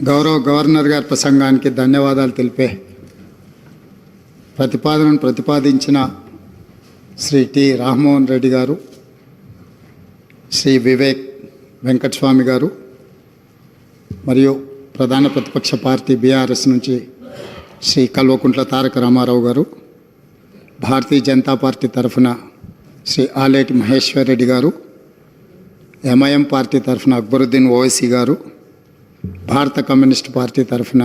గౌరవ గవర్నర్ గారి ప్రసంగానికి ధన్యవాదాలు తెలిపే ప్రతిపాదనను ప్రతిపాదించిన శ్రీ టి రామ్మోహన్ రెడ్డి గారు, శ్రీ వివేక్ వెంకటస్వామి గారు మరియు ప్రధాన ప్రతిపక్ష పార్టీ బీఆర్ఎస్ నుంచి శ్రీ కల్వకుంట్ల తారక రామారావు గారు, భారతీయ జనతా పార్టీ తరఫున శ్రీ ఆలేటి మహేశ్వర్ రెడ్డి గారు, ఎంఐఎం పార్టీ తరఫున అక్బరుద్దీన్ ఓవైసీ గారు, భారత కమ్యూనిస్ట్ పార్టీ తరఫున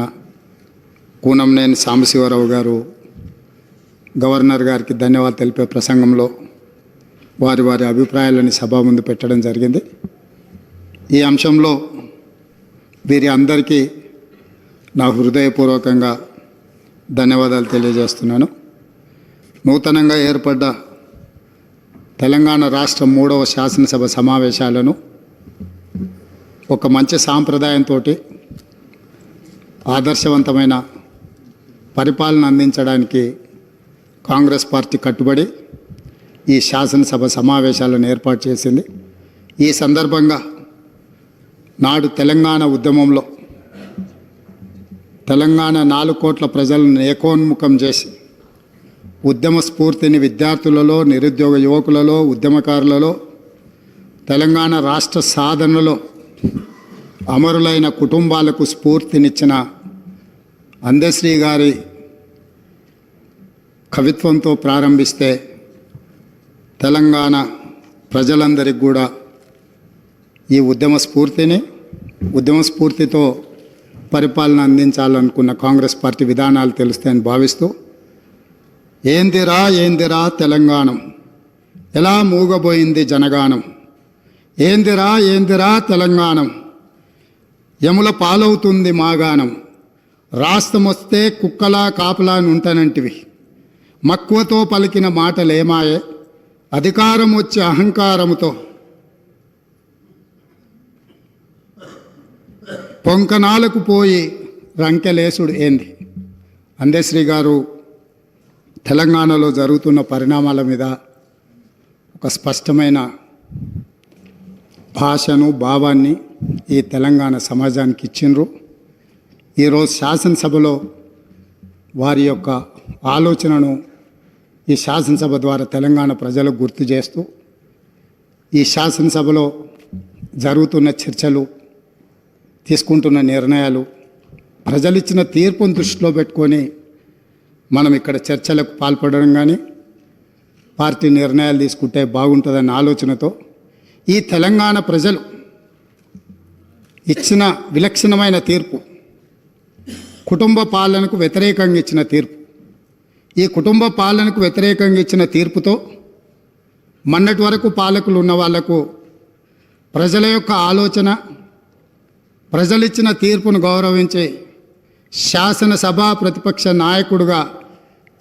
కూనంనేని సాంబశివరావు గారు గవర్నర్ గారికి ధన్యవాదాలు తెలిపే ప్రసంగంలో వారి వారి అభిప్రాయాలను సభ ముందు పెట్టడం జరిగింది. ఈ అంశంలో వీరి అందరికీ నా హృదయపూర్వకంగా ధన్యవాదాలు తెలియజేస్తున్నాను. నూతనంగా ఏర్పడ్డ తెలంగాణ రాష్ట్ర 3వ శాసనసభ సమావేశాలను ఒక మంచి సాంప్రదాయంతో ఆదర్శవంతమైన పరిపాలన అందించడానికి కాంగ్రెస్ పార్టీ కట్టుబడి ఈ శాసనసభ సమావేశాలను ఏర్పాటు చేసింది. ఈ సందర్భంగా నాడు తెలంగాణ ఉద్యమంలో తెలంగాణ 4 కోట్ల ప్రజలను ఏకోన్ముఖం చేసి ఉద్యమ స్ఫూర్తిని విద్యార్థులలో, నిరుద్యోగ యువకులలో, ఉద్యమకారులలో, తెలంగాణ రాష్ట్ర సాధనలో అమరులైన కుటుంబాలకు స్ఫూర్తినిచ్చిన అందశ్రీ గారి కవిత్వంతో ప్రారంభిస్తే తెలంగాణ ప్రజలందరికీ కూడా ఈ ఉద్యమ స్ఫూర్తితో పరిపాలన అందించాలనుకున్న కాంగ్రెస్ పార్టీ విధానాలు తెలుస్తాయని భావిస్తూ ఏందిరా ఏందిరా తెలంగాణం, ఎలా మూగబోయింది జనగానం, ఏందిరా ఏందిరా తెలంగాణం, యముల పాలవుతుంది మాగానం, రాష్ట్రమొస్తే కుక్కలా కాపలా నుంటనంటివి, మక్కువతో పలికిన మాటలేమాయే, అధికారం వచ్చే అహంకారముతో పొంకనాలకు పోయి రంకెలేసుడు ఏంది. అందశ్రీ గారు తెలంగాణలో జరుగుతున్న పరిణామాల మీద ఒక స్పష్టమైన భాషను, భావాన్ని ఈ తెలంగాణ సమాజానికి ఇచ్చిండ్రు. ఈరోజు శాసనసభలో వారి యొక్క ఆలోచనను ఈ శాసనసభ ద్వారా తెలంగాణ ప్రజలకు గుర్తు చేస్తూ ఈ శాసనసభలో జరుగుతున్న చర్చలు, తీసుకుంటున్న నిర్ణయాలు, ప్రజలిచ్చిన తీర్పును దృష్టిలో పెట్టుకొని మనం ఇక్కడ చర్చలకు పాల్పడడం కానీ పార్టీ నిర్ణయాలు తీసుకుంటే బాగుంటుందన్న ఆలోచనతో ఈ తెలంగాణ ప్రజలు ఇచ్చిన విలక్షణమైన తీర్పు, కుటుంబ పాలనకు వ్యతిరేకంగా ఇచ్చిన తీర్పు, ఈ కుటుంబ పాలనకు వ్యతిరేకంగా ఇచ్చిన తీర్పుతో మొన్నటి వరకు పాలకులు ఉన్న వాళ్లకు ప్రజల యొక్క ఆలోచన, ప్రజలిచ్చిన తీర్పును గౌరవించి శాసనసభ ప్రతిపక్ష నాయకుడిగా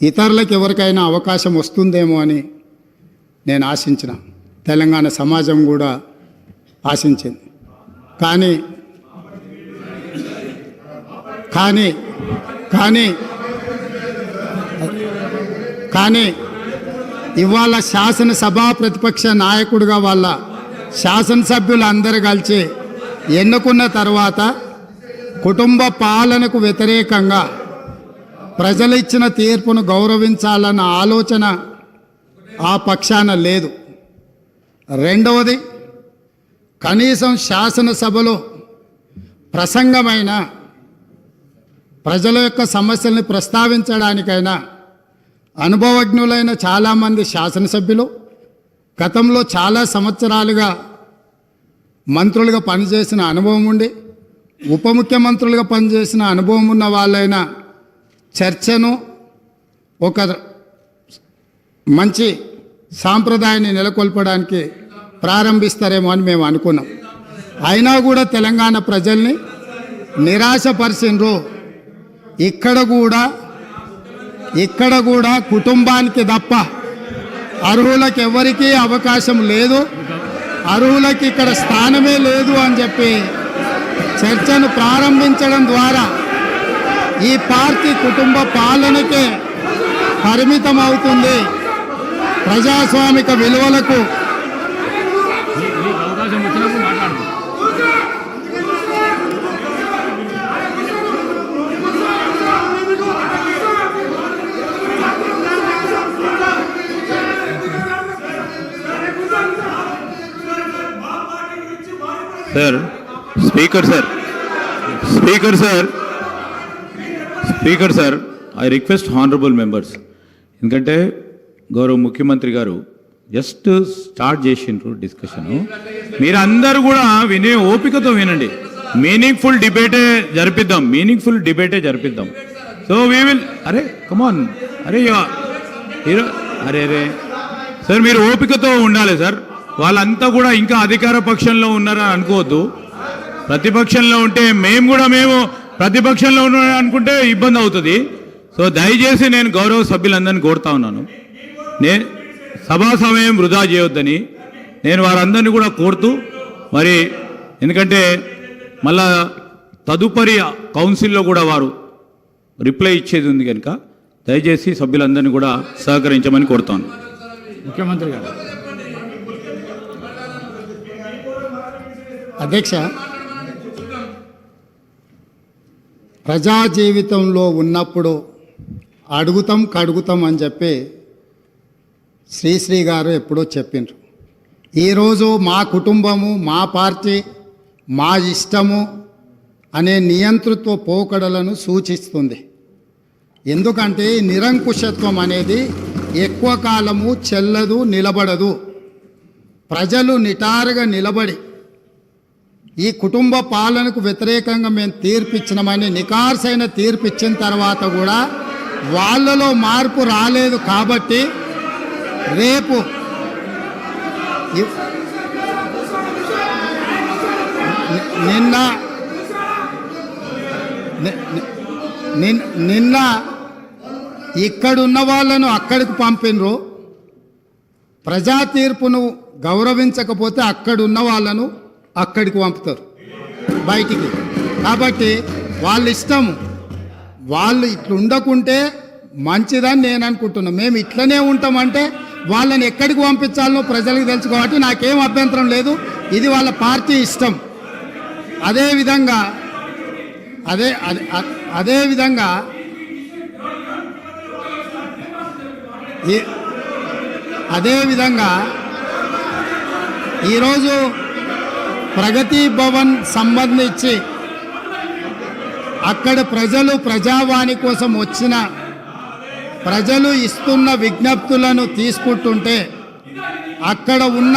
ఇతరులకు ఎవరికైనా అవకాశం వస్తుందేమో అని నేను ఆశించిన, తెలంగాణ సమాజం కూడా ఆశించింది. కానీ కానీ కానీ కానీ ఇవాళ శాసనసభ ప్రతిపక్ష నాయకుడిగా వాళ్ళ శాసనసభ్యులు అందరూ కలిసి ఎన్నుకున్న తర్వాత కుటుంబ పాలనకు వ్యతిరేకంగా ప్రజలు ఇచ్చిన తీర్పును గౌరవించాలన్న ఆలోచన ఆ పక్షాన లేదు. రెండవది, కనీసం శాసనసభలో ప్రసంగమైన ప్రజల యొక్క సమస్యల్ని ప్రస్తావించడానికైనా అనుభవజ్ఞులైన చాలామంది శాసనసభ్యులు, గతంలో చాలా సంవత్సరాలుగా మంత్రులుగా పనిచేసిన అనుభవం ఉండి ఉప ముఖ్యమంత్రులుగా పనిచేసిన అనుభవం ఉన్న వాళ్ళైనా చర్చను ఒక మంచి సాంప్రదాయాన్ని నెలకొల్పడానికి ప్రారంభిస్తారేమో అని మేము అనుకున్నాం. అయినా కూడా తెలంగాణ ప్రజల్ని నిరాశపరిచిండ్రు. ఇక్కడ కూడా కుటుంబానికి తప్ప అర్హులకు ఎవరికీ అవకాశం లేదు, అర్హులకి ఇక్కడ స్థానమే లేదు అని చెప్పి చర్చను ప్రారంభించడం ద్వారా ఈ పార్టీ కుటుంబ పాలనకే పరిమితం అవుతుంది. ప్రజాస్వామిక విలువలకు sir speaker sir speaker sir speaker sir I request honourable members, ఎందుకంటే గౌరవ ముఖ్యమంత్రి గారు జస్ట్ స్టార్ట్ చేసిండ్రు డిస్కషను. మీరు అందరూ కూడా వినే ఓపికతో వినండి. మీనింగ్ఫుల్ డిబేటే జరిపిద్దాం. సో వీ విల్ అరే కమాన్ అరే అరే సార్ మీరు ఓపికతో ఉండాలి సార్. వాళ్ళంతా కూడా ఇంకా అధికార పక్షంలో ఉన్నారని అనుకోవద్దు. ప్రతిపక్షంలో ఉంటే మేము ప్రతిపక్షంలో ఉన్నారని అనుకుంటే ఇబ్బంది అవుతుంది. సో దయచేసి నేను గౌరవ సభ్యులందరినీ కోరుతా ఉన్నాను, నేను సభా సమయం వృధా చేయొద్దని నేను వారందరినీ కూడా కోరుతూ, మరి ఎందుకంటే మళ్ళా తదుపరి కౌన్సిల్లో కూడా వారు రిప్లై ఇచ్చేది ఉంది కనుక దయచేసి సభ్యులందరినీ కూడా సహకరించమని కోరుతాను. ముఖ్యమంత్రి గారు. అధ్యక్ష, ప్రజా జీవితంలో ఉన్నప్పుడు కడుగుతాం అని చెప్పి శ్రీశ్రీ గారు ఎప్పుడో చెప్పిండ్రు. ఈరోజు మా కుటుంబము, మా పార్టీ, మా ఇష్టము అనే నియంతృత్వ పోకడలను సూచిస్తుంది. ఎందుకంటే నిరంకుశత్వం అనేది ఎక్కువ కాలము చెల్లదు, నిలబడదు. ప్రజలు నిటారుగా నిలబడి ఈ కుటుంబ పాలనకు వ్యతిరేకంగా మేము తీర్పిచ్చినామని నికార్సైన తీర్పిచ్చిన తర్వాత కూడా వాళ్ళలో మార్పు రాలేదు. కాబట్టి రేపు నిన్న ఇక్కడున్న వాళ్ళను అక్కడికి పంపినరు. ప్రజా తీర్పును గౌరవించకపోతే అక్కడున్న వాళ్ళను అక్కడికి పంపుతారు బయటికి. కాబట్టి వాళ్ళ ఇష్టము, వాళ్ళు ఇట్లా ఉండకుంటే మంచిదని నేను అనుకుంటున్నాను. మేము ఇట్లనే ఉంటామంటే వాళ్ళని ఎక్కడికి పంపించాలనో ప్రజలకు తెలుసు కాబట్టి నాకేం అభ్యంతరం లేదు. ఇది వాళ్ళ పార్టీ ఇష్టం. అదేవిధంగా ఈరోజు ప్రగతి భవన్ సంబంధించి అక్కడ ప్రజావాణి కోసం వచ్చిన ప్రజలు ఇస్తున్న విజ్ఞప్తులను తీసుకుంటుంటే అక్కడ ఉన్న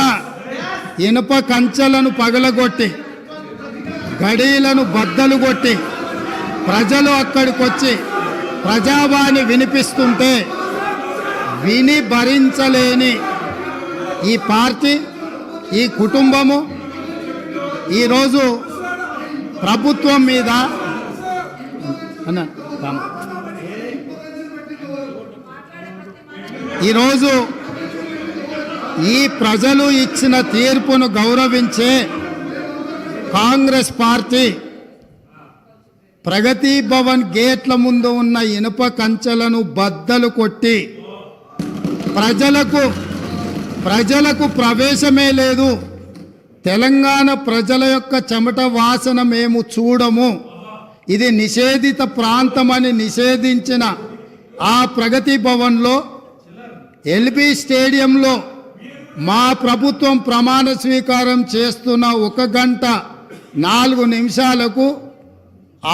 ఇనుప కంచెలను పగలగొట్టి గడీలను బద్దలు కొట్టి ప్రజలు అక్కడికి వచ్చి ప్రజావాణి వినిపిస్తుంటే విని భరించలేని ఈ పార్టీ, ఈ కుటుంబము ఈరోజు ప్రభుత్వం మీద ఈరోజు ఈ ప్రజలు ఇచ్చిన తీర్పును గౌరవించే కాంగ్రెస్ పార్టీ ప్రగతి భవన్ గేట్ల ముందు ఉన్న ఇనుప కంచెలను బద్దలు కొట్టి ప్రజలకు ప్రవేశమే లేదు, తెలంగాణ ప్రజల యొక్క చెమట వాసన మేము చూడము, ఇది నిషేధిత ప్రాంతమని నిషేధించిన ఆ ప్రగతి భవన్లో ఎల్బీ స్టేడియంలో మా ప్రభుత్వం ప్రమాణ స్వీకారం చేస్తున్న 1 గంట 4 నిమిషాలకు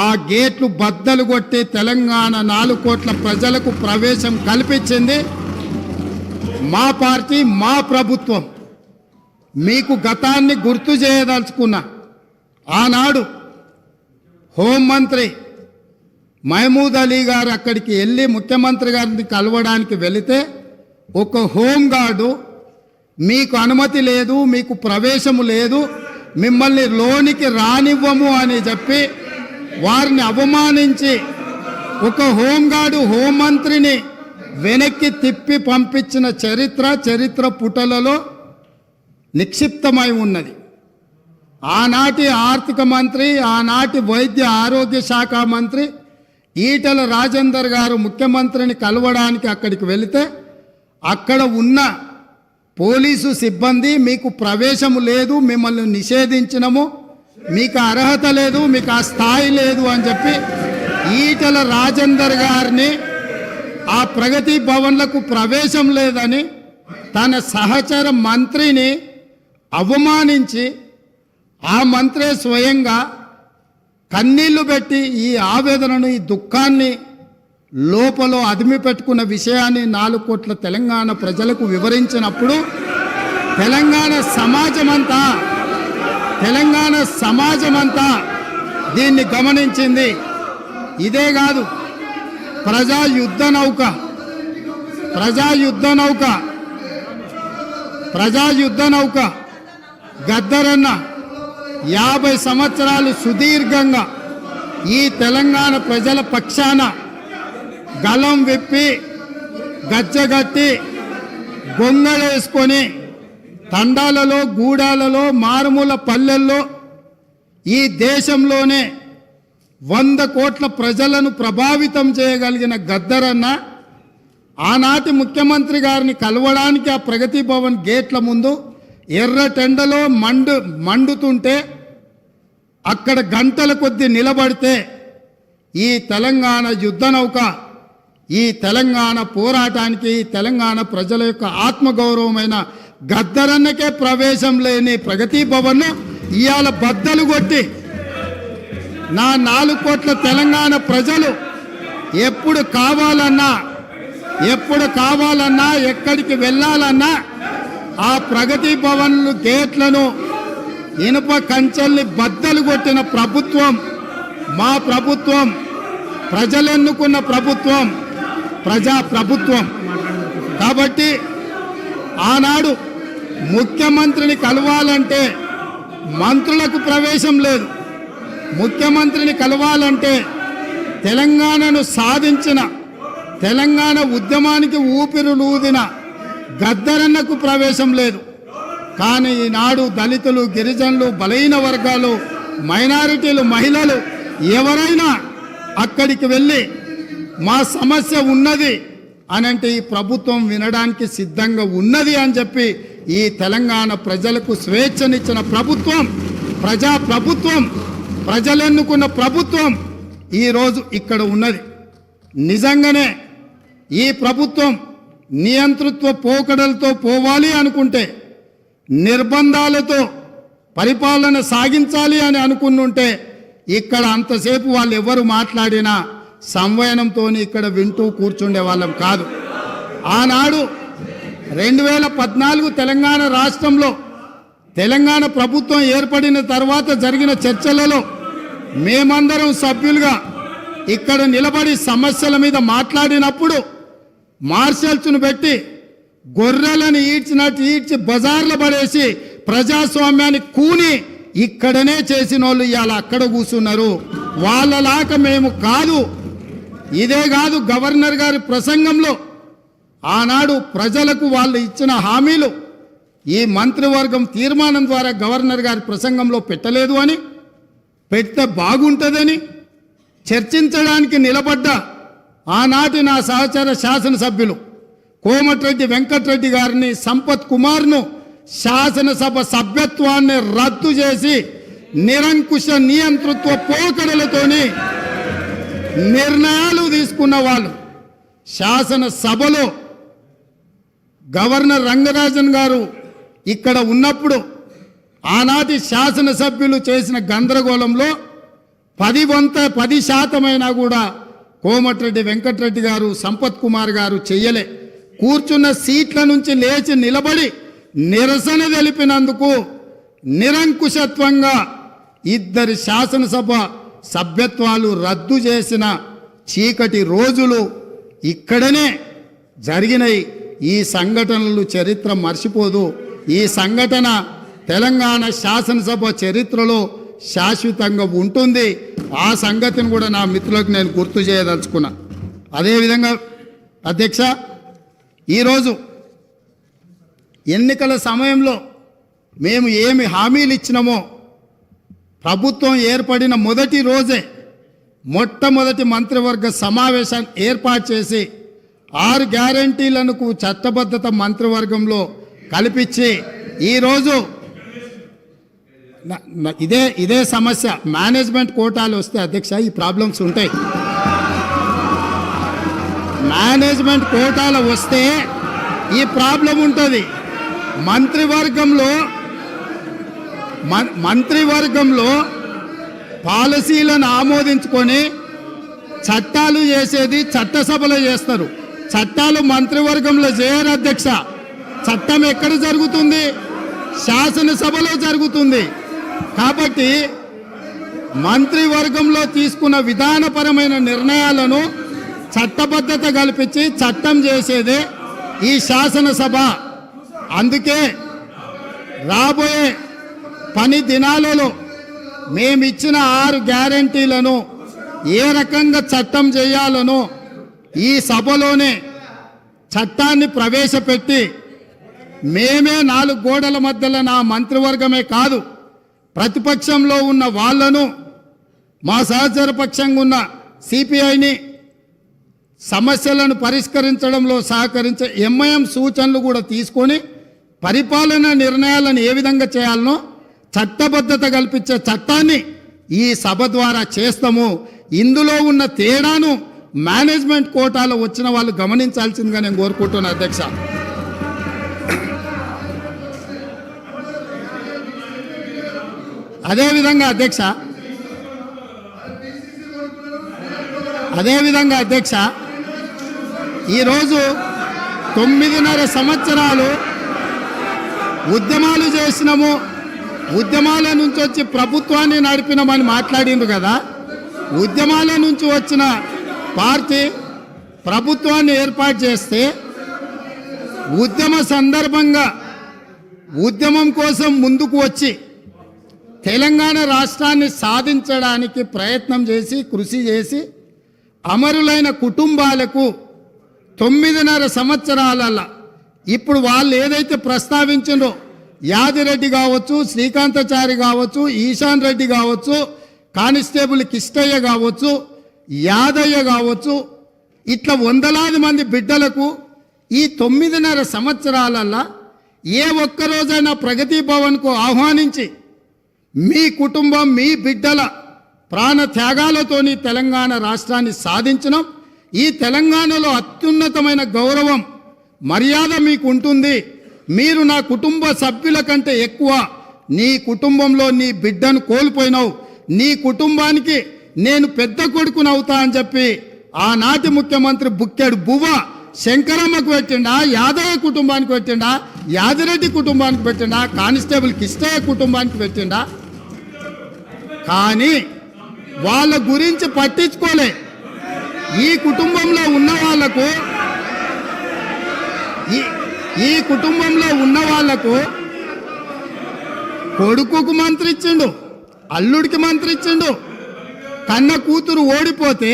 ఆ గేట్లు బద్దలు కొట్టి తెలంగాణ 4 కోట్ల ప్రజలకు ప్రవేశం కల్పించింది మా పార్టీ, మా ప్రభుత్వం. మీకు గతాన్ని గుర్తు చేయదలుచుకున్నా. ఆనాడు హోంమంత్రి మహమూద్ అలీ గారు అక్కడికి వెళ్ళి ముఖ్యమంత్రి గారిని కలవడానికి వెళితే ఒక హోంగార్డు మీకు అనుమతి లేదు, మీకు ప్రవేశము లేదు, మిమ్మల్ని లోనికి రానివ్వము అని చెప్పి వారిని అవమానించి ఒక హోంగార్డు హోంమంత్రిని వెనక్కి తిప్పి పంపించిన చరిత్ర పుటలలో నిక్షిప్తమై ఉన్నది. ఆనాటి ఆర్థిక మంత్రి, ఆనాటి వైద్య ఆరోగ్య శాఖ మంత్రి ఈటెల రాజేందర్ గారు ముఖ్యమంత్రిని కలవడానికి అక్కడికి వెళితే అక్కడ ఉన్న పోలీసు సిబ్బంది మీకు ప్రవేశము లేదు, మిమ్మల్ని నిషేధించినము, మీకు అర్హత లేదు, మీకు ఆ స్థాయి లేదు అని చెప్పి ఈటెల రాజేందర్ గారిని ఆ ప్రగతి భవన్లకు ప్రవేశం లేదని తన సహచర మంత్రిని అవమానించి ఆ మంత్రే స్వయంగా కన్నీళ్లు పెట్టి ఈ ఆవేదనను, ఈ దుఃఖాన్ని లోపల అదిమి పెట్టుకున్న విషయాన్ని 4 కోట్ల తెలంగాణ ప్రజలకు వివరించినప్పుడు తెలంగాణ సమాజమంతా దీన్ని గమనించింది. ఇదే కాదు, ప్రజా యుద్ధ నౌక గద్దరన్న 50 సంవత్సరాలు సుదీర్ఘంగా ఈ తెలంగాణ ప్రజల పక్షాన గలం విప్పి గజ్జగట్టి గొంగళేసుకొని తండాలలో, గూడాలలో, మారుమూల పల్లెల్లో ఈ దేశంలోనే 100 కోట్ల ప్రజలను ప్రభావితం చేయగలిగిన గద్దరన్న ఆనాటి ముఖ్యమంత్రి గారిని కలవడానికి ఆ ప్రగతి భవన్ గేట్ల ముందు ఎర్రటెండలో మండుతుంటే అక్కడ గంటల కొద్దీ నిలబడితే ఈ తెలంగాణ యుద్ధ నౌక, ఈ తెలంగాణ పోరాటానికి, ఈ తెలంగాణ ప్రజల యొక్క ఆత్మగౌరవమైన గద్దరన్నకే ప్రవేశం లేని ప్రగతి భవన్ను ఇవాళ బద్దలు కొట్టి నా 4 కోట్ల తెలంగాణ ప్రజలు ఎప్పుడు కావాలన్నా ఎక్కడికి వెళ్ళాలన్నా ఆ ప్రగతి భవన్లు గేట్లను, ఇనుప కంచెల్ని బద్దలు కొట్టిన ప్రభుత్వం మా ప్రభుత్వం, ప్రజలెన్నుకున్న ప్రభుత్వం, ప్రజా ప్రభుత్వం. కాబట్టి ఆనాడు ముఖ్యమంత్రిని కలవాలంటే మంత్రులకు ప్రవేశం లేదు. ముఖ్యమంత్రిని కలవాలంటే తెలంగాణను సాధించిన, తెలంగాణ ఉద్యమానికి ఊపిరులూదిన గద్దరన్నకు ప్రవేశం లేదు. కానీ ఈనాడు దళితులు, గిరిజనులు, బలహీన వర్గాలు, మైనారిటీలు, మహిళలు ఎవరైనా అక్కడికి వెళ్ళి మా సమస్య ఉన్నది అని అంటే ఈ ప్రభుత్వం వినడానికి సిద్ధంగా ఉన్నది అని చెప్పి ఈ తెలంగాణ ప్రజలకు స్వేచ్ఛనిచ్చిన ప్రభుత్వం, ప్రజా ప్రభుత్వం, ప్రజలెన్నుకున్న ప్రభుత్వం ఈరోజు ఇక్కడ ఉన్నది. నిజంగానే ఈ ప్రభుత్వం నియంతృత్వ పోకడలతో పోవాలి అనుకుంటే, నిర్బంధాలతో పరిపాలన సాగించాలి అని అనుకున్నుంటే ఇక్కడ అంతసేపు వాళ్ళు ఎవరు మాట్లాడినా సంవయనంతో ఇక్కడ వింటూ కూర్చుండే వాళ్ళం కాదు. ఆనాడు 2014 తెలంగాణ రాష్ట్రంలో తెలంగాణ ప్రభుత్వం ఏర్పడిన తర్వాత జరిగిన చర్చలలో మేమందరం సభ్యులుగా ఇక్కడ నిలబడి సమస్యల మీద మాట్లాడినప్పుడు మార్షల్స్ను పెట్టి గొర్రెలను ఈడ్చినట్టు ఈడ్చి బజార్లో పడేసి ప్రజాస్వామ్యాన్ని కూని ఇక్కడనే చేసిన వాళ్ళు ఇవాళ అక్కడ కూర్చున్నారు. వాళ్ళలాగా మేము కాదు. ఇదే కాదు, గవర్నర్ గారి ప్రసంగంలో ఆనాడు ప్రజలకు వాళ్ళు ఇచ్చిన హామీలు ఈ మంత్రివర్గం తీర్మానం ద్వారా గవర్నర్ గారి ప్రసంగంలో పెట్టలేదు అని, పెడితే బాగుంటుందని చర్చించడానికి నిలబడ్డ ఆనాటి నా సహచర శాసనసభ్యులు కోమటిరెడ్డి వెంకటరెడ్డి గారిని, సంపత్ కుమార్ను శాసనసభ సభ్యత్వాన్ని రద్దు చేసి నిరంకుశ నియంతృత్వ పోకడలతోని నిర్ణయాలు తీసుకున్న వాళ్ళు శాసనసభలో గవర్నర్ రంగరాజన్ గారు ఇక్కడ ఉన్నప్పుడు ఆనాటి శాసనసభ్యులు చేసిన గందరగోళంలో 10% కూడా కోమటిరెడ్డి వెంకటరెడ్డి గారు, సంపత్ కుమార్ గారు చెయ్యలే. కూర్చున్న సీట్ల నుంచి లేచి నిలబడి నిరసన తెలిపినందుకు నిరంకుశత్వంగా 2 శాసనసభ సభ్యత్వాలు రద్దు చేసిన చీకటి రోజులు ఇక్కడనే జరిగినాయి. ఈ సంఘటనలు చరిత్ర మర్చిపోదు. ఈ సంఘటన తెలంగాణ శాసనసభ చరిత్రలో శాశ్వతంగా ఉంటుంది. ఆ సంగతిని కూడా నా మిత్రులకు నేను గుర్తు చేయదలుచుకున్నా. అదేవిధంగా అధ్యక్ష, ఈరోజు ఎన్నికల సమయంలో మేము ఏమి హామీలు ఇచ్చినామో ప్రభుత్వం ఏర్పడిన మొదటి రోజే మొట్టమొదటి మంత్రివర్గ సమావేశాన్ని ఏర్పాటు చేసి 6 గ్యారంటీలను చట్టబద్ధత మంత్రివర్గంలో కల్పించి ఈరోజు ఇదే సమస్య మేనేజ్మెంట్ కోటాలు వస్తే అధ్యక్ష ఈ ప్రాబ్లమ్స్ ఉంటాయి. మేనేజ్మెంట్ కోటాలు వస్తే ఈ ప్రాబ్లం ఉంటుంది. మంత్రివర్గంలో మంత్రివర్గంలో పాలసీలను ఆమోదించుకొని చట్టాలు చేసేది చట్టసభలో చేస్తారు. చట్టాలు మంత్రివర్గంలో చేయరు అధ్యక్ష. చట్టం ఎక్కడ జరుగుతుంది? శాసనసభలో జరుగుతుంది. కాబట్టి మంత్రివర్గంలో తీసుకున్న విధానపరమైన నిర్ణయాలను చట్టబద్ధత కల్పించి చట్టం చేసేదే ఈ శాసనసభ. అందుకే రాబోయే పని దినాలలో మేమిచ్చిన 6 గ్యారంటీలను ఏ రకంగా చట్టం చేయాలనో ఈ సభలోనే చట్టాన్ని ప్రవేశపెట్టి మేమే 4 గోడల మధ్యలో నా మంత్రివర్గమే కాదు, ప్రతిపక్షంలో ఉన్న వాళ్ళను, మా సహచర పక్షంగా ఉన్న సిపిఐని సమస్యలను పరిష్కరించడంలో సహకరించే ఎంఐఎం సూచనలు కూడా తీసుకొని పరిపాలన నిర్ణయాలను ఏ విధంగా చేయాలనో చట్టబద్ధత కల్పించే చట్టాన్ని ఈ సభ ద్వారా చేస్తాము. ఇందులో ఉన్న తేడాను మేనేజ్మెంట్ కోటాలో వచ్చిన వాళ్ళు గమనించాల్సిందిగా నేను కోరుకుంటున్నాను అధ్యక్ష. అదేవిధంగా అధ్యక్ష ఈరోజు 9.5 సంవత్సరాలు ఉద్యమాలు చేసినాము, ఉద్యమాల నుంచి వచ్చి ప్రభుత్వాన్ని నడిపినామని మాట్లాడిండ్రు కదా. ఉద్యమాల నుంచి వచ్చిన పార్టీ ప్రభుత్వాన్ని ఏర్పాటు చేస్తే ఉద్యమ సందర్భంగా ఉద్యమం కోసం ముందుకు వచ్చి తెలంగాణ రాష్ట్రాన్ని సాధించడానికి ప్రయత్నం చేసి కృషి చేసి అమరులైన కుటుంబాలకు 9.5 సంవత్సరాలలో ఇప్పుడు వాళ్ళు ఏదైతే ప్రస్తావించిండ్రో యాదిరెడ్డి కావచ్చు, శ్రీకాంతాచారి కావచ్చు, ఈశాన్ రెడ్డి కావచ్చు, కానిస్టేబుల్ కిష్టయ్య కావచ్చు, యాదయ్య కావచ్చు, ఇట్లా వందలాది మంది బిడ్డలకు ఈ 9.5 సంవత్సరాలలో ఏ ఒక్కరోజైనా ప్రగతి భవన్కు ఆహ్వానించి మీ కుటుంబం మీ బిడ్డల ప్రాణ త్యాగాలతోని తెలంగాణ రాష్ట్రాన్ని సాధించడం, ఈ తెలంగాణలో అత్యున్నతమైన గౌరవం మర్యాద మీకు ఉంటుంది, మీరు నా కుటుంబ సభ్యుల కంటే ఎక్కువ నీ కుటుంబంలో నీ బిడ్డను కోల్పోయినావు, నీ కుటుంబానికి నేను పెద్ద కొడుకునవుతా అని చెప్పి ఆనాటి ముఖ్యమంత్రి బుక్కెడు బువ్వ శంకరమ్మకు పెట్టిండా, యాదయ్య కుటుంబానికి పెట్టిండా, యాదిరెడ్డి కుటుంబానికి పెట్టిండా, కానిస్టేబుల్ కిష్టయ్య కుటుంబానికి పెట్టిండా. కానీ వాళ్ళ గురించి పట్టించుకోలే. ఈ కుటుంబంలో ఉన్న వాళ్లకు కొడుకుకు మంత్రి ఇచ్చిండు, అల్లుడికి మంత్రి ఇచ్చిండు. కన్న కూతురు ఓడిపోతే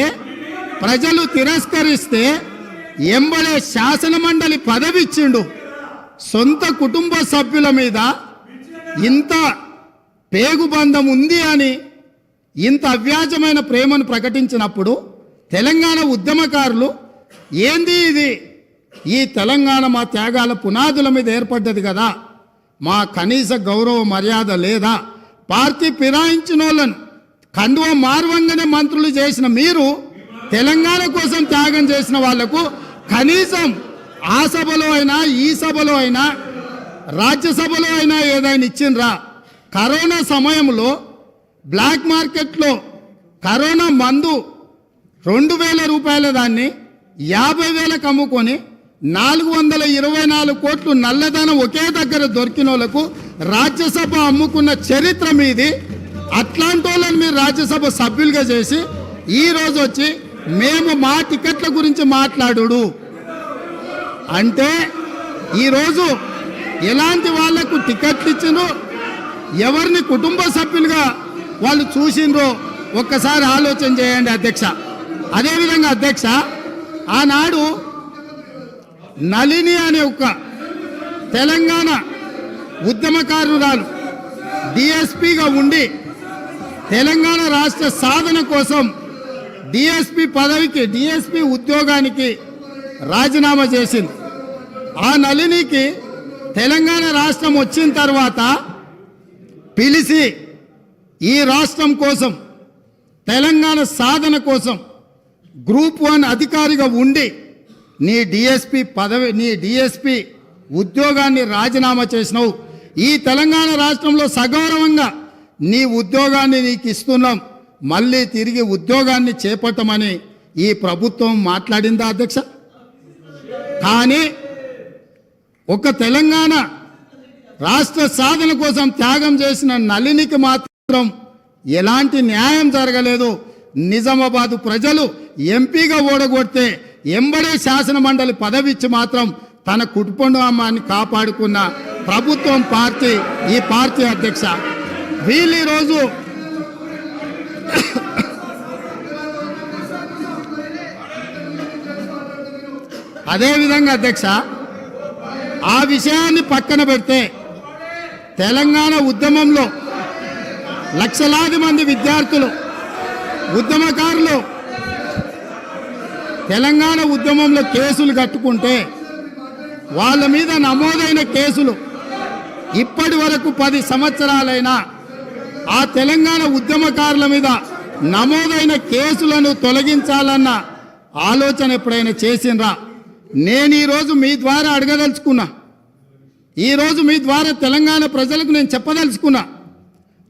ప్రజలు తిరస్కరిస్తే ఎంబడే శాసన మండలి పదవి ఇచ్చిండు. సొంత కుటుంబ సభ్యుల మీద ఇంత పేగుబంధం ఉంది అని ఇంత అవ్యాజమైన ప్రేమను ప్రకటించినప్పుడు తెలంగాణ ఉద్యమకారులు ఏంది ఇది, ఈ తెలంగాణ మా త్యాగాల పునాదుల మీద ఏర్పడ్డది కదా, మా కనీస గౌరవ మర్యాద లేదా, పార్టీ ఫిరాయించిన వాళ్ళను కండువ మార్వంగానే మంత్రులు చేసిన మీరు తెలంగాణ కోసం త్యాగం చేసిన వాళ్లకు కనీసం ఆ సభలో అయినా ఈ సభలో అయినా రాజ్యసభలో అయినా ఏదైనా ఇచ్చిండ్రా? కరోనా సమయంలో బ్లాక్ మార్కెట్లో కరోనా మందు 2,000 రూపాయల దాన్ని 50,000కు అమ్ముకొని 424 కోట్లు నల్లధనం ఒకే దగ్గర దొరికిన వాళ్ళకు రాజ్యసభ అమ్ముకున్న చరిత్ర మీది. అట్లాంటి వాళ్ళని మీరు రాజ్యసభ సభ్యులుగా చేసి ఈరోజు వచ్చి మేము మా టికెట్ల గురించి మాట్లాడు అంటే ఈరోజు ఎలాంటి వాళ్లకు టికెట్లు ఇచ్చిండ్రో, ఎవరిని కుటుంబ సభ్యులుగా వాళ్ళు చూసిండ్రో ఒక్కసారి ఆలోచన చేయండి అధ్యక్ష. అదేవిధంగా అధ్యక్ష, ఆనాడు నళిని అనే ఒక తెలంగాణ ఉద్యమకారురాలు డిఎస్పిగా ఉండి తెలంగాణ రాష్ట్ర సాధన కోసం డిఎస్పి పదవికి డిఎస్పి ఉద్యోగానికి రాజీనామా చేసింది. ఆ నళినికి తెలంగాణ రాష్ట్రం వచ్చిన తర్వాత పిలిచి ఈ రాష్ట్రం కోసం తెలంగాణ సాధన కోసం గ్రూప్ 1 అధికారిగా ఉండి నీ డిఎస్పి ఉద్యోగాన్ని రాజీనామా చేసినావు, ఈ తెలంగాణ రాష్ట్రంలో సగౌరవంగా నీ ఉద్యోగాన్ని నీకు ఇస్తున్నాం, మళ్ళీ తిరిగి ఉద్యోగాన్ని చేపట్టమని ఈ ప్రభుత్వం మాట్లాడిందా అధ్యక్ష? కానీ ఒక తెలంగాణ రాష్ట్ర సాధన కోసం త్యాగం చేసిన నళినికి మాత్రం ఎలాంటి న్యాయం జరగలేదు. నిజామాబాద్ ప్రజలు ఎంపీగా ఓడగొడితే ఎంబడే శాసన మండలి పదవి ఇచ్చి మాత్రం తన కుటుంబాన్ని కాపాడుకున్న ప్రభుత్వం పార్టీ ఈ పార్టీ అధ్యక్ష. వీళ్ళు ఈరోజు అదేవిధంగా అధ్యక్ష ఆ విషయాన్ని పక్కన పెడితే తెలంగాణ ఉద్యమంలో లక్షలాది మంది విద్యార్థులు ఉద్యమకారులు తెలంగాణ ఉద్యమంలో కేసులు కట్టుకుంటే వాళ్ళ మీద నమోదైన కేసులు ఇప్పటి వరకు 10 సంవత్సరాలైనా ఆ తెలంగాణ ఉద్యమకారుల మీద నమోదైన కేసులను తొలగించాలన్న ఆలోచన ఎప్పుడైనా చేసిండ్రా? నేను ఈరోజు మీ ద్వారా అడగదలుచుకున్నా, ఈరోజు మీ ద్వారా తెలంగాణ ప్రజలకు నేను చెప్పదలుచుకున్నా.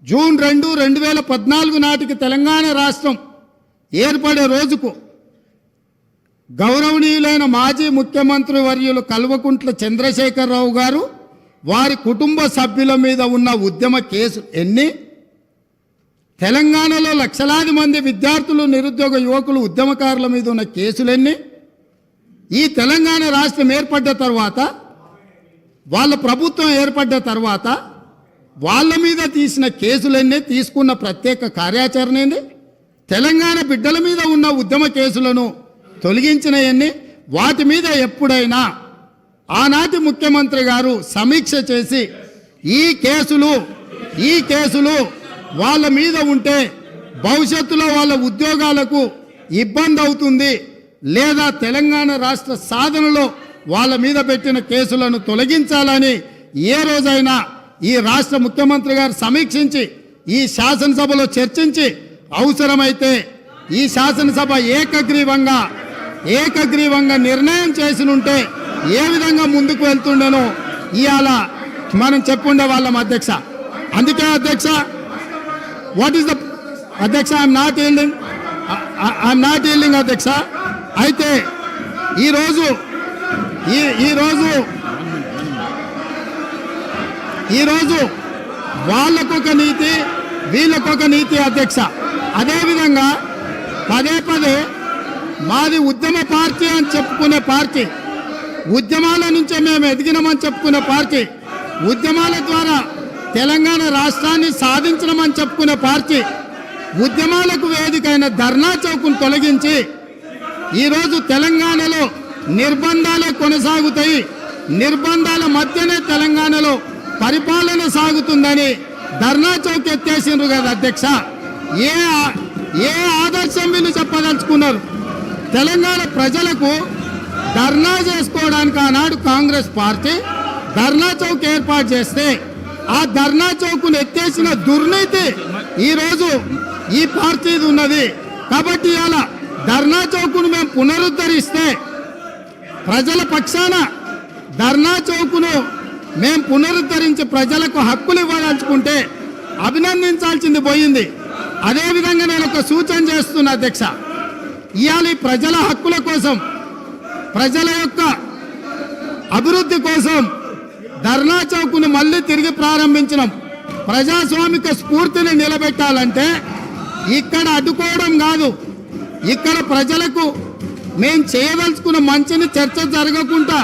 జూన్ 2, 2014 నాటికి తెలంగాణ రాష్ట్రం ఏర్పడే రోజుకు గౌరవనీయులైన మాజీ ముఖ్యమంత్రి వర్యులు కల్వకుంట్ల చంద్రశేఖరరావు గారు వారి కుటుంబ సభ్యుల మీద ఉన్న ఉద్యమ కేసు ఎన్ని? తెలంగాణలో లక్షలాది మంది విద్యార్థులు, నిరుద్యోగ యువకులు, ఉద్యమకారుల మీద ఉన్న కేసులెన్ని? ఈ తెలంగాణ రాష్ట్రం ఏర్పడ్డ తర్వాత, వాళ్ళ ప్రభుత్వం ఏర్పడ్డ తర్వాత వాళ్ళ మీద తీసిన కేసులన్నీ, తీసుకున్న ప్రత్యేక కార్యాచరణ ఏంది? తెలంగాణ బిడ్డల మీద ఉన్న ఉద్యమ కేసులను తొలగించినవన్నీ, వాటి మీద ఎప్పుడైనా ఆనాటి ముఖ్యమంత్రి గారు సమీక్ష చేసి ఈ కేసులు వాళ్ళ మీద ఉంటే భవిష్యత్తులో వాళ్ళ ఉద్యోగాలకు ఇబ్బంది అవుతుంది, లేదా తెలంగాణ రాష్ట్ర సాధనలో వాళ్ళ మీద పెట్టిన కేసులను తొలగించాలని ఏ రోజైనా ఈ రాష్ట్ర ముఖ్యమంత్రి గారు సమీక్షించి ఈ శాసనసభలో చర్చించి అవసరమైతే ఈ శాసనసభ ఏకగ్రీవంగా నిర్ణయం చేసినుంటే ఏ విధంగా ముందుకు వెళ్తుండేనో ఇవాళ మనం చెప్పుండే వాళ్ళం అధ్యక్ష. అందుకే అధ్యక్ష, వాట్ ఈస్ ద అధ్యక్ష, ఐఎమ్ నాట్ ఈల్డింగ్ అధ్యక్ష. అయితే ఈరోజు వాళ్ళకొక నీతి, వీళ్ళకొక నీతి అధ్యక్ష. అదేవిధంగా పదే మాది ఉద్యమ పార్టీ అని చెప్పుకునే పార్టీ, ఉద్యమాల నుంచే మేము ఎదిగినామని చెప్పుకునే పార్టీ, ఉద్యమాల ద్వారా తెలంగాణ రాష్ట్రాన్ని సాధించడమని చెప్పుకునే పార్టీ, ఉద్యమాలకు వేదికైన ధర్నా చౌక్ను తొలగించి ఈరోజు తెలంగాణలో నిర్బంధాలే కొనసాగుతాయి, నిర్బంధాల మధ్యనే తెలంగాణలో పరిపాలన సాగుతుందని ధర్నా చౌక్ ఎత్తేసిండ్రు కదా అధ్యక్ష. ఏ ఆదర్శం వీళ్ళు చెప్పదలుచుకున్నారు? తెలంగాణ ప్రజలకు ధర్నా చేసుకోవడానికి ఆనాడు కాంగ్రెస్ పార్టీ ధర్నా చౌక్ ఏర్పాటు చేస్తే ఆ ధర్నా చౌక్ను ఎత్తేసిన దుర్నీతి ఈరోజు ఈ పార్టీది ఉన్నది. కాబట్టి ఇలా ధర్నా చౌక్ను మేము పునరుద్ధరిస్తే, ప్రజల పక్షాన ధర్నా చౌక్ను మేము పునరుద్ధరించి ప్రజలకు హక్కులు ఇవ్వదలుచుకుంటే అభినందించాల్సింది పోయింది. అదేవిధంగా నేను ఒక సూచన చేస్తున్నా అధ్యక్ష, ఇవాళ ప్రజల హక్కుల కోసం, ప్రజల యొక్క అభివృద్ధి కోసం ధర్నా చౌక్ను మళ్ళీ తిరిగి ప్రారంభించినాం. ప్రజాస్వామిక స్ఫూర్తిని నిలబెట్టాలంటే ఇక్కడ అడ్డుకోవడం కాదు, ఇక్కడ ప్రజలకు మేము చేయదలుచుకున్న మంచిని చర్చ జరగకుండా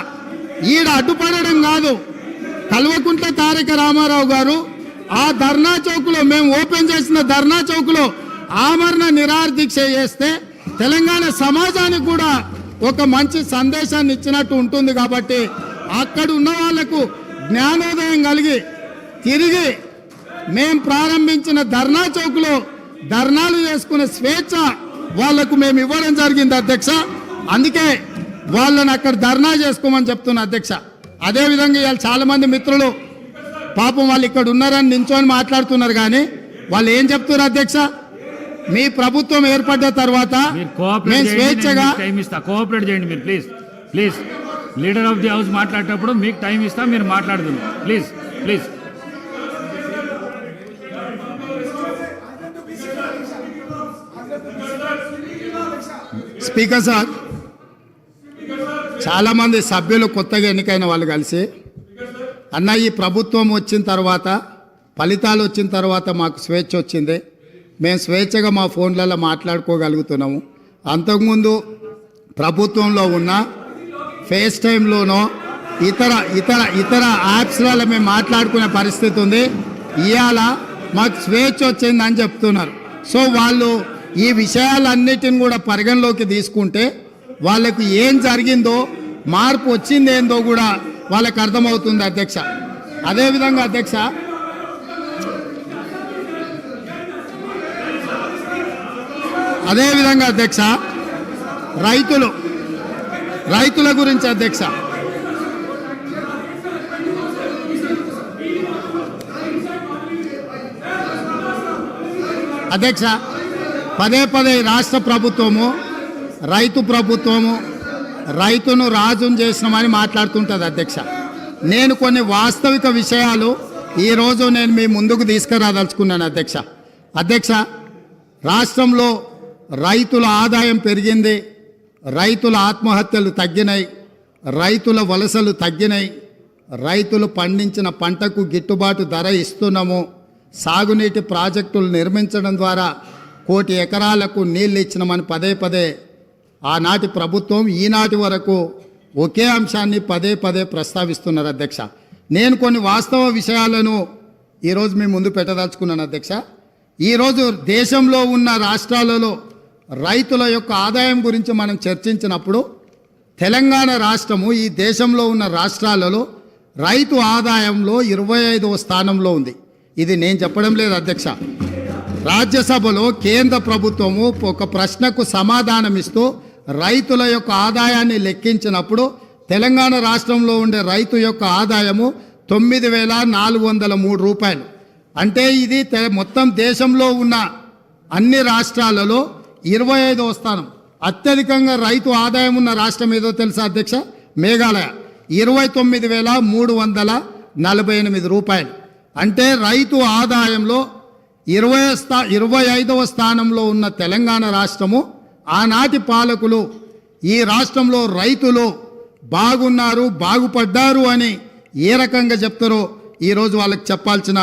ఈడ అడ్డుపడడం కాదు. కల్వకుంట్ల తారక రామారావు గారు ఆ ధర్నా చౌక్లో, మేము ఓపెన్ చేసిన ధర్నా చౌక్లో ఆమరణ నిరాహార దీక్ష చేస్తే తెలంగాణ సమాజానికి కూడా ఒక మంచి సందేశాన్ని ఇచ్చినట్టు ఉంటుంది. కాబట్టి అక్కడ ఉన్న వాళ్లకు జ్ఞానోదయం కలిగి తిరిగి మేము ప్రారంభించిన ధర్నా చౌక్లో ధర్నాలు చేసుకునే స్వేచ్ఛ వాళ్లకు మేము ఇవ్వడం జరిగింది అధ్యక్ష. అందుకే వాళ్ళని అక్కడ ధర్నా చేసుకోమని చెప్తున్నా అధ్యక్ష. అదేవిధంగా ఇవాళ చాలామంది మిత్రులు పాపం వాళ్ళు ఇక్కడ ఉన్నారని నించొని మాట్లాడుతున్నారు, కానీ వాళ్ళు ఏం చెప్తున్నారు అధ్యక్ష? మీ ప్రభుత్వం ఏర్పడ్డ తర్వాత మేము స్వేచ్ఛగా కోఆపరేట్ చేయండి మీరు, please leader of the house మాట్లాడేటప్పుడు మీకు టైం ఇస్తా, మీరు మాట్లాడుతున్నారు ప్లీజ్. స్పీకర్ సార్, చాలామంది సభ్యులు కొత్తగా ఎన్నికైన వాళ్ళు కలిసి అన్న ఈ ప్రభుత్వం వచ్చిన తర్వాత ఫలితాలు వచ్చిన తర్వాత మాకు స్వేచ్ఛ వచ్చింది, మేము స్వేచ్ఛగా మా ఫోన్లలో మాట్లాడుకోగలుగుతున్నాము. అంతకుముందు ప్రభుత్వంలో ఉన్న ఫేస్ టైంలోనో ఇతర ఇతర ఇతర యాప్స్లలో మేము మాట్లాడుకునే పరిస్థితి ఉంది. ఇవాళ మాకు స్వేచ్ఛ వచ్చిందని చెప్తున్నారు. సో వాళ్ళు ఈ విషయాలన్నిటిని కూడా పరిగణలోకి తీసుకుంటే వాళ్ళకు ఏం జరిగిందో, మార్పు వచ్చిందేందో కూడా వాళ్ళకి అర్థమవుతుంది అధ్యక్ష. అదేవిధంగా అధ్యక్ష రైతుల గురించి అధ్యక్ష, పదే పదే రాష్ట్ర ప్రభుత్వము రైతును రాజును చేసినామని మాట్లాడుతుంటుంది అధ్యక్ష. నేను కొన్ని వాస్తవిక విషయాలు ఈరోజు నేను మీ ముందుకు తీసుకురాదలుచుకున్నాను అధ్యక్ష. రాష్ట్రంలో రైతుల ఆదాయం పెరిగింది, రైతుల ఆత్మహత్యలు తగ్గినాయి, రైతుల వలసలు తగ్గినాయి, రైతులు పండించిన పంటకు గిట్టుబాటు ధర ఇస్తున్నాము, సాగునీటి ప్రాజెక్టులు నిర్మించడం ద్వారా 1 కోటి ఎకరాలకు నీళ్ళు ఇచ్చినామని పదే ఆనాటి ప్రభుత్వం ఈనాటి వరకు ఒకే అంశాన్ని పదే ప్రస్తావిస్తున్నారు అధ్యక్ష. నేను కొన్ని వాస్తవ విషయాలను ఈరోజు మీ ముందు పెట్టదలుచుకున్నాను అధ్యక్ష. ఈరోజు దేశంలో ఉన్న రాష్ట్రాలలో రైతుల యొక్క ఆదాయం గురించి మనం చర్చించినప్పుడు తెలంగాణ రాష్ట్రము ఈ దేశంలో ఉన్న రాష్ట్రాలలో రైతు ఆదాయంలో 25వ స్థానంలో ఉంది. ఇది నేను చెప్పడం లేదు అధ్యక్ష. రాజ్యసభలో కేంద్ర ప్రభుత్వము ఒక ప్రశ్నకు సమాధానమిస్తూ రైతుల యొక్క ఆదాయాన్ని లెక్కించినప్పుడు తెలంగాణ రాష్ట్రంలో ఉండే రైతు యొక్క ఆదాయము 9,403 రూపాయలు. అంటే ఇది మొత్తం దేశంలో ఉన్న అన్ని రాష్ట్రాలలో 25వ స్థానం. అత్యధికంగా రైతు ఆదాయం ఉన్న రాష్ట్రం ఏదో తెలుసా అధ్యక్ష? మేఘాలయ, 29,348 రూపాయలు. అంటే రైతు ఆదాయంలో 25వ స్థానంలో ఉన్న తెలంగాణ రాష్ట్రము, ఆనాటి పాలకులు ఈ రాష్ట్రంలో రైతులు బాగున్నారు, బాగుపడ్డారు అని ఏ రకంగా చెప్తారో ఈరోజు వాళ్ళకి చెప్పాల్సిన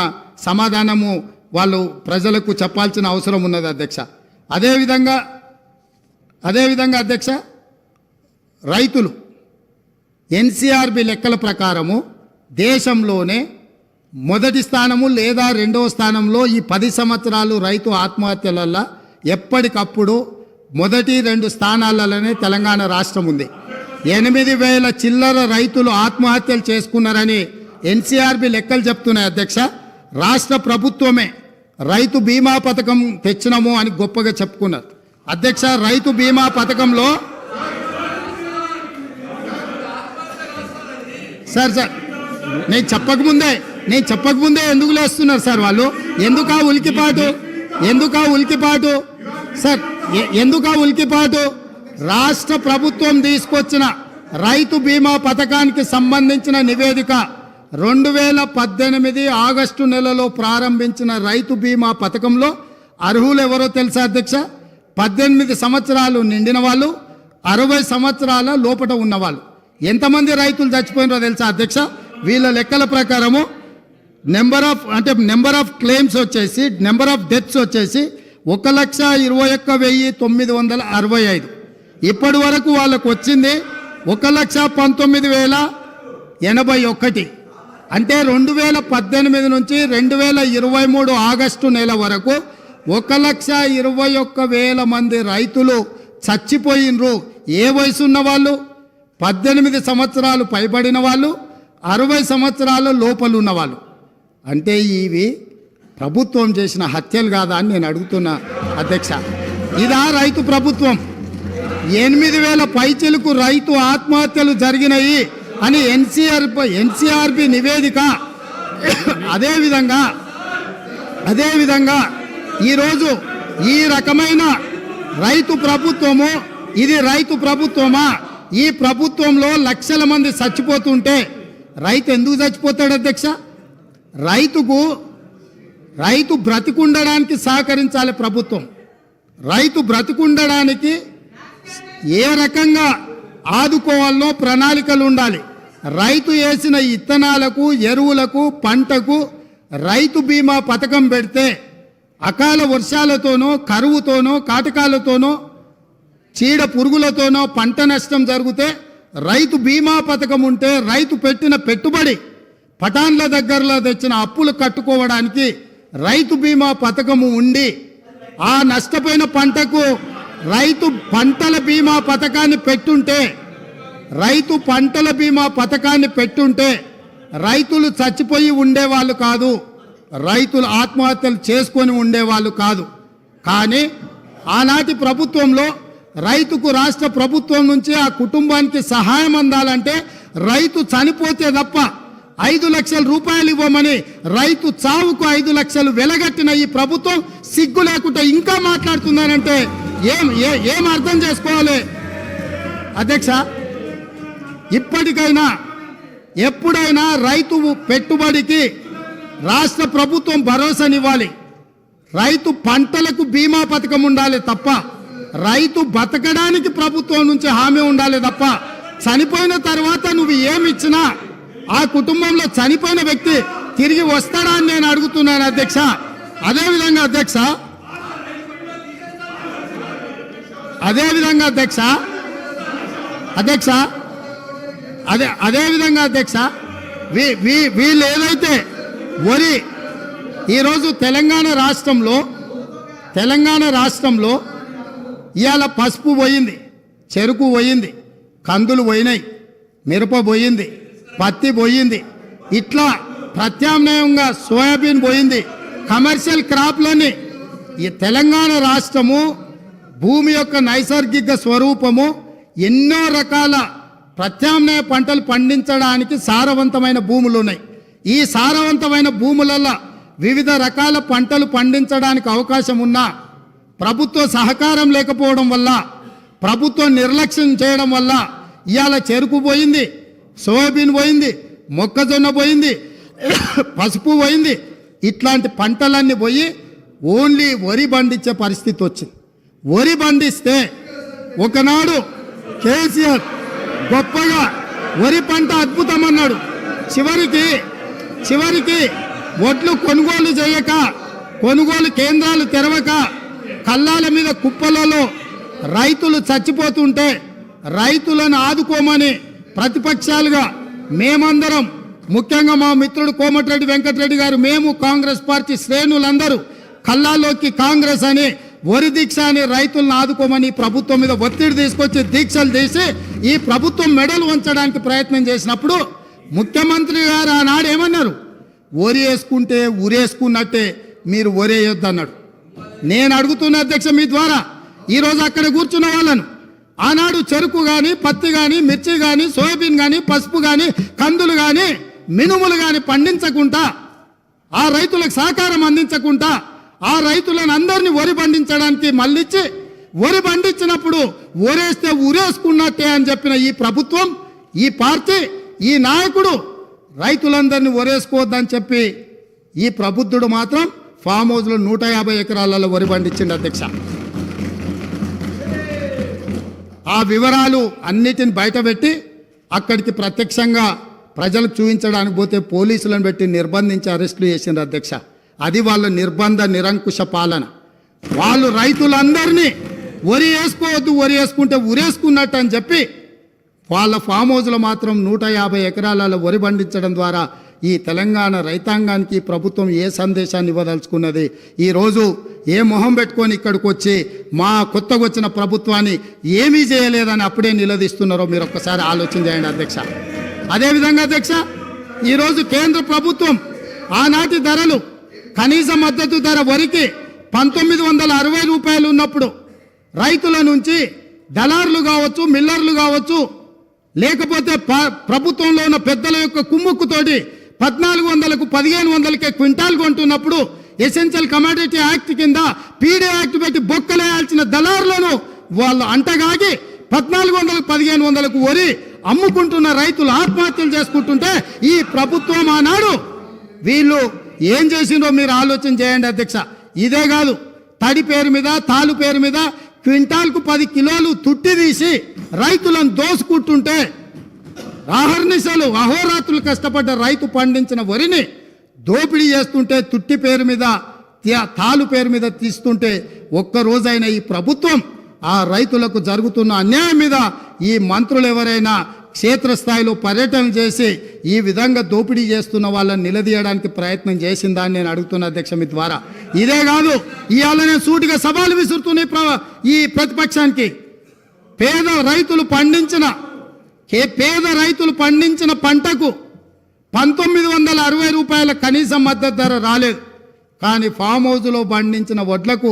సమాధానము వాళ్ళు ప్రజలకు చెప్పాల్సిన అవసరం ఉన్నది అధ్యక్ష. అదేవిధంగా అధ్యక్ష, రైతులు ఎన్సీఆర్బి లెక్కల ప్రకారము దేశంలోనే మొదటి స్థానము లేదా 2వ స్థానంలో ఈ 10 సంవత్సరాలు రైతు ఆత్మహత్యలల్లో ఎప్పటికప్పుడు మొదటి 2 స్థానాలలోనే తెలంగాణ రాష్ట్రం ఉంది. 8,000 చిల్లర రైతులు ఆత్మహత్యలు చేసుకున్నారని ఎన్సీఆర్బి లెక్కలు చెప్తున్నాయి అధ్యక్ష. రాష్ట్ర ప్రభుత్వమే రైతు బీమా పథకం తెచ్చినాము అని గొప్పగా చెప్పుకున్నారు అధ్యక్ష. రైతు బీమా పథకంలో సార్ నేను చెప్పకముందే ఎందుకు లేస్తున్నారు సార్ వాళ్ళు? ఎందుకా ఉలికిపాటు? రాష్ట్ర ప్రభుత్వం తీసుకొచ్చిన రైతు బీమా పథకానికి సంబంధించిన నివేదిక 2018 ఆగస్టు నెలలో ప్రారంభించిన రైతు బీమా పథకంలో అర్హులు ఎవరో తెలుసా అధ్యక్ష? 18 సంవత్సరాలు నిండిన వాళ్ళు, 60 సంవత్సరాల లోపట ఉన్నవాళ్ళు. ఎంతమంది రైతులు చచ్చిపోయినారో తెలుసా అధ్యక్ష? వీళ్ళ లెక్కల ప్రకారము నెంబర్ ఆఫ్ క్లెయిమ్స్ వచ్చేసి, నెంబర్ ఆఫ్ డెత్స్ వచ్చేసి 1,21,965. ఇప్పటి వరకు వాళ్ళకు వచ్చింది 1,19,081. అంటే 2018 నుంచి 2023 ఆగస్టు నెల వరకు 1,21,000 మంది రైతులు చచ్చిపోయినరు. ఏ వయసు ఉన్న వాళ్ళు? 18 సంవత్సరాలు పైబడిన వాళ్ళు, 60 సంవత్సరాల లోపల ఉన్నవాళ్ళు. అంటే ఇవి ప్రభుత్వం చేసిన హత్యలు కాదా అని నేను అడుగుతున్నా అధ్యక్ష. ఇదా రైతు ప్రభుత్వం? 8,000 పైచిలకు రైతు ఆత్మహత్యలు జరిగినాయి అని ఎన్సీఆర్బి నివేదిక. అదేవిధంగా ఈరోజు ఈ రకమైన రైతు ప్రభుత్వము, ఇది రైతు ప్రభుత్వమా? ఈ ప్రభుత్వంలో లక్షల మంది చచ్చిపోతుంటే రైతు ఎందుకు చచ్చిపోతాడు అధ్యక్ష? రైతు బ్రతికుండడానికి సహకరించాలి ప్రభుత్వం. రైతు బ్రతికుండడానికి ఏ రకంగా ఆదుకోవాలనో ప్రణాళికలు ఉండాలి. రైతు వేసిన ఇత్తనాలకు, ఎరువులకు, పంటకు రైతు బీమా పథకం పెడితే అకాల వర్షాలతోనో, కరువుతోనో, కాటకాలతోనో, చీడ పురుగులతోనో పంట నష్టం జరిగితే రైతు బీమా పథకం ఉంటే రైతు పెట్టిన పెట్టుబడి, పటాన్ల దగ్గరలో తెచ్చిన అప్పులు కట్టుకోవడానికి రైతు బీమా పథకము ఉండి ఆ నష్టపోయిన పంటకు రైతు పంటల బీమా పథకాన్ని పెట్టుంటే, రైతు పంటల బీమా పథకాన్ని పెట్టుంటే రైతులు చచ్చిపోయి ఉండేవాళ్ళు కాదు, రైతులు ఆత్మహత్యలు చేసుకొని ఉండేవాళ్ళు కాదు. కానీ ఆనాటి ప్రభుత్వంలో రైతుకు రాష్ట్ర ప్రభుత్వం నుంచి ఆ కుటుంబానికి సహాయం అందాలంటే రైతు చనిపోతే తప్ప 5 లక్షల రూపాయలు ఇవ్వమని రైతు చావుకు 5 లక్షలు వెలగట్టిన ఈ ప్రభుత్వం సిగ్గు లేకుండా ఇంకా మాట్లాడుతుందనంటే ఏం అర్థం చేసుకోవాలి అధ్యక్ష? ఇప్పటికైనా ఎప్పుడైనా రైతు పెట్టుబడికి రాష్ట్ర ప్రభుత్వం భరోసానివ్వాలి. రైతు పంటలకు బీమా పథకం ఉండాలి తప్ప, రైతు బతకడానికి ప్రభుత్వం నుంచి హామీ ఉండాలి తప్ప, చనిపోయిన తర్వాత నువ్వు ఏమిచ్చినా ఆ కుటుంబంలో చనిపోయిన వ్యక్తి తిరిగి వస్తాడా అని నేను అడుగుతున్నాను అధ్యక్ష. అదేవిధంగా అధ్యక్ష అదేవిధంగా అధ్యక్ష వీళ్ళు ఏదైతే వరి ఈరోజు తెలంగాణ రాష్ట్రంలో ఇవాళ పసుపు పోయింది, చెరుకు పోయింది, కందులు పోయినాయి, మిరప పోయింది, పత్తి పోయింది, ఇట్లా ప్రత్యామ్నాయంగా సోయాబీన్ పోయింది. కమర్షియల్ క్రాప్లని ఈ తెలంగాణ రాష్ట్రము భూమి యొక్క నైసర్గిక స్వరూపము ఎన్నో రకాల ప్రత్యామ్నాయ పంటలు పండించడానికి సారవంతమైన భూములు ఉన్నాయి. ఈ సారవంతమైన భూములలో వివిధ రకాల పంటలు పండించడానికి అవకాశం ఉన్నా ప్రభుత్వ సహకారం లేకపోవడం వల్ల, ప్రభుత్వం నిర్లక్ష్యం చేయడం వల్ల ఇవాళ చెరుకు పోయింది, సోయాబీన్ పోయింది, మొక్కజొన్న పోయింది, పసుపు పోయింది. ఇట్లాంటి పంటలన్నీ పోయి ఓన్లీ వరి పండించే పరిస్థితి వచ్చింది. వరి పండిస్తే ఒకనాడు కేసీఆర్ గొప్పగా వరి పంట అద్భుతం అన్నాడు. చివరికి వడ్లు కొనుగోలు చేయక, కొనుగోలు కేంద్రాలు తెరవక, కల్లాల మీద కుప్పలలో రైతులు చచ్చిపోతుంటే రైతులను ఆదుకోమని ప్రతిపక్షాలుగా మేమందరం, ముఖ్యంగా మా మిత్రుడు కోమటిరెడ్డి వెంకటరెడ్డి గారు, మేము కాంగ్రెస్ పార్టీ శ్రేణులందరూ కల్లాలోకి కాంగ్రెస్ అని వరి దీక్ష అని రైతులను ఆదుకోమని ప్రభుత్వం మీద ఒత్తిడి తీసుకొచ్చి దీక్షలు చేసి ఈ ప్రభుత్వం మెడలు ఉంచడానికి ప్రయత్నం చేసినప్పుడు ముఖ్యమంత్రి గారు ఆనాడు ఏమన్నారు? వరి వేసుకుంటే ఉరేసుకున్నట్టే, మీరు వరేయొద్దు అన్నాడు. నేను అడుగుతున్న అధ్యక్ష మీ ద్వారా ఈరోజు అక్కడ కూర్చున్న వాళ్ళను, ఆనాడు చెరుకు కానీ, పత్తి కానీ, మిర్చి కానీ, సోయాబీన్ కానీ, పసుపు కానీ, కందులు కానీ, మినుములు కానీ పండించకుండా, ఆ రైతులకు సహకారం అందించకుండా, ఆ రైతులను అందరినీ వరి పండించడానికి మళ్ళించి వరి పండించినప్పుడు ఊరేస్తే ఊరేసుకున్నట్టే అని చెప్పిన ఈ ప్రభుత్వం, ఈ పార్టీ, ఈ నాయకుడు రైతులందరినీ ఊరేసుకోవద్దని చెప్పి ఈ ప్రబుద్ధుడు మాత్రం ఫామ్ హౌస్లో 150 ఎకరాలలో వరి పండించింది అధ్యక్ష. ఆ వివరాలు అన్నిటిని బయటపెట్టి అక్కడికి ప్రత్యక్షంగా ప్రజలకు చూపించడానికి పోతే పోలీసులను పెట్టి నిర్బంధించి అరెస్టులు చేసిండ్రు అధ్యక్ష. అది వాళ్ళ నిర్బంధ నిరంకుశ పాలన. వాళ్ళు రైతులందరినీ వరి వేసుకోవద్దు, వరి వేసుకుంటే ఉరేసుకున్నట్టు అని చెప్పి వాళ్ళ ఫామ్ హౌస్లో మాత్రం 150 ఎకరాలలో వరి పండించడం ద్వారా ఈ తెలంగాణ రైతాంగానికి ప్రభుత్వం ఏ సందేశాన్ని ఇవ్వదలుచుకున్నది? ఈరోజు ఏ మొహం పెట్టుకొని ఇక్కడికి వచ్చి మా కొత్తగా వచ్చిన ప్రభుత్వాన్ని ఏమీ చేయలేదని అప్పుడే నిలదీస్తున్నారో మీరు ఒక్కసారి ఆలోచన చేయండి అధ్యక్ష. అదేవిధంగా అధ్యక్ష, ఈరోజు కేంద్ర ప్రభుత్వం ఆనాటి ధరలు, కనీస మద్దతు ధర వరికి 1960 రూపాయలు ఉన్నప్పుడు రైతుల నుంచి దళారులు కావచ్చు, మిల్లర్లు కావచ్చు, లేకపోతే ప్రభుత్వంలో ఉన్న పెద్దల యొక్క కుమ్ముక్కుతోటి 1400కు 1500కే క్వింటాల్ కొంటున్నప్పుడు ఎసెన్షియల్ కమోడిటీ యాక్ట్ కింద పీడీ యాక్ట్ పెట్టి బొక్కలేయాల్సిన దళారులను వాళ్ళు అంటగాగి 1400కు 1500కు వరి అమ్ముకుంటున్న రైతులు ఆత్మహత్యలు చేసుకుంటుంటే ఈ ప్రభుత్వం ఆనాడు వీళ్ళు ఏం చేసిందో మీరు ఆలోచన చేయండి అధ్యక్ష. ఇదే కాదు, తడి పేరు మీద, తాలు పేరు మీద క్వింటాల్కు 10 కిలోలు తుట్టి తీసి రైతులను దోసుకుంటుంటే అహర్నిశలు అహోరాత్రులు కష్టపడ్డ రైతు పండించిన వరిని దోపిడీ చేస్తుంటే తుట్టి పేరు మీద తాలు పేరు మీద తీస్తుంటే ఒక్కరోజైనా ఈ ప్రభుత్వం ఆ రైతులకు జరుగుతున్న అన్యాయం మీద ఈ మంత్రులు ఎవరైనా క్షేత్రస్థాయిలో పర్యటన చేసి ఈ విధంగా దోపిడీ చేస్తున్న వాళ్ళని నిలదీయడానికి ప్రయత్నం చేసిందా అని నేను అడుగుతున్నా అధ్యక్ష మీ ద్వారా. ఇదే కాదు, ఇవాళ నేను సూటిగా సవాలు విసురుతున్న ఈ ప్రతిపక్షానికి పేద రైతులు పండించిన పంటకు 1960 రూపాయల కనీస మద్దతు ధర రాలేదు. కానీ ఫామ్ హౌస్లో పండించిన వడ్లకు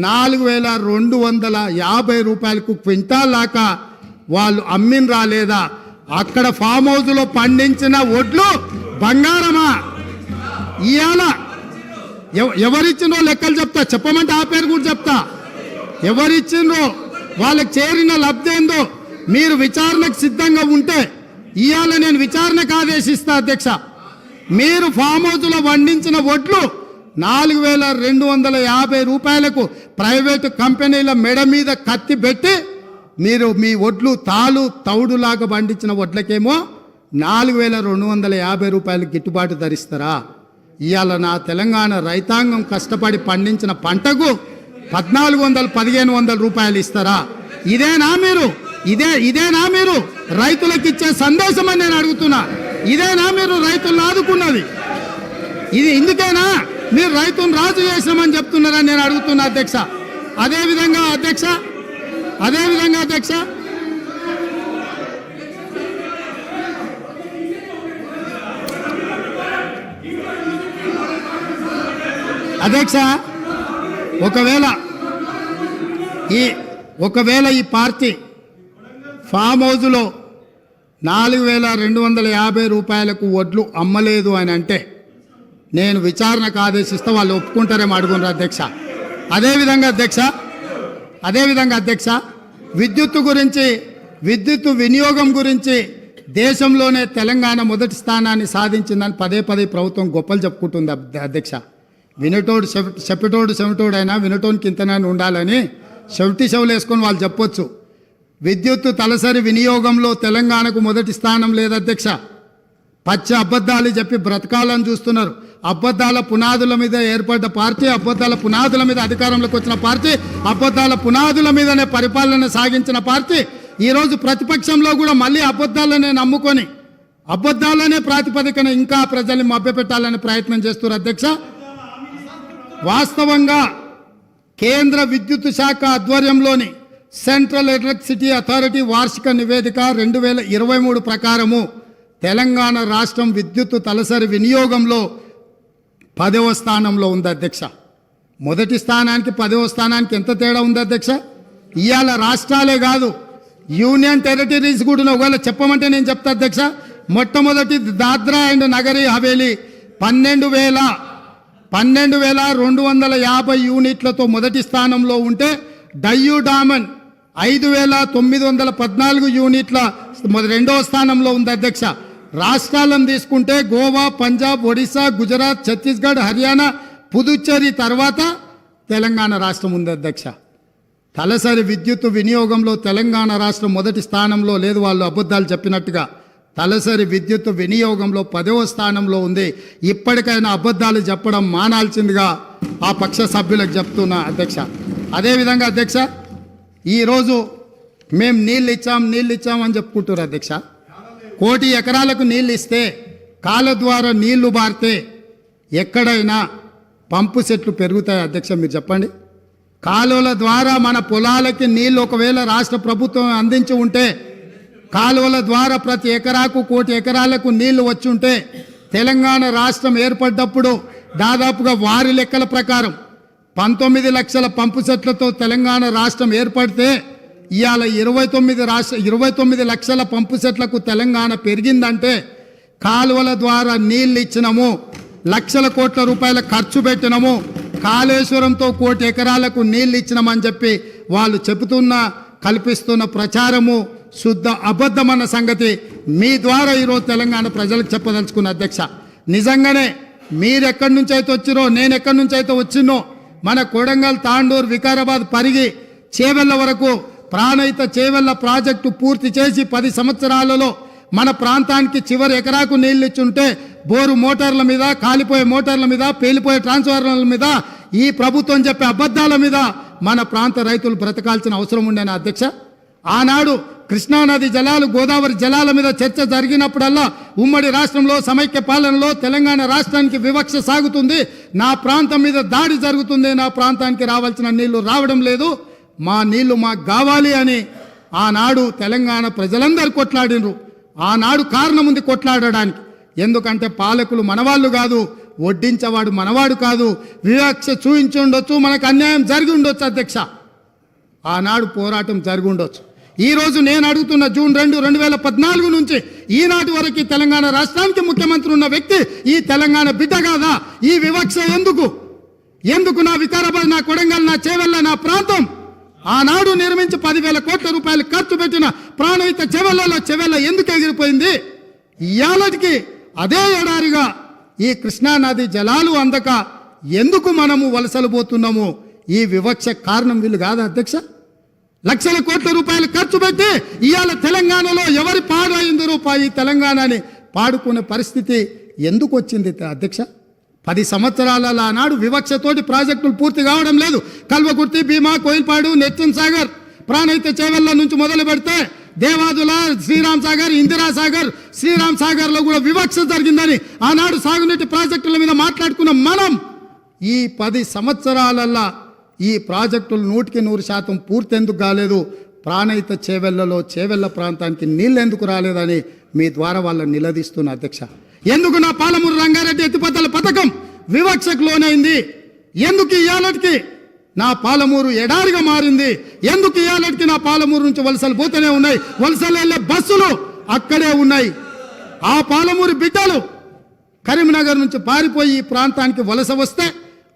4250 రూపాయలకు క్వింటాల్ దాకా వాళ్ళు అమ్మిన రాలేదా? అక్కడ ఫామ్ హౌస్లో పండించిన వడ్లు బంగారమా? ఇవాళ ఎవరిచ్చినో లెక్కలు చెప్తా, చెప్పమంటే ఆ పేరు కూడా చెప్తా. ఎవరిచ్చినో వాళ్ళకి చేరిన లబ్ధి ఏందో మీరు విచారణకు సిద్ధంగా ఉంటే ఇవాళ నేను విచారణకు ఆదేశిస్తా అధ్యక్ష. మీరు ఫామ్ హౌస్లో పండించిన వడ్లు 4250 రూపాయలకు ప్రైవేటు కంపెనీల మెడ మీద కత్తి పెట్టి మీరు మీ వడ్లు తౌడులాగా పండించిన వడ్లకేమో 4250 రూపాయలు గిట్టుబాటు ధరిస్తారా? ఇవాళ నా తెలంగాణ రైతాంగం కష్టపడి పండించిన పంటకు 1400-1500 రూపాయలు ఇస్తారా? ఇదేనా మీరు రైతులకు ఇచ్చే సందేశం అని నేను అడుగుతున్నా. ఇదేనా మీరు రైతులను ఆదుకున్నది? ఇది ఇందుకేనా మీరు రైతును రాజు చేసామని చెప్తున్నారని నేను అడుగుతున్నా అధ్యక్ష. అదేవిధంగా అధ్యక్ష ఒకవేళ ఈ పార్టీ ఫామ్ హౌస్లో 4250 రూపాయలకు వడ్లు అమ్మలేదు అని అంటే నేను విచారణకు ఆదేశిస్తే వాళ్ళు ఒప్పుకుంటారేమో అడుగునరు అధ్యక్ష. అదేవిధంగా అధ్యక్ష విద్యుత్ వినియోగం గురించి దేశంలోనే తెలంగాణ మొదటి స్థానాన్ని సాధించిందని పదే ప్రభుత్వం గొప్పలు చెప్పుకుంటుంది అధ్యక్ష. వినటోడు చెవిటోడు అయినా వినటోనికి ఇంతనని ఉండాలని చెవులు వేసుకొని వాళ్ళు చెప్పొచ్చు. విద్యుత్ తలసరి వినియోగంలో తెలంగాణకు మొదటి స్థానం లేదు అధ్యక్ష. పచ్చి అబద్ధాలు చెప్పి బ్రతకాలని చూస్తున్నారు. అబద్ధాల పునాదుల మీద ఏర్పడ్డ పార్టీ, అబద్ధాల పునాదుల మీద అధికారంలోకి వచ్చిన పార్టీ, అబద్ధాల పునాదుల మీదనే పరిపాలన సాగించిన పార్టీ ఈరోజు ప్రతిపక్షంలో కూడా మళ్ళీ అబద్ధాలనే నమ్ముకొని అబద్ధాలనే ప్రాతిపదికన ఇంకా ప్రజల్ని మభ్యపెట్టాలని ప్రయత్నం చేస్తున్నారు అధ్యక్ష. వాస్తవంగా కేంద్ర విద్యుత్ శాఖ ఆధ్వర్యంలోని సెంట్రల్ ఎలక్ట్రిసిటీ అథారిటీ వార్షిక నివేదిక 2023 ప్రకారము తెలంగాణ రాష్ట్రం విద్యుత్ తలసరి వినియోగంలో 10వ స్థానంలో ఉంది అధ్యక్ష. మొదటి స్థానానికి 10వ స్థానానికి ఎంత తేడా ఉంది అధ్యక్ష? ఇవాళ రాష్ట్రాలే కాదు, యూనియన్ టెరిటరీస్ కూడా ఒకవేళ చెప్పమంటే నేను చెప్తా అధ్యక్ష. మొట్టమొదటి దాద్రా అండ్ నగరీ హవేలీ 12,250 యూనిట్లతో మొదటి స్థానంలో ఉంటే డయ్యూ డామన్ 5,914 యూనిట్ల రెండవ స్థానంలో ఉంది అధ్యక్ష. రాష్ట్రాలను తీసుకుంటే గోవా, పంజాబ్, ఒడిశా, గుజరాత్, ఛత్తీస్గఢ్, హర్యానా, పుదుచ్చేరి తర్వాత తెలంగాణ రాష్ట్రం ఉంది అధ్యక్ష. తలసరి విద్యుత్ వినియోగంలో తెలంగాణ రాష్ట్రం మొదటి స్థానంలో లేదు, వాళ్ళు అబద్ధాలు చెప్పినట్టుగా. తలసరి విద్యుత్ వినియోగంలో 10వ స్థానంలో ఉంది. ఇప్పటికైనా అబద్ధాలు చెప్పడం మానాల్సిందిగా ఆ పక్ష సభ్యులకు చెప్తున్నా అధ్యక్ష. అదేవిధంగా అధ్యక్ష, ఈరోజు మేము నీళ్ళు ఇచ్చాం అని చెప్పుకుంటారు అధ్యక్ష. 1 కోటి ఎకరాలకు నీళ్ళు ఇస్తే కాళ్ళ ద్వారా నీళ్లు బారితే ఎక్కడైనా పంపు సెట్లు పెరుగుతాయి అధ్యక్ష? మీరు చెప్పండి. కాలువల ద్వారా మన పొలాలకి నీళ్ళు ఒకవేళ రాష్ట్ర ప్రభుత్వం అందించి ఉంటే, కాలువల ద్వారా ప్రతి ఎకరాకు 1 కోటి ఎకరాలకు నీళ్లు వచ్చి ఉంటే, తెలంగాణ రాష్ట్రం ఏర్పడ్డప్పుడు దాదాపుగా వారి లెక్కల ప్రకారం 19 లక్షల పంపు సెట్లతో తెలంగాణ రాష్ట్రం ఏర్పడితే ఇవాళ 29 లక్షల పంపు సెట్లకు తెలంగాణ పెరిగిందంటే కాలువల ద్వారా నీళ్ళు ఇచ్చినాము, లక్షల కోట్ల రూపాయల ఖర్చు పెట్టినాము, కాళేశ్వరంతో 1 కోటి ఎకరాలకు నీళ్ళు ఇచ్చినామని చెప్పి వాళ్ళు కల్పిస్తున్న ప్రచారము శుద్ధ అబద్ధమన్న సంగతి మీ ద్వారా ఈరోజు తెలంగాణ ప్రజలకు చెప్పదలుచుకున్న అధ్యక్ష. నిజంగానే మీరు ఎక్కడి నుంచి అయితే వచ్చిరో, నేను ఎక్కడి నుంచి అయితే వచ్చినో, మన కొడంగల్, తాండూరు, వికారాబాద్, పరిగి చేవెళ్ళ వరకు ప్రాణహిత చేవెళ్ళ ప్రాజెక్టు పూర్తి చేసి 10 సంవత్సరాలలో మన ప్రాంతానికి చివరి ఎకరాకు నీళ్లు ఇచ్చుంటే బోరు మోటార్ల మీద, కాలిపోయే మోటార్ల మీద, పేలిపోయే ట్రాన్స్ఫార్మర్ల మీద, ఈ ప్రభుత్వం చెప్పే అబద్ధాల మీద మన ప్రాంత రైతులు బ్రతకాల్సిన అవసరం ఉండేనా అధ్యక్ష? ఆనాడు కృష్ణానది జలాలు, గోదావరి జలాల మీద చర్చ జరిగినప్పుడల్లా ఉమ్మడి రాష్ట్రంలో సమైక్య పాలనలో తెలంగాణ రాష్ట్రానికి వివక్ష సాగుతుంది, నా ప్రాంతం మీద దాడి జరుగుతుంది, నా ప్రాంతానికి రావాల్సిన నీళ్లు రావడం లేదు, మా నీళ్లు మాకు కావాలి అని ఆనాడు తెలంగాణ ప్రజలందరూ కొట్లాడినరు. ఆనాడు కారణం ఉంది కొట్లాడడానికి. ఎందుకంటే పాలకులు మనవాళ్ళు కాదు, వడ్డించేవాడు మనవాడు కాదు, వివక్ష చూపించి ఉండొచ్చు, మనకు అన్యాయం జరిగి ఉండొచ్చు అధ్యక్ష. ఆనాడు పోరాటం జరిగి ఉండొచ్చు. ఈరోజు నేను అడుగుతున్న జూన్ 2, 2014 నుంచి ఈనాటి వరకు తెలంగాణ రాష్ట్రానికి ముఖ్యమంత్రి ఉన్న వ్యక్తి ఈ తెలంగాణ బిడ్డ కాదా? ఈ వివక్ష ఎందుకు? నా వికారాబాద్, నా కొడంగల్, నా చేవెళ్ళ, నా ప్రాంతం ఆనాడు నిర్మించి 10,000 కోట్ల రూపాయలు ఖర్చు పెట్టిన ప్రాణహిత చెవెళ్ళ ఎందుకు ఎగిరిపోయింది? ఇయాలటికి అదే ఎడారిగా ఈ కృష్ణానది జలాలు అందక ఎందుకు మనము వలసలు పోతున్నాము? ఈ వివక్ష కారణం వీళ్ళు కాదా అధ్యక్ష? లక్షల కోట్ల రూపాయలు ఖర్చు పెట్టి ఇవాళ తెలంగాణలో ఎవరి పాడైంది రూపాయి తెలంగాణని పాడుకునే పరిస్థితి ఎందుకు వచ్చింది అధ్యక్ష? 10 సంవత్సరాల నాడు వివక్షతోటి ప్రాజెక్టులు పూర్తి కావడం లేదు. కల్వకుర్తి, భీమా, కోయిల్పాడు, నెచ్చన్ సాగర్, ప్రాణహిత చేవెళ్ళ నుంచి మొదలు పెడితే దేవాదుల, శ్రీరామ్ సాగర్, ఇందిరా సాగర్, శ్రీరామ్ సాగర్లో కూడా వివక్ష జరిగిందని ఆనాడు సాగునీటి ప్రాజెక్టుల మీద మాట్లాడుకున్న మనం ఈ 10 సంవత్సరాలల్లా ఈ ప్రాజెక్టులు 100% పూర్తి ఎందుకు కాలేదు? ప్రాణహిత చేవెళ్ళ ప్రాంతానికి నీళ్ళు ఎందుకు రాలేదని మీ ద్వారా వాళ్ళని నిలదీస్తున్న అధ్యక్ష. ఎందుకు నా పాలమూరు రంగారెడ్డి ఎత్తిపోతల పథకం వివక్షకు లోనైంది? ఎందుకు ఇయాలటికి నా పాలమూరు ఎడారిగా మారింది? ఎందుకు ఇయాలటికి నా పాలమూరు నుంచి వలసలు పోతూనే ఉన్నాయి? వలసలు వెళ్ళే బస్సులు అక్కడే ఉన్నాయి. ఆ పాలమూరు బిడ్డలు కరీంనగర్ నుంచి పారిపోయి ఈ ప్రాంతానికి వలస వస్తే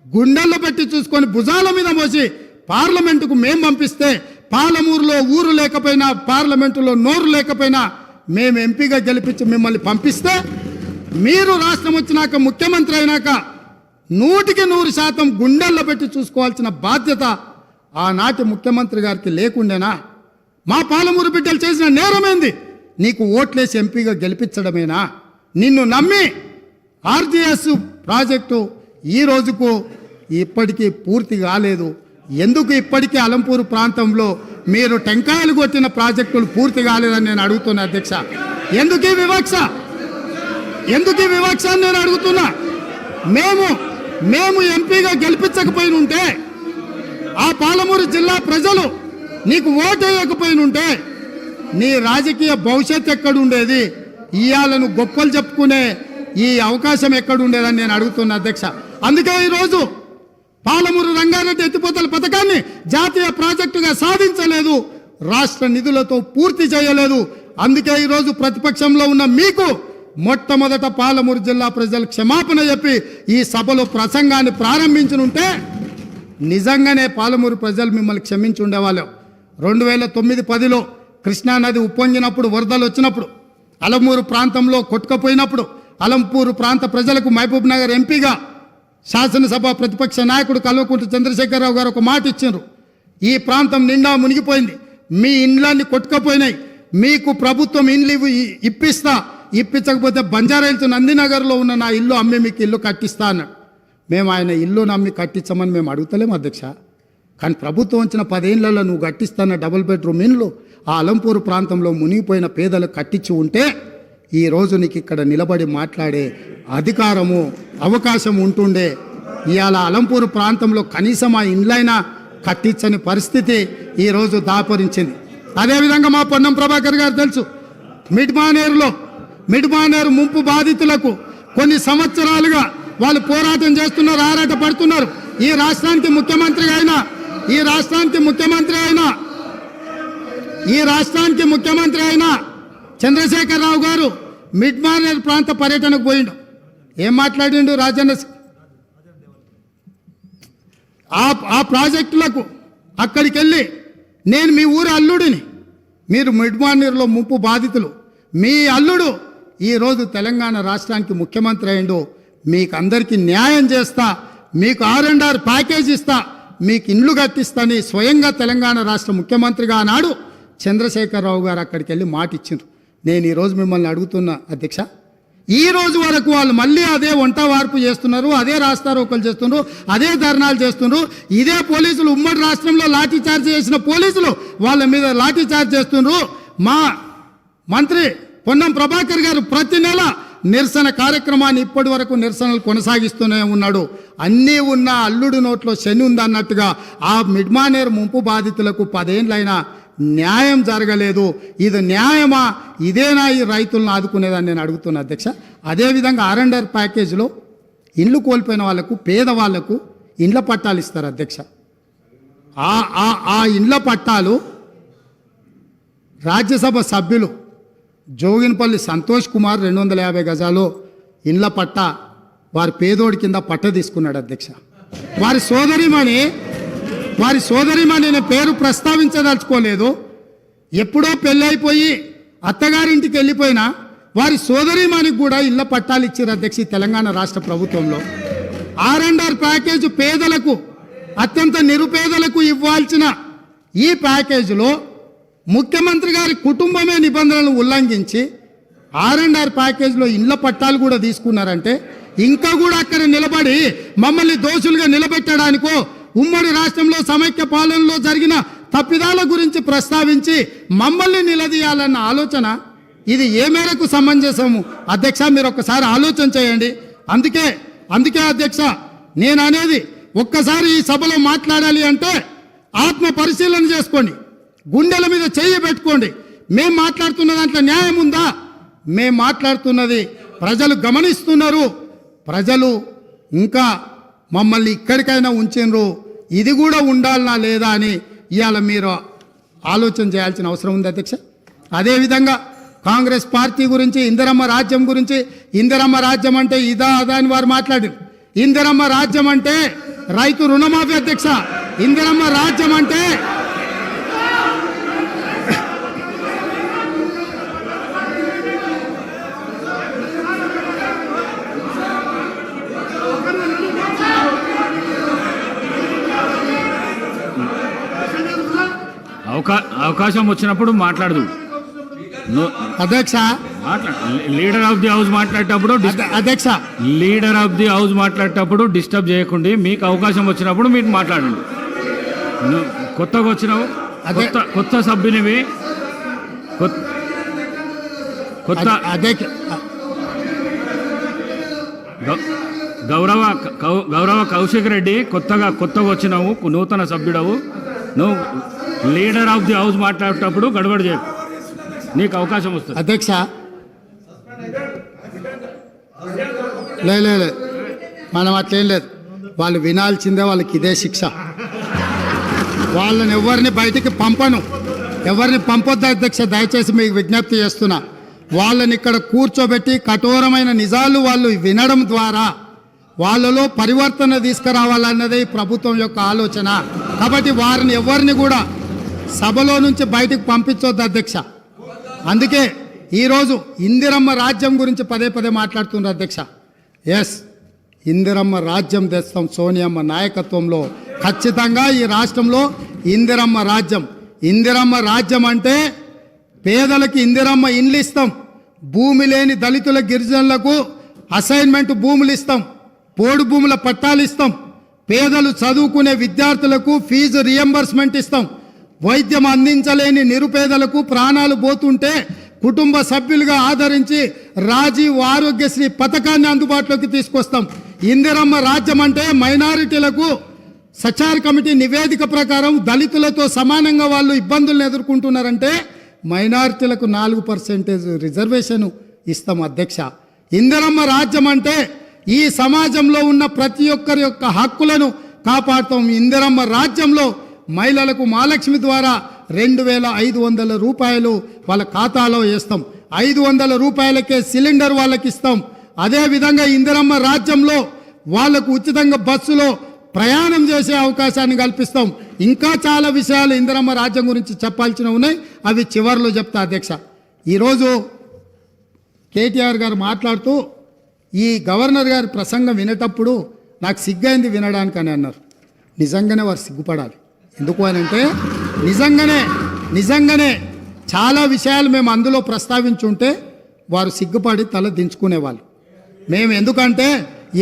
గుండెల్లో పెట్టి చూసుకొని భుజాల మీద మోసి పార్లమెంటుకు మేం పంపిస్తే, పాలమూరులో ఊరు లేకపోయినా, పార్లమెంటులో నోరు లేకపోయినా మేము ఎంపీగా గెలిపించి మిమ్మల్ని పంపిస్తే, మీరు రాష్ట్రం వచ్చినాక ముఖ్యమంత్రి అయినాక 100% గుండెల్లో పెట్టి చూసుకోవాల్సిన బాధ్యత ఆనాటి ముఖ్యమంత్రి గారికి లేకుండేనా? మా పాలమూరు బిడ్డలు చేసిన నేరమేంది? నీకు ఓట్లేసి ఎంపీగా గెలిపించడమేనా? నిన్ను నమ్మి ఆర్జీఎస్ ప్రాజెక్టు ఈ రోజుకు ఇప్పటికీ పూర్తి కాలేదు. ఎందుకు ఇప్పటికీ అలంపూరు ప్రాంతంలో మీరు టెంకాయలు కొట్టిన ప్రాజెక్టులు పూర్తి కాలేదని నేను అడుగుతున్నా అధ్యక్ష. ఎందుకు ఈ వివక్ష అని నేను అడుగుతున్నా. మేము ఎంపీగా గెలిపించకపోయిన ఉంటే, ఆ పాలమూరు జిల్లా ప్రజలు నీకు ఓటు వేయకపోయినుంటే నీ రాజకీయ భవిష్యత్తు ఎక్కడుండేది? ఇయాలను గొప్పలు చెప్పుకునే ఈ అవకాశం ఎక్కడుండేదని నేను అడుగుతున్నా అధ్యక్ష. అందుకే ఈరోజు పాలమూరు రంగారెడ్డి ఎత్తిపోతల పథకాన్ని జాతీయ ప్రాజెక్టుగా సాధించలేదు, రాష్ట్ర నిధులతో పూర్తి చేయలేదు. అందుకే ఈరోజు ప్రతిపక్షంలో ఉన్న మీకు మొట్టమొదట పాలమూరు జిల్లా ప్రజలు క్షమాపణ చెప్పి ఈ సభలో ప్రసంగాన్ని ప్రారంభించనుంటే నిజంగానే పాలమూరు ప్రజలు మిమ్మల్ని క్షమించి ఉండేవాళ్ళు. 2009-10లో కృష్ణానది ఉప్పొంగినప్పుడు, వరదలు వచ్చినప్పుడు, అలంపూరు ప్రాంతంలో కొట్టుకపోయినప్పుడు, అలంపూరు ప్రాంత ప్రజలకు మహబూబ్ నగర్ ఎంపీగా శాసనసభ ప్రతిపక్ష నాయకుడు కల్వకుంట్ల చంద్రశేఖరరావు గారు ఒక మాట ఇచ్చారు. ఈ ప్రాంతం నిండా మునిగిపోయింది, మీ ఇండ్లన్నీ కొట్టుకపోయినాయి, మీకు ప్రభుత్వం ఇండ్లు ఇప్పించకపోతే బంజారాహిల్స్ నందినగర్లో ఉన్న నా ఇల్లు అమ్మి మీకు ఇల్లు కట్టిస్తా అన్నాడు. మేము ఆయన ఇల్లు నమ్మి కట్టించమని మేము అడుగుతలేము అధ్యక్ష. కానీ ప్రభుత్వం వచ్చిన 10 ఏళ్లలో నువ్వు కట్టిస్తాన్న డబుల్ బెడ్రూమ్ ఇండ్లు ఆ అలంపూరు ప్రాంతంలో మునిగిపోయిన పేదలకు కట్టించి ఉంటే ఈరోజు నీకు ఇక్కడ నిలబడి మాట్లాడే అధికారము, అవకాశం ఉంటుండే. ఇవాళ అలంపూరు ప్రాంతంలో కనీసం ఆ ఇండ్లైనా కట్టించని పరిస్థితి ఈరోజు దాపరించింది. అదేవిధంగా మా పొన్నం ప్రభాకర్ గారు తెలుసు, మిడ్మానేరు ముంపు బాధితులకు కొన్ని సంవత్సరాలుగా వాళ్ళు పోరాటం చేస్తున్నారు, ఆరాట పడుతున్నారు. ఈ రాష్ట్రానికి ముఖ్యమంత్రి అయిన చంద్రశేఖరరావు గారు మిడ్మానేరు ప్రాంత పర్యటనకు పోయిండు. ఏం మాట్లాడిండు? రాజన్న ఆ ప్రాజెక్టులకు అక్కడికి వెళ్ళి, నేను మీ ఊరు అల్లుడిని, మీరు మిడ్మానేరులో ముంపు బాధితులు, మీ అల్లుడు ఈరోజు తెలంగాణ రాష్ట్రానికి ముఖ్యమంత్రి అయిండు, మీకు అందరికీ న్యాయం చేస్తా, మీకు R&R ప్యాకేజ్ ఇస్తా, మీకు ఇండ్లు కట్టిస్తాని స్వయంగా తెలంగాణ రాష్ట్ర ముఖ్యమంత్రిగా ఆనాడు చంద్రశేఖరరావు గారు అక్కడికి వెళ్ళి మాట ఇచ్చిండ్రు. నేను ఈరోజు మిమ్మల్ని అడుగుతున్నా అధ్యక్ష, ఈ రోజు వరకు వాళ్ళు మళ్ళీ అదే వంట వార్పు చేస్తున్నారు, అదే రాస్తారోకలు చేస్తున్నారు, అదే ధర్నాలు చేస్తున్నారు. ఇదే పోలీసులు ఉమ్మడి రాష్ట్రంలో లాఠీ చార్జ్ చేసిన పోలీసులు వాళ్ళ మీద లాఠీ చార్జ్ చేస్తున్నారు. మా మంత్రి పొన్నం ప్రభాకర్ గారు ప్రతి నెల నిరసన కార్యక్రమాన్ని ఇప్పటి వరకు నిరసనలు కొనసాగిస్తూనే ఉన్నాడు. అన్నీ ఉన్న అల్లుడు నోట్లో శని ఉందన్నట్టుగా ఆ మిడ్మానేర్ ముంపు బాధితులకు 10 ఏళ్ళైనా న్యాయం జరగలేదు. ఇది న్యాయమా? ఇదేనా ఈ రైతులను ఆదుకునేదని నేను అడుగుతున్నా అధ్యక్ష. అదేవిధంగా ఆర్ఎండ్ఆర్ ప్యాకేజీలో ఇండ్లు కోల్పోయిన వాళ్లకు, పేదవాళ్లకు ఇండ్ల పట్టాలు ఇస్తారు అధ్యక్ష. ఆ ఇండ్ల పట్టాలు రాజ్యసభ సభ్యులు జోగినపల్లి సంతోష్ కుమార్ 250 గజాలు ఇండ్ల పట్ట వారి పేదోడి కింద పట్ట తీసుకున్నాడు అధ్యక్ష. వారి సోదరిమణి నేను పేరు ప్రస్తావించదలుచుకోలేదు. ఎప్పుడో పెళ్ళైపోయి అత్తగారింటికి వెళ్ళిపోయినా వారి సోదరిమణికి కూడా ఇళ్ల పట్టాలు ఇచ్చారు అధ్యక్ష ఈ తెలంగాణ రాష్ట్ర ప్రభుత్వంలో. ఆర్ఎండ్ఆర్ ప్యాకేజ్ పేదలకు, అత్యంత నిరుపేదలకు ఇవ్వాల్సిన ఈ ప్యాకేజీలో ముఖ్యమంత్రి గారి కుటుంబమే నిబంధనలను ఉల్లంఘించి ఆర్ఎండ్ఆర్ ప్యాకేజీలో ఇండ్ల పట్టాలు కూడా తీసుకున్నారంటే ఇంకా కూడా అక్కడ నిలబడి మమ్మల్ని దోషులుగా నిలబెట్టడానికో, ఉమ్మడి రాష్ట్రంలో సమైక్య పాలనలో జరిగిన తప్పిదాల గురించి ప్రస్తావించి మమ్మల్ని నిలదీయాలన్న ఆలోచన ఇది ఏ మేరకు సమంజసము అధ్యక్ష? మీరు ఒక్కసారి ఆలోచన చేయండి. అందుకే అధ్యక్ష నేను అనేది, ఒక్కసారి ఈ సభలో మాట్లాడాలి అంటే ఆత్మ పరిశీలన చేసుకోండి, గుండెల మీద చెయ్యి పెట్టుకోండి. మేం మాట్లాడుతున్న దాంట్లో న్యాయం ఉందా? మేం మాట్లాడుతున్నది ప్రజలు గమనిస్తున్నారు. ప్రజలు ఇంకా మమ్మల్ని ఇక్కడికైనా ఉంచినరు, ఇది కూడా ఉండాలనా లేదా అని ఇవాళ మీరు ఆలోచన చేయాల్సిన అవసరం ఉంది అధ్యక్ష. అదేవిధంగా కాంగ్రెస్ పార్టీ గురించి, ఇందిరమ్మ రాజ్యం గురించి, ఇందిరమ్మ రాజ్యం అంటే ఇదా అదా అని వారు మాట్లాడారు. ఇందిరమ్మ రాజ్యం అంటే రైతు రుణమాఫీ అధ్యక్ష. ఇందిరమ్మ రాజ్యం అంటే అవకాశం వచ్చినప్పుడు మాట్లాడదు అధ్యక్ష. లీడర్ ఆఫ్ ది హౌస్ మాట్లాడేటప్పుడు అధ్యక్ష, లీడర్ ఆఫ్ ది హౌస్ మాట్లాడేటప్పుడు డిస్టర్బ్ చేయకండి. మీకు అవకాశం వచ్చినప్పుడు మీరు మాట్లాడండి. కొత్తగా వచ్చినావు, కొత్త సభ్యునివి, కొత్త గౌరవ కౌశిక్ రెడ్డి కొత్తగా వచ్చినావు, నూతన సభ్యుడవు. నువ్వు లీడర్ ఆఫ్ ది హౌస్ మాట్లాడేటప్పుడు గడబడి చేయ, నీకు అవకాశం వస్తుంది అధ్యక్ష. లేదు మనం అట్లేం లేదు, వాళ్ళు వినాల్సిందే, వాళ్ళకి ఇదే శిక్ష. వాళ్ళని ఎవరిని బయటికి పంపను, ఎవరిని పంపొద్దు అధ్యక్ష. దయచేసి మీకు విజ్ఞప్తి చేస్తున్నా, వాళ్ళని ఇక్కడ కూర్చోబెట్టి కఠోరమైన నిజాలు వాళ్ళు వినడం ద్వారా వాళ్ళలో పరివర్తన తీసుకురావాలన్నదే ఈ ప్రభుత్వం యొక్క ఆలోచన. కాబట్టి వారిని ఎవరిని కూడా సభలో నుంచి బయటకు పంపించొద్దు అధ్యక్ష. అందుకే ఈరోజు ఇందిరమ్మ రాజ్యం గురించి పదే మాట్లాడుతున్నారు అధ్యక్ష. ఎస్, ఇందిరమ్మ రాజ్యం తెస్తాం సోనియమ్మ నాయకత్వంలో. ఖచ్చితంగా ఈ రాష్ట్రంలో ఇందిరమ్మ రాజ్యం అంటే పేదలకు ఇందిరమ్మ ఇండ్లు ఇస్తాం, భూమి లేని దళితుల గిరిజనులకు అసైన్మెంట్ భూములు ఇస్తాం, పోడు భూముల పట్టాలు ఇస్తాం, పేదలు చదువుకునే విద్యార్థులకు ఫీజు రియంబర్స్మెంట్ ఇస్తాం, వైద్యం అందించలేని నిరుపేదలకు ప్రాణాలు పోతుంటే కుటుంబ సభ్యులుగా ఆదరించి రాజీవ్ ఆరోగ్యశ్రీ పథకాన్ని అందుబాటులోకి తీసుకొస్తాం. ఇందిరమ్మ రాజ్యం అంటే మైనారిటీలకు సచార్ కమిటీ నివేదిక ప్రకారం దళితులతో సమానంగా వాళ్ళు ఇబ్బందులను ఎదుర్కొంటున్నారంటే మైనారిటీలకు 4% రిజర్వేషన్ ఇస్తాం అధ్యక్ష. ఇందిరమ్మ రాజ్యం అంటే ఈ సమాజంలో ఉన్న ప్రతి ఒక్కరి యొక్క హక్కులను కాపాడుతాం. ఇందిరమ్మ రాజ్యంలో మహిళలకు మహాలక్ష్మి ద్వారా 2500 రూపాయలు వాళ్ళ ఖాతాలో వేస్తాం, 500 రూపాయలకే సిలిండర్ వాళ్ళకి ఇస్తాం. అదేవిధంగా ఇందిరమ్మ రాజ్యంలో వాళ్లకు ఉచితంగా బస్సులో ప్రయాణం చేసే అవకాశాన్ని కల్పిస్తాం. ఇంకా చాలా విషయాలు ఇందిరమ్మ రాజ్యం గురించి చెప్పాల్సినవి ఉన్నాయి, అవి చివరిలో చెప్తా అధ్యక్ష. ఈరోజు కేటీఆర్ గారు మాట్లాడుతూ ఈ గవర్నర్ గారి ప్రసంగం వినేటప్పుడు నాకు సిగ్గైంది వినడానికి అని అన్నారు. నిజంగానే వారు సిగ్గుపడాలి. ఎందుకు అని అంటే నిజంగానే చాలా విషయాలు మేము అందులో ప్రస్తావించుంటే వారు సిగ్గుపడి తల దించుకునేవాళ్ళు. మేము ఎందుకంటే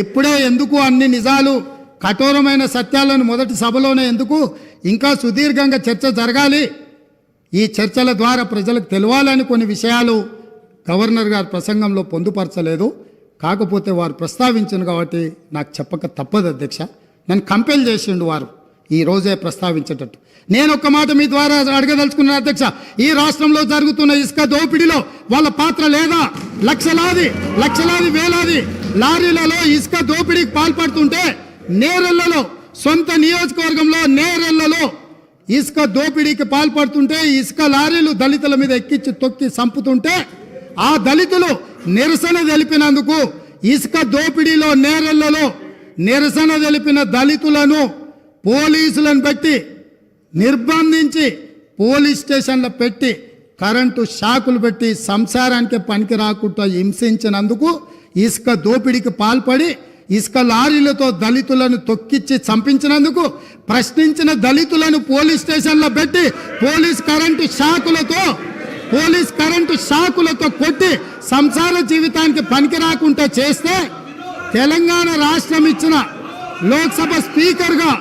ఇప్పుడే ఎందుకు అన్ని నిజాలు కఠోరమైన సత్యాలను మొదటి సభలోనే ఎందుకు, ఇంకా సుదీర్ఘంగా చర్చ జరగాలి, ఈ చర్చల ద్వారా ప్రజలకు తెలవాలని కొన్ని విషయాలు గవర్నర్ గారు ప్రసంగంలో పొందుపరచలేదు. కాకపోతే వారు ప్రస్తావించను కాబట్టి నాకు చెప్పక తప్పదు అధ్యక్ష. నన్ను కంపెల్ చేసిండు వారు ఈ రోజే ప్రస్తావించేటట్టు. నేను ఒక్క మాట మీ ద్వారా అడగదలుచుకున్నాను అధ్యక్ష. ఈ రాష్ట్రంలో జరుగుతున్న ఇసుక దోపిడీలో వాళ్ళ పాత్ర లేదా? లక్షలాది వేలాది లారీలలో ఇసుక దోపిడీకి పాల్పడుతుంటే నేరెళ్లలో, సొంత నియోజకవర్గంలో నేరెళ్లలో ఇసుక దోపిడీకి పాల్పడుతుంటే ఇసుక లారీలు దళితుల మీద ఎక్కించి తొక్కి చంపుతుంటే ఆ దళితులు నిరసన తెలిపినందుకు ఇసుక దోపిడీలో నేరెళ్లలో నిరసన తెలిపిన దళితులను పోలీసులను పెట్టి నిర్బంధించి పోలీస్ స్టేషన్లో పెట్టి కరెంటు షాకులు పెట్టి సంసారానికి పనికి రాకుండా హింసించినందుకు, ఇసుక దోపిడీకి పాల్పడి ఇసుక లారీలతో దళితులను తొక్కిచ్చి చంపించినందుకు ప్రశ్నించిన దళితులను పోలీస్ స్టేషన్లో పెట్టి పోలీస్ కరెంటు షాకులతో కొట్టి సంసార జీవితానికి పనికి రాకుండా చేస్తే తెలంగాణ రాష్ట్రం ఇచ్చిన లోక్సభ స్పీకర్గా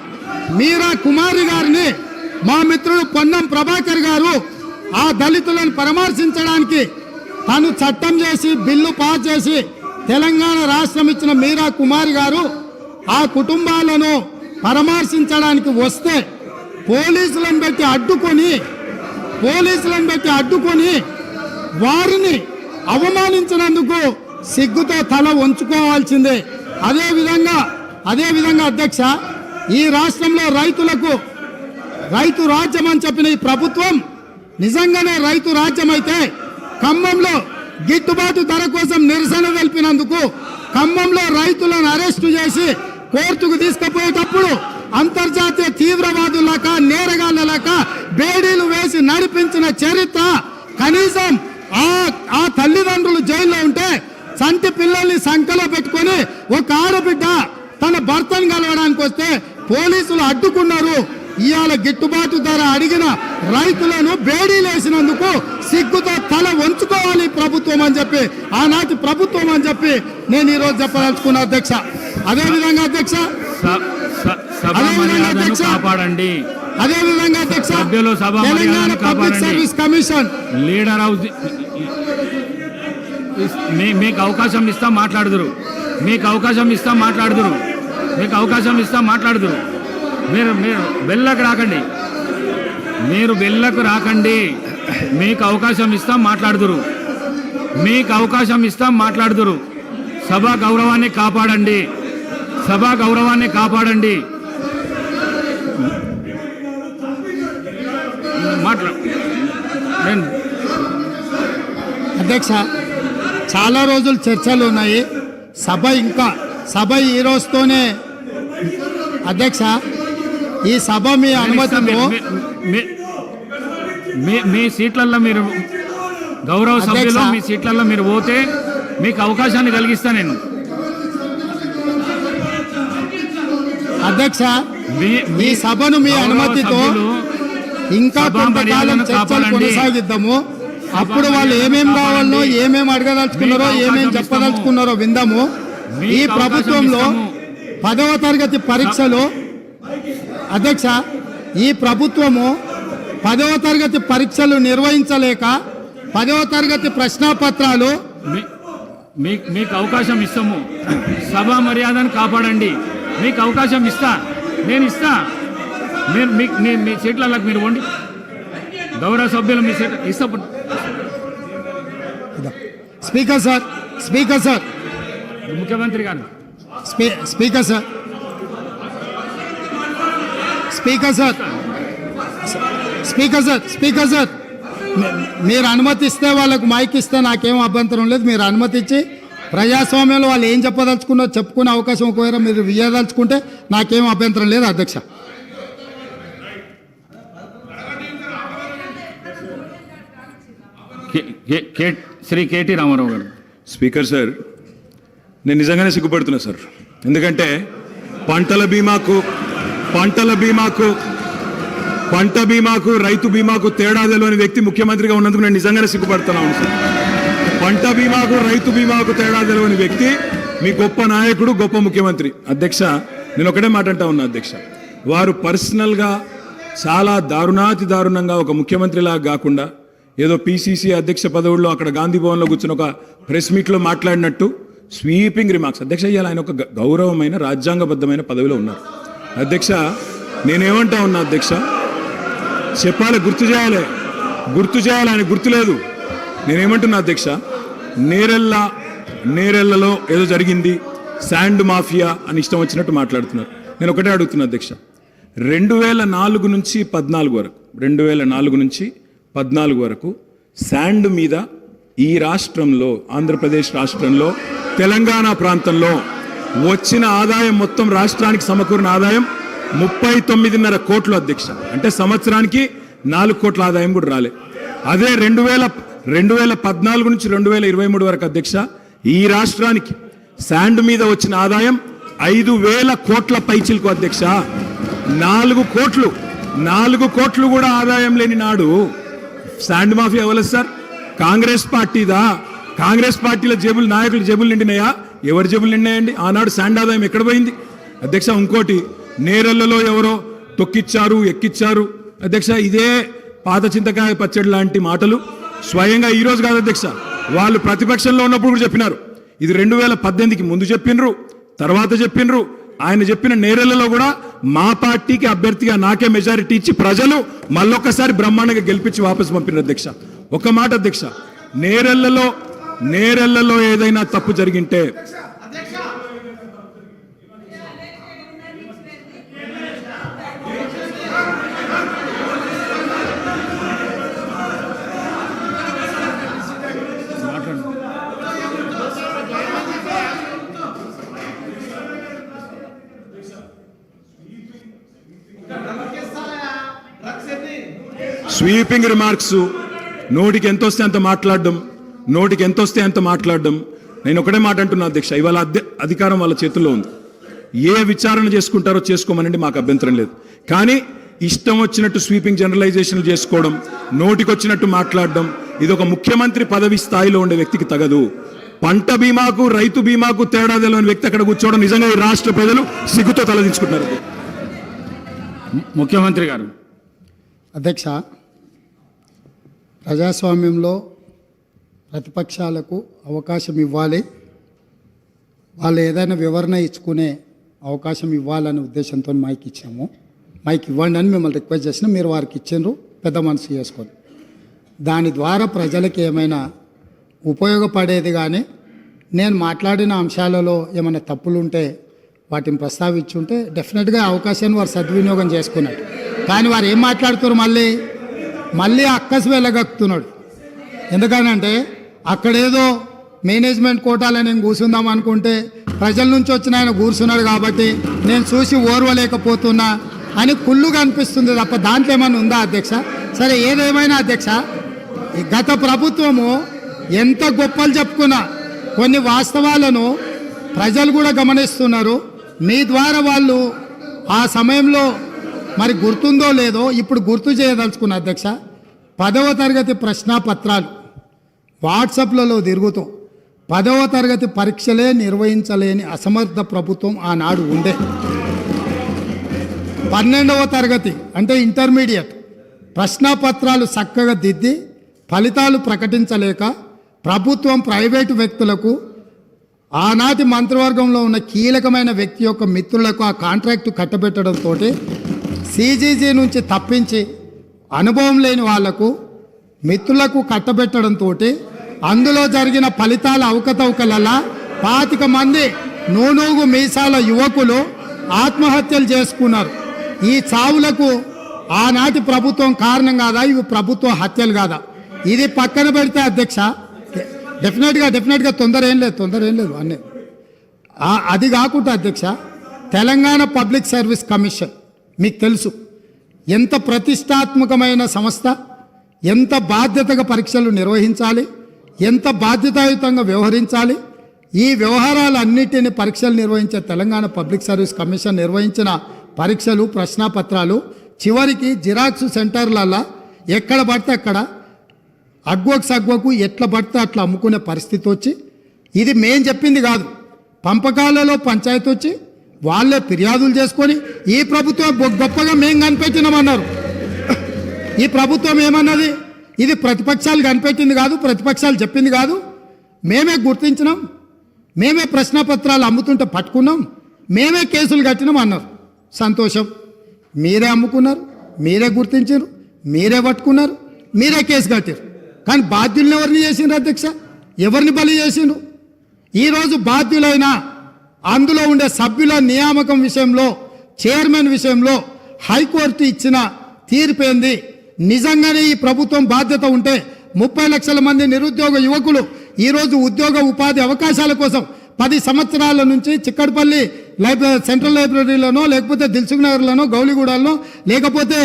మీరా కుమారి గారిని మా మిత్రుడు పొన్నం ప్రభాకర్ గారు ఆ దళితులను పరామర్శించడానికి తను చట్టం చేసి బిల్లు పాస్ చేసి తెలంగాణ రాష్ట్రం ఇచ్చిన మీరా కుమారి గారు ఆ కుటుంబాలను పరామర్శించడానికి వస్తే పోలీసులను పెట్టి అడ్డుకొని వారిని అవమానించినందుకు సిగ్గుతో తల వంచుకోవాల్సిందే. అదేవిధంగా అధ్యక్ష, ఈ రాష్ట్రంలో రైతు రాజ్యం అని చెప్పిన ఈ ప్రభుత్వం నిజంగానే రైతు రాజ్యం అయితే ఖమ్మంలో గిట్టుబాటు ధర కోసం నిరసన తెలిపినందుకు ఖమ్మంలో రైతులను అరెస్టు చేసి కోర్టుకు తీసుకుపోయేటప్పుడు అంతర్జాతీయ తీవ్రవాదులక నేరగాళ్ళక బేడీలు వేసి నడిపించిన చరిత్ర కనీసం ఆ తల్లిదండ్రులు జైల్లో ఉంటే చంటి పిల్లల్ని సంకలో పెట్టుకొని ఒక ఆడబిడ్డ తన భర్తను కలవడానికి వస్తే పోలీసులు అడ్డుకున్నారు. ఇవాళ గిట్టుబాటు ధర అడిగిన రైతులను బేడీలేసినందుకు సిగ్గుతో తల వంచుకోవాలి ప్రభుత్వం అని చెప్పి, ఆనాటి ప్రభుత్వం అని చెప్పి నేను ఈరోజు చెప్పదలుచుకున్నా అధ్యక్ష. అదేవిధంగా అధ్యక్ష Telangana public service commission leader house మీకు అవకాశం ఇస్తా మాట్లాడుదురు. మీరు వెళ్ళకు రాకండి. మీకు అవకాశం ఇస్తా మాట్లాడుదురు. సభా గౌరవాన్ని కాపాడండి. అధ్యక్ష, చాలా రోజులు చర్చలు ఉన్నాయి. సభ ఈ రోజుతోనే అధ్యక్ష, ఈ సభ మీ అనుమతితో మీ సీట్లలో మీరు గౌరవ సభ్యులు మీ సీట్లలో మీరు పోతే మీకు అవకాశాన్ని కలిగిస్తా నేను. అధ్యక్ష, ఈ సభను మీ అనుమతితో ఇంకా కొంతకాలం చర్చలు కొనసాగిద్దాము. అప్పుడు వాళ్ళు ఏమేం కావాలో, ఏమేం అడగదలుచుకున్నారో, ఏమేం చెప్పదలుచుకున్నారో విందాము. ఈ ప్రభుత్వంలో 10వ తరగతి పరీక్షలు అధ్యక్ష, ఈ ప్రభుత్వము 10వ తరగతి పరీక్షలు నిర్వహించలేక 10వ తరగతి ప్రశ్నాపత్రాలు మీకు అవకాశం ఇస్తాము. సభా మర్యాదను కాపాడండి. మీకు అవకాశం నేను ఇస్తా. మీ సీట్లలో మీరు వండి గౌరవ సభ్యులు మీ సీట్ ఇస్తా. స్పీకర్ సార్ ముఖ్యమంత్రి గారు స్పీకర్ సార్ మీరు అనుమతిస్తే వాళ్ళకు మైక్ ఇస్తే నాకేం అభ్యంతరం లేదు. మీరు అనుమతి ఇచ్చి ప్రజాస్వామ్యంలో వాళ్ళు ఏం చెప్పదలుచుకున్నా చెప్పుకునే అవకాశం ఒకవేళ మీరు ఇవ్వదలుచుకుంటే నాకేం అభ్యంతరం లేదు అధ్యక్ష. శ్రీ కేటీ రామారావు గారు. స్పీకర్ సార్, నేను నిజంగానే సిగ్గుపడుతున్నా సార్. ఎందుకంటే పంటల బీమాకు పంట బీమాకు రైతు బీమాకు తేడా తెలియని వ్యక్తి ముఖ్యమంత్రిగా ఉన్నందుకు నేను నిజంగానే సిగ్గుపడుతున్నాను సార్. పంట బీమాకు రైతు బీమాకు తేడా తెలియని వ్యక్తి మీ గొప్ప నాయకుడు, గొప్ప ముఖ్యమంత్రి. అధ్యక్ష, నేను ఒకటే మాట అంటా ఉన్నా అధ్యక్ష, వారు పర్సనల్గా చాలా దారుణాతి దారుణంగా ఒక ముఖ్యమంత్రిలాగా కాకుండా ఏదో పిసిసి అధ్యక్ష పదవుల్లో అక్కడ గాంధీ భవన్లో కూర్చుని ఒక ప్రెస్ మీట్లో మాట్లాడినట్టు స్వీపింగ్ రిమార్క్స్. అధ్యక్ష, ఇవాళ ఆయన ఒక గౌరవమైన రాజ్యాంగబద్ధమైన పదవిలో ఉన్నారు. అధ్యక్ష, నేనేమంటా ఉన్నా అధ్యక్ష, చెప్పాలి, గుర్తు చేయాలి, ఆయన గుర్తులేదు. నేనేమంటున్నా అధ్యక్ష, నేరెళ్లలో ఏదో జరిగింది, శాండ్ మాఫియా అని ఇష్టం వచ్చినట్టు మాట్లాడుతున్నారు. నేను ఒకటే అడుగుతున్నా అధ్యక్ష, 2004 నుంచి 14 వరకు శాండ్ మీద ఈ రాష్ట్రంలో, ఆంధ్రప్రదేశ్ రాష్ట్రంలో, తెలంగాణ ప్రాంతంలో వచ్చిన ఆదాయం మొత్తం రాష్ట్రానికి సమకూరిన ఆదాయం 39.5 కోట్లు అధ్యక్ష. అంటే సంవత్సరానికి 4 కోట్ల ఆదాయం కూడా రాలే. అదే 2014 నుంచి 2023 వరకు అధ్యక్ష, ఈ రాష్ట్రానికి శాండ్ మీద వచ్చిన ఆదాయం 5,000 కోట్ల పైచిలకు అధ్యక్ష. 4 కోట్లు కూడా ఆదాయం లేని నాడు శాండ్ మాఫియా అవ్వలేదు సార్. కాంగ్రెస్ పార్టీదా? కాంగ్రెస్ పార్టీల జేబులు, నాయకుల జేబులు నిండినాయా? ఎవరి జేబులు నిండినాయండి? ఆనాడు శాండ్ ఆదాయం ఎక్కడ పోయింది అధ్యక్ష? ఇంకోటి, నేరెళ్లలో ఎవరో తొక్కిచ్చారు, ఎక్కిచ్చారు అధ్యక్ష. ఇదే పాత చింతకాయ పచ్చడి లాంటి మాటలు స్వయంగా ఈ రోజు కాదు అధ్యక్ష, వాళ్ళు ప్రతిపక్షంలో ఉన్నప్పుడు కూడా చెప్పినారు. ఇది 2018కి ముందు చెప్పినరు, తర్వాత చెప్పినరు. ఆయన చెప్పిన నేరెళ్లలో కూడా మా పార్టీకి అభ్యర్థిగా నాకే మెజారిటీ ఇచ్చి ప్రజలు మళ్ళొక్కసారి బ్రహ్మాండంగా గెలిపించి వాపసు పంపినారు అధ్యక్ష. ఒక మాట అధ్యక్ష, నేరెళ్లలో ఏదైనా తప్పు జరిగింటే స్వీపింగ్ రిమార్క్స్, నోటికి ఎంత వస్తే అంత మాట్లాడడం. నేను ఒకటే మాట అంటున్నా అధ్యక్ష, ఇవాళ అధికారం వాళ్ళ చేతుల్లో ఉంది. ఏ విచారణ చేసుకుంటారో చేసుకోమనండి, మాకు అభ్యంతరం లేదు. కానీ ఇష్టం వచ్చినట్టు స్వీపింగ్ జనరలైజేషన్లు చేసుకోవడం, నోటికొచ్చినట్టు మాట్లాడడం, ఇది ఒక ముఖ్యమంత్రి పదవి స్థాయిలో ఉండే వ్యక్తికి తగదు. పంట బీమాకు రైతు బీమాకు తేడా తెలియని వ్యక్తి అక్కడ కూర్చోవడం నిజంగా ఈ రాష్ట్ర ప్రజలు సిగ్గుతో తలదించుకుంటున్నారు. ముఖ్యమంత్రి గారు. అధ్యక్ష, ప్రజాస్వామ్యంలో ప్రతిపక్షాలకు అవకాశం ఇవ్వాలి, వాళ్ళు ఏదైనా వివరణ ఇచ్చుకునే అవకాశం ఇవ్వాలనే ఉద్దేశంతో మైక్ ఇచ్చాము. మైక్ ఇవ్వండి అని మిమ్మల్ని రిక్వెస్ట్ చేసినా మీరు వారికి ఇచ్చిండ్రు, పెద్ద మనసు చేసుకొని. దాని ద్వారా ప్రజలకు ఏమైనా ఉపయోగపడేది కానీ నేను మాట్లాడిన అంశాలలో ఏమైనా తప్పులుంటే వాటిని ప్రస్తావించుంటే డెఫినెట్గా అవకాశాన్ని వారు సద్వినియోగం చేసుకున్నట్టు. కానీ వారు ఏం మాట్లాడుతారు, మళ్ళీ అక్కసు వెళ్ళగక్కుతున్నాడు. ఎందుకనంటే అక్కడేదో మేనేజ్మెంట్ కోటాలో నేను కూర్చుందాం అనుకుంటే ప్రజల నుంచి వచ్చిన ఆయన కూర్చున్నాడు కాబట్టి నేను చూసి ఓర్వలేకపోతున్నా అని కుళ్ళుగా అనిపిస్తుంది తప్ప దాంట్లో ఏమైనా ఉందా అధ్యక్ష? సరే, ఏదేమైనా అధ్యక్ష, ఈ గత ప్రభుత్వము ఎంత గొప్పలు చెప్పుకున్నా కొన్ని వాస్తవాలను ప్రజలు కూడా గమనిస్తున్నారు. మీ ద్వారా వాళ్ళు ఆ సమయంలో మరి గుర్తుందో లేదో ఇప్పుడు గుర్తు చేయదలుచుకున్న అధ్యక్ష, 10వ తరగతి ప్రశ్నాపత్రాలు వాట్సాప్లలో తిరుగుతూ 10వ తరగతి పరీక్షలే నిర్వహించలేని అసమర్థ ప్రభుత్వం ఆనాడు ఉండే. 12వ తరగతి అంటే ఇంటర్మీడియట్ ప్రశ్నాపత్రాలు చక్కగా దిద్ది ఫలితాలు ప్రకటించలేక ప్రభుత్వం ప్రైవేటు వ్యక్తులకు, ఆనాటి మంత్రివర్గంలో ఉన్న కీలకమైన వ్యక్తి యొక్క మిత్రులకు ఆ కాంట్రాక్టు కట్టబెట్టడంతో సిజీజీ నుంచి తప్పించి అనుభవం లేని వాళ్లకు మిత్రులకు కట్టబెట్టడంతో అందులో జరిగిన ఫలితాల అవకతవకలలా 25 మంది నూనూగు మీసాల యువకులు ఆత్మహత్యలు చేసుకున్నారు. ఈ చావులకు ఆనాటి ప్రభుత్వం కారణం కాదా? ఇవి ప్రభుత్వ హత్యలు కాదా? ఇది పక్కన పెడితే అధ్యక్ష, డెఫినెట్గా తొందర ఏం లేదు అన్నీ. అది కాకుండా అధ్యక్ష, తెలంగాణ పబ్లిక్ సర్వీస్ కమిషన్ మీకు తెలుసు ఎంత ప్రతిష్టాత్మకమైన సంస్థ, ఎంత బాధ్యతగా పరీక్షలు నిర్వహించాలి, ఎంత బాధ్యతాయుతంగా వ్యవహరించాలి. ఈ వ్యవహారాలన్నిటిని పరీక్షలు నిర్వహించే తెలంగాణ పబ్లిక్ సర్వీస్ కమిషన్ నిర్వహించిన పరీక్షలు ప్రశ్నాపత్రాలు చివరికి జిరాక్స్ సెంటర్లలో ఎక్కడ పడితే అక్కడ అగ్వకు సగ్వకు ఎట్లా పడితే అట్లా అమ్ముకునే పరిస్థితి వచ్చి ఇది మేం చెప్పింది కాదు, పంపకాలలో పంచాయతీ వచ్చి వాళ్ళే ఫిర్యాదులు చేసుకొని ఈ ప్రభుత్వం గొప్పగా మేం కనిపెట్టినామన్నారు. ఈ ప్రభుత్వం ఏమన్నది, ఇది ప్రతిపక్షాలు కనిపెట్టింది కాదు, ప్రతిపక్షాలు చెప్పింది కాదు, మేమే గుర్తించినాం, మేమే ప్రశ్నపత్రాలు అమ్ముతుంటే పట్టుకున్నాం, మేమే కేసులు కట్టినాం అన్నారు. సంతోషం, మీరే అమ్ముకున్నారు, మీరే గుర్తించారు, మీరే పట్టుకున్నారు, మీరే కేసు కట్టారు. కానీ బాధ్యులను ఎవరిని చేసిండ్రు అధ్యక్ష? ఎవరిని బలి చేసిండ్రు? ఈరోజు బాధ్యులైన అందులో ఉండే సభ్యుల నియామకం విషయంలో, చైర్మన్ విషయంలో హైకోర్టు ఇచ్చిన తీర్పేంది? నిజంగానే ఈ ప్రభుత్వం బాధ్యత ఉంటే 30 లక్షల మంది నిరుద్యోగ యువకులు ఈరోజు ఉద్యోగ ఉపాధి అవకాశాల కోసం 10 సంవత్సరాల నుంచి చిక్కడపల్లి సెంట్రల్ లైబ్రరీలోనో లేకపోతే దిల్సుఖ్ నగర్లోనో గౌలిగూడలో లేకపోతే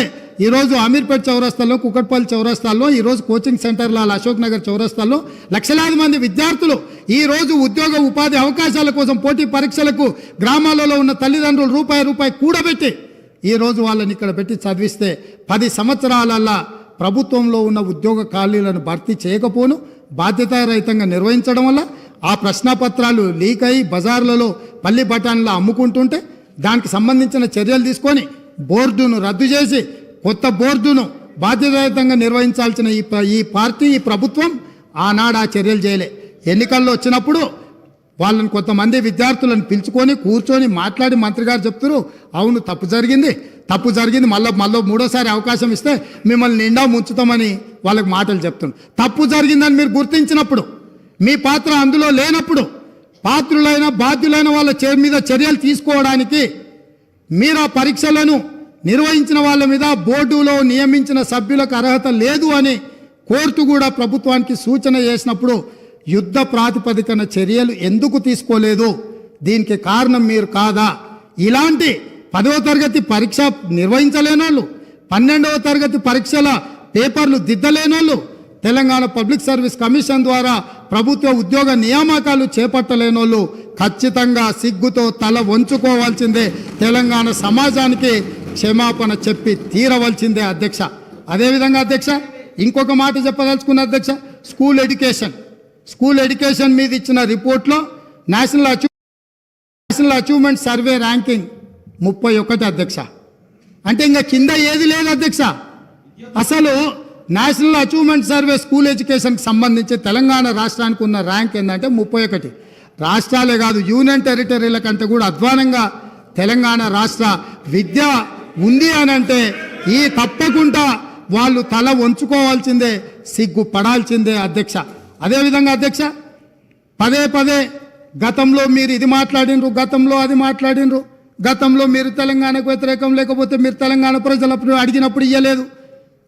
ఈరోజు అమీర్పేట్ చౌరస్తాల్లో కుకట్పల్లి చౌరస్తాల్లో ఈరోజు కోచింగ్ సెంటర్ల అశోక్ నగర్ చౌరస్తాల్లో లక్షలాది మంది విద్యార్థులు ఈరోజు ఉద్యోగ ఉపాధి అవకాశాల కోసం పోటీ పరీక్షలకు గ్రామాలలో ఉన్న తల్లిదండ్రులు రూపాయి కూడబెట్టి ఈరోజు వాళ్ళని ఇక్కడ పెట్టి చదివిస్తే 10 సంవత్సరాలల్లా ప్రభుత్వంలో ఉన్న ఉద్యోగ ఖాళీలను భర్తీ చేయకపోను బాధ్యతారహితంగా నిర్వహించడం వల్ల ఆ ప్రశ్నపత్రాలు లీక్ అయి బజార్లలో పల్లి బఠాన్లా అమ్ముకుంటుంటే దానికి సంబంధించిన చర్యలు తీసుకొని బోర్డును రద్దు చేసి కొత్త బోర్డును బాధ్యతారహితంగా నిర్వహించాల్సిన ఈ పార్టీ ఈ ప్రభుత్వం ఆనాడు ఆ చర్యలు చేయలే. ఎన్నికల్లో వచ్చినప్పుడు వాళ్ళని కొంతమంది విద్యార్థులను పిలుచుకొని కూర్చొని మాట్లాడి మంత్రి గారు చెప్తారు, అవును తప్పు జరిగింది మళ్ళీ మూడోసారి అవకాశం ఇస్తే మిమ్మల్ని నిండా ముంచుతామని వాళ్ళకి మాటలు చెప్తున్నారు. తప్పు జరిగిందని మీరు గుర్తించినప్పుడు, మీ పాత్ర అందులో లేనప్పుడు పాత్రులైన బాధ్యులైన వాళ్ళ మీద చర్యలు తీసుకోవడానికి మీరు ఆ పరీక్షలను నిర్వహించిన వాళ్ళ మీద బోర్డులో నియమించిన సభ్యులకు అర్హత లేదు అని కోర్టు కూడా ప్రభుత్వానికి సూచన చేసినప్పుడు యుద్ధ ప్రాతిపదికన చర్యలు ఎందుకు తీసుకోలేదు? దీనికి కారణం మీరు కాదా? ఇలాంటి 10వ తరగతి పరీక్ష నిర్వహించలేనోళ్ళు, 12వ తరగతి పరీక్షల పేపర్లు దిద్దలేనోళ్ళు, తెలంగాణ పబ్లిక్ సర్వీస్ కమిషన్ ద్వారా ప్రభుత్వ ఉద్యోగ నియామకాలు చేపట్టలేనోళ్ళు ఖచ్చితంగా సిగ్గుతో తల వంచుకోవాల్సిందే. తెలంగాణ సమాజానికి క్షమాపణ చెప్పి తీరవలసిందే అధ్యక్ష. అదేవిధంగా అధ్యక్ష ఇంకొక మాట చెప్పదలుచుకున్న అధ్యక్ష, స్కూల్ ఎడ్యుకేషన్ మీద ఇచ్చిన రిపోర్ట్లో నేషనల్ అచీవ్మెంట్ సర్వే ర్యాంకింగ్ 31 అధ్యక్ష. అంటే ఇంకా కింద ఏది లేదు అధ్యక్ష. అసలు నేషనల్ అచీవ్మెంట్ సర్వే స్కూల్ ఎడ్యుకేషన్కి సంబంధించి తెలంగాణ రాష్ట్రానికి ఉన్న ర్యాంక్ ఏంటంటే 31. రాష్ట్రాలే కాదు యూనియన్ టెరిటరీల కంటే కూడా అధ్వానంగా తెలంగాణ రాష్ట్ర విద్య ఉంది అని అంటే ఈ తప్పకుండా వాళ్ళు తల వంచుకోవాల్సిందే, సిగ్గుపడాల్సిందే అధ్యక్ష. అదేవిధంగా అధ్యక్ష పదే గతంలో మీరు ఇది మాట్లాడినరు, గతంలో అది మాట్లాడినరు, గతంలో మీరు తెలంగాణకు వ్యతిరేకం లేకపోతే మీరు తెలంగాణ ప్రజలప్పుడు అడిగినప్పుడు ఇయ్యలేదు.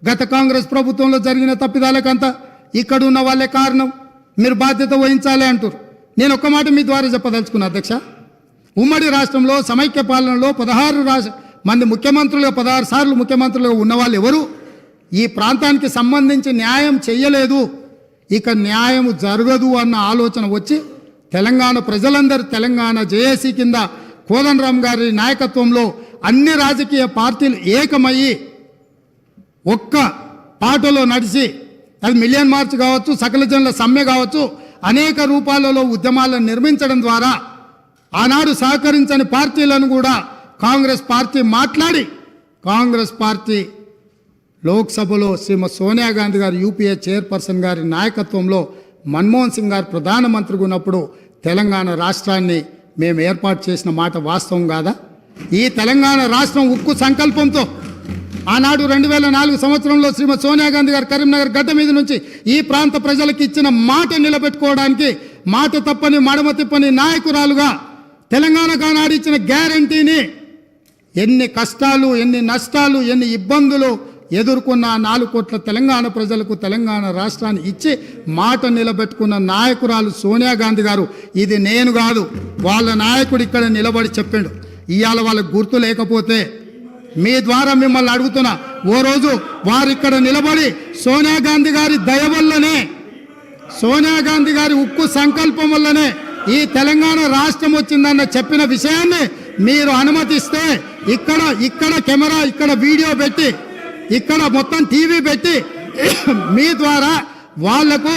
గత కాంగ్రెస్ ప్రభుత్వంలో జరిగిన తప్పిదాలకంతా ఇక్కడ ఉన్న వాళ్ళే కారణం, మీరు బాధ్యత వహించాలి అంటారు. నేను ఒక్క మాట మీ ద్వారా చెప్పదలుచుకున్నా అధ్యక్ష. ఉమ్మడి రాష్ట్రంలో సమైక్య పాలనలో 16 మంది ముఖ్యమంత్రులుగా 16 సార్లు ముఖ్యమంత్రులుగా ఉన్నవాళ్ళు ఎవరు ఈ ప్రాంతానికి సంబంధించి న్యాయం చెయ్యలేదు, ఇక న్యాయం జరగదు అన్న ఆలోచన వచ్చి తెలంగాణ ప్రజలందరూ తెలంగాణ జేఏసీ కింద కోదండరామ్ గారి నాయకత్వంలో అన్ని రాజకీయ పార్టీలు ఏకమయ్యి ఒక్క పాటలో నడిచి, అది మిలియన్ మార్చ్ కావచ్చు, సకల జనుల సమ్మె కావచ్చు, అనేక రూపాలలో ఉద్యమాలను నిర్మించడం ద్వారా ఆనాడు సహకరించని పార్టీలను కూడా కాంగ్రెస్ పార్టీ మాట్లాడి కాంగ్రెస్ పార్టీ లోక్సభలో శ్రీమతి సోనియా గాంధీ గారు యూపీఏ చైర్పర్సన్ గారి నాయకత్వంలో మన్మోహన్ సింగ్ గారు ప్రధానమంత్రిగా ఉన్నప్పుడు తెలంగాణ రాష్ట్రాన్ని మేము ఏర్పాటు చేసిన మాట వాస్తవం కాదా? ఈ తెలంగాణ రాష్ట్రం ఉక్కు సంకల్పంతో ఆనాడు 2004 సంవత్సరంలో శ్రీమతి సోనియా గాంధీ గారు కరీంనగర్ గడ్డ మీద నుంచి ఈ ప్రాంత ప్రజలకు ఇచ్చిన మాట నిలబెట్టుకోవడానికి మాట తప్పని మడమ తిప్పని నాయకురాలుగా తెలంగాణకు ఆనాడు ఇచ్చిన గ్యారంటీని ఎన్ని కష్టాలు, ఎన్ని నష్టాలు, ఎన్ని ఇబ్బందులు ఎదుర్కొన్న 4 కోట్ల తెలంగాణ ప్రజలకు తెలంగాణ రాష్ట్రాన్ని ఇచ్చి మాట నిలబెట్టుకున్న నాయకురాలు సోనియా గాంధీ గారు. ఇది నేను కాదు, వాళ్ళ నాయకుడు ఇక్కడ నిలబడి చెప్పిండు. ఇవాళ వాళ్ళకు గుర్తు లేకపోతే మీ ద్వారా మిమ్మల్ని అడుగుతున్నా, ఓ రోజు వారు ఇక్కడ నిలబడి సోనియా గాంధీ గారి దయ వల్లనే, సోనియా గాంధీ గారి ఉక్కు సంకల్పం వల్లనే ఈ తెలంగాణ రాష్ట్రం వచ్చిందన్న చెప్పిన విషయాన్ని మీరు అనుమతిస్తే ఇక్కడ కెమెరా, ఇక్కడ వీడియో పెట్టి, ఇక్కడ మొత్తం టీవీ పెట్టి మీ ద్వారా వాళ్లకు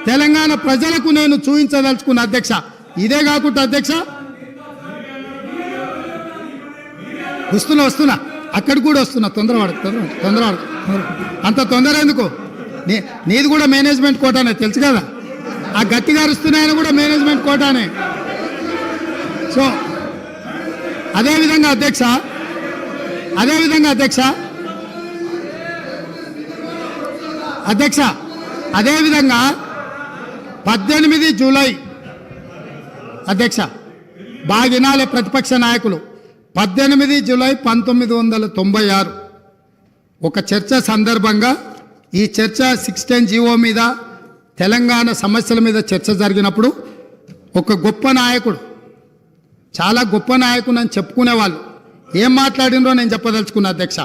తెలంగాణ ప్రజలకు నేను చూపించదలుచుకున్న అధ్యక్ష. ఇదే కాకుండా అధ్యక్ష, వస్తున్నా అక్కడికి కూడా వస్తున్నా. తొందరపడ అంత తొందర ఎందుకు? నీది కూడా మేనేజ్మెంట్ కోటానే తెలుసు కదా. ఆ గట్టిగా అరుస్తున్నాయని కూడా మేనేజ్మెంట్ కోటానే. సో అదేవిధంగా అధ్యక్ష అదేవిధంగా 18 జూలై అధ్యక్ష, బాగినాలే ప్రతిపక్ష నాయకులు, 18 జూలై 1996 ఒక చర్చ సందర్భంగా, ఈ చర్చ 610 జీవో మీద, తెలంగాణ సమస్యల మీద చర్చ జరిగినప్పుడు ఒక గొప్ప నాయకుడు, చాలా గొప్ప నాయకుడు అని చెప్పుకునేవాళ్ళు ఏం మాట్లాడినరో నేను చెప్పదలుచుకున్నా అధ్యక్ష.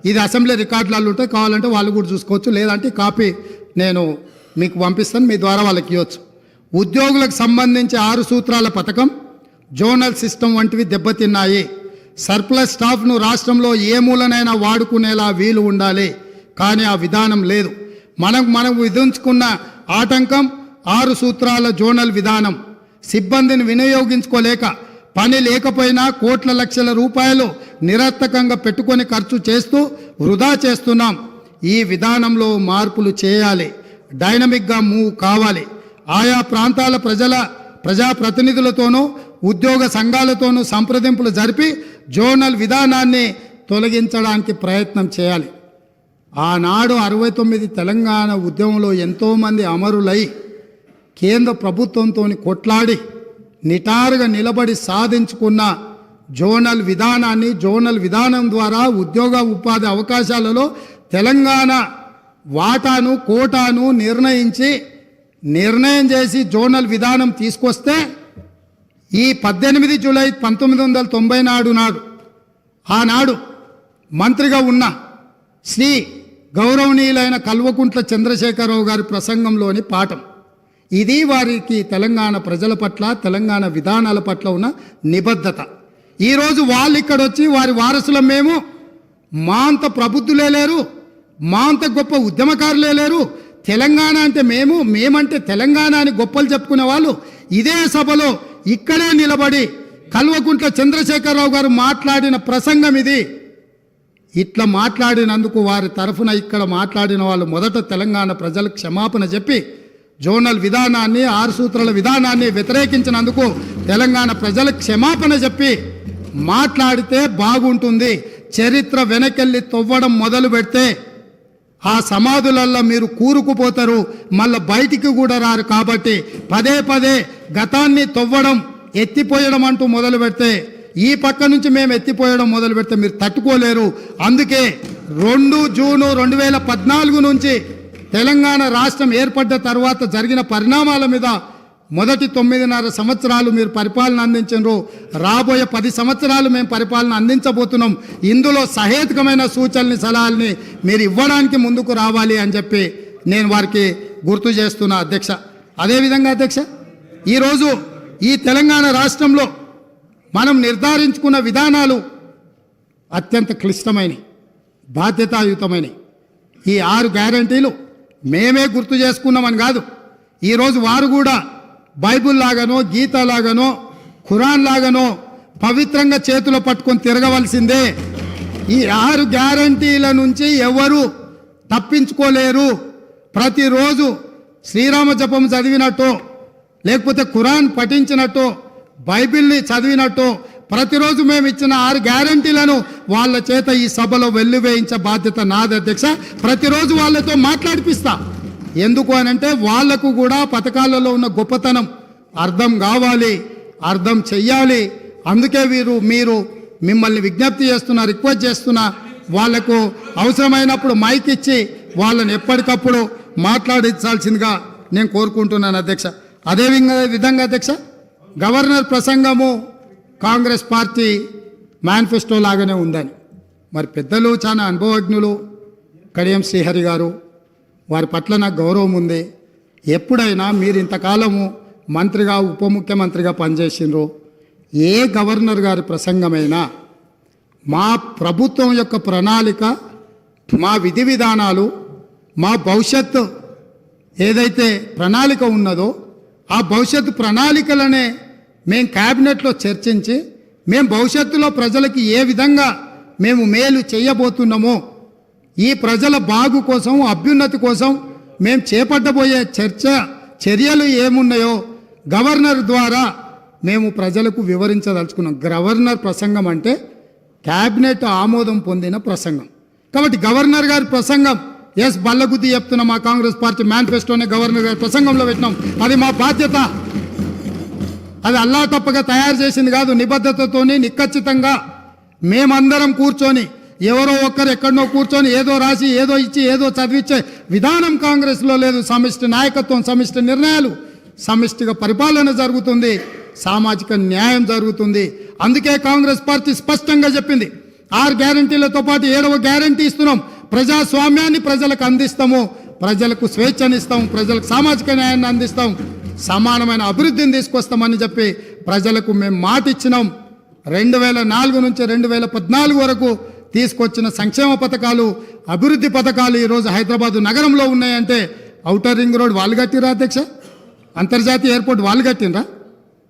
ఇది అసెంబ్లీ రికార్డులలో ఉంటాయి, కావాలంటే వాళ్ళు కూడా చూసుకోవచ్చు, లేదంటే కాపీ నేను మీకు పంపిస్తాను, మీ ద్వారా వాళ్ళకి ఇవ్వచ్చు. ఉద్యోగులకు సంబంధించి 6 సూత్రాల పథకం, జోనల్ సిస్టమ్ వంటివి దెబ్బతిన్నాయి. సర్ప్లస్ స్టాఫ్ను రాష్ట్రంలో ఏ మూలనైనా వాడుకునేలా వీలు ఉండాలి, కానీ ఆ విధానం లేదు. మనం విధించుకున్న ఆటంకం 6 సూత్రాల జోనల్ విధానం. సిబ్బందిని వినియోగించుకోలేక, పని లేకపోయినా కోట్ల లక్షల రూపాయలు నిరర్థకంగా పెట్టుకొని ఖర్చు చేస్తూ వృధా చేస్తున్నాం. ఈ విధానంలో మార్పులు చేయాలి, డైనమిక్గా మూవ్ కావాలి. ఆయా ప్రాంతాల ప్రజాప్రతినిధులతోనూ ఉద్యోగ సంఘాలతోనూ సంప్రదింపులు జరిపి జోనల్ విధానాన్ని తొలగించడానికి ప్రయత్నం చేయాలి. ఆనాడు 69 తెలంగాణ ఉద్యమంలో ఎంతోమంది అమరులై కేంద్ర ప్రభుత్వంతో కొట్లాడి నిటారుగా నిలబడి సాధించుకున్న జోనల్ విధానాన్ని, జోనల్ విధానం ద్వారా ఉద్యోగ ఉపాధి అవకాశాలలో తెలంగాణ వాటాను, కోటాను నిర్ణయం చేసి జోనల్ విధానం తీసుకొస్తే, ఈ 18 జూలై 1990 నాడు ఆనాడు మంత్రిగా ఉన్న శ్రీ గౌరవనీయులైన కల్వకుంట్ల చంద్రశేఖరరావు గారి ప్రసంగంలోని పాఠం ఇది. వారికి తెలంగాణ ప్రజల పట్ల, తెలంగాణ విధానాల పట్ల ఉన్న నిబద్ధత. ఈరోజు వాళ్ళు ఇక్కడొచ్చి వారి వారసులం మేము, మా అంత ప్రబుద్ధులే లేరు, మా అంత గొప్ప ఉద్యమకారులే లేరు, తెలంగాణ అంటే మేమంటే తెలంగాణ అని గొప్పలు చెప్పుకునే వాళ్ళు ఇదే సభలో ఇక్కడే నిలబడి కల్వకుంట్ల చంద్రశేఖరరావు గారు మాట్లాడిన ప్రసంగం ఇది. ఇట్లా మాట్లాడినందుకు వారి తరఫున ఇక్కడ మాట్లాడిన వాళ్ళు మొదట తెలంగాణ ప్రజలకు క్షమాపణ చెప్పి జోనల్ విధానాన్ని, 6 సూత్రాల విధానాన్ని వ్యతిరేకించినందుకు తెలంగాణ ప్రజలకు క్షమాపణ చెప్పి మాట్లాడితే బాగుంటుంది. చరిత్ర వెనకెళ్ళి తవ్వడం మొదలు పెడితే ఆ సమాధులల్లో మీరు కూరుకుపోతారు, మళ్ళీ బయటికి కూడా రారు. కాబట్టి పదే గతాన్ని తవ్వడం, ఎత్తిపోయడం అంటూ మొదలు పెడితే, ఈ పక్క నుంచి మేము ఎత్తిపోయడం మొదలు పెడితే మీరు తట్టుకోలేరు. అందుకే 2 జూన్ 2014 నుంచి తెలంగాణ రాష్ట్రం ఏర్పడ్డ తర్వాత జరిగిన పరిణామాల మీద మొదటి 9.5 సంవత్సరాలు మీరు పరిపాలన అందించారు, రాబోయే 10 సంవత్సరాలు మేము పరిపాలన అందించబోతున్నాం. ఇందులో సహేతుకమైన సూచనల్ని, సలహాలని మీరు ఇవ్వడానికి ముందుకు రావాలి అని చెప్పి నేను వారికి గుర్తు చేస్తున్నా అధ్యక్ష. అదేవిధంగా అధ్యక్ష, ఈరోజు ఈ తెలంగాణ రాష్ట్రంలో మనం నిర్ధారించుకున్న విధానాలు అత్యంత క్లిష్టమైనవి, బాధ్యతాయుతమైనవి. ఈ 6 గ్యారంటీలు మేమే గుర్తు చేసుకున్నామని కాదు, ఈరోజు వారు కూడా బైబుల్ లాగానో, గీత లాగానో, ఖురాన్ లాగానో పవిత్రంగా చేతిలో పట్టుకొని తిరగవలసిందే. ఈ 6 గ్యారంటీల నుంచి ఎవరు తప్పించుకోలేరు. ప్రతిరోజు శ్రీరామ జపం చదివినట్టు, లేకపోతే ఖురాన్ పఠించినట్టు, బైబిల్ని చదివినట్టు ప్రతిరోజు మేము ఇచ్చిన 6 గ్యారంటీలను వాళ్ళ చేత ఈ సభలో వెల్లువేయించే బాధ్యత నాది అధ్యక్ష. ప్రతిరోజు వాళ్ళతో మాట్లాడిపిస్తా. ఎందుకు అనంటే వాళ్లకు కూడా పథకాలలో ఉన్న గొప్పతనం అర్థం కావాలి, అర్థం చెయ్యాలి. అందుకే మీరు మిమ్మల్ని విజ్ఞప్తి చేస్తున్నా, రిక్వెస్ట్ చేస్తున్నా, వాళ్లకు అవసరమైనప్పుడు మైక్ ఇచ్చి వాళ్ళని ఎప్పటికప్పుడు మాట్లాడించాల్సిందిగా నేను కోరుకుంటున్నాను అధ్యక్ష. అదే విధంగా అధ్యక్ష, గవర్నర్ ప్రసంగము కాంగ్రెస్ పార్టీ మేనిఫెస్టో లాగానే ఉందని, మరి పెద్దలు చాలా అనుభవజ్ఞులు కడియం శ్రీహరి గారు, వారి పట్ల నాకు గౌరవం ఉంది. ఎప్పుడైనా మీరు ఇంతకాలము మంత్రిగా, ఉప ముఖ్యమంత్రిగా పనిచేసినారు, ఏ గవర్నర్ గారి ప్రసంగమైనా మా ప్రభుత్వం యొక్క ప్రణాళిక, మా విధి విధానాలు, మా భవిష్యత్తు ఏదైతే ప్రణాళిక ఉన్నదో ఆ భవిష్యత్తు ప్రణాళికలనే మేము క్యాబినెట్లో చర్చించి మేము భవిష్యత్తులో ప్రజలకి ఏ విధంగా మేము మేలు చేయబోతున్నామో, ఈ ప్రజల బాగు కోసం, అభ్యున్నతి కోసం మేము చేపట్టబోయే చర్యలు ఏమున్నాయో గవర్నర్ ద్వారా మేము ప్రజలకు వివరించదలుచుకున్నాం. గవర్నర్ ప్రసంగం అంటే క్యాబినెట్ ఆమోదం పొందిన ప్రసంగం. కాబట్టి గవర్నర్ గారి ప్రసంగం బల్లగుద్ది చెప్తున్న మా కాంగ్రెస్ పార్టీ మేనిఫెస్టోనే గవర్నర్ గారి ప్రసంగంలో పెట్టినాం. అది మా బాధ్యత. అది అల్లా తప్పగా తయారు చేసింది కాదు. నిబద్ధతతోని నిక్కచ్చితంగా మేమందరం కూర్చొని, ఎవరో ఒక్కరు ఎక్కడనో కూర్చొని ఏదో రాసి ఏదో ఇచ్చి ఏదో చదివించే విధానం కాంగ్రెస్లో లేదు. సమిష్టి నాయకత్వం, సమిష్టి నిర్ణయాలు, సమిష్టిగా పరిపాలన జరుగుతుంది, సామాజిక న్యాయం జరుగుతుంది. అందుకే కాంగ్రెస్ పార్టీ స్పష్టంగా చెప్పింది, 6 గ్యారంటీలతో పాటు 7వ గ్యారంటీ ఇస్తున్నాం. ప్రజాస్వామ్యాన్ని ప్రజలకు అందిస్తాము, ప్రజలకు స్వేచ్ఛనిస్తాం, ప్రజలకు సామాజిక న్యాయాన్ని అందిస్తాం, సమానమైన అభివృద్ధిని తీసుకొస్తామని చెప్పి ప్రజలకు మేము మాట ఇచ్చినాం. 2004 నుంచి 2014 వరకు తీసుకొచ్చిన సంక్షేమ పథకాలు, అభివృద్ధి పథకాలు ఈరోజు హైదరాబాదు నగరంలో ఉన్నాయంటే ఔటర్ రింగ్ రోడ్ వాళ్ళు కట్టిరా అధ్యక్ష, అంతర్జాతీయ ఎయిర్పోర్ట్ వాళ్ళు కట్టినరా,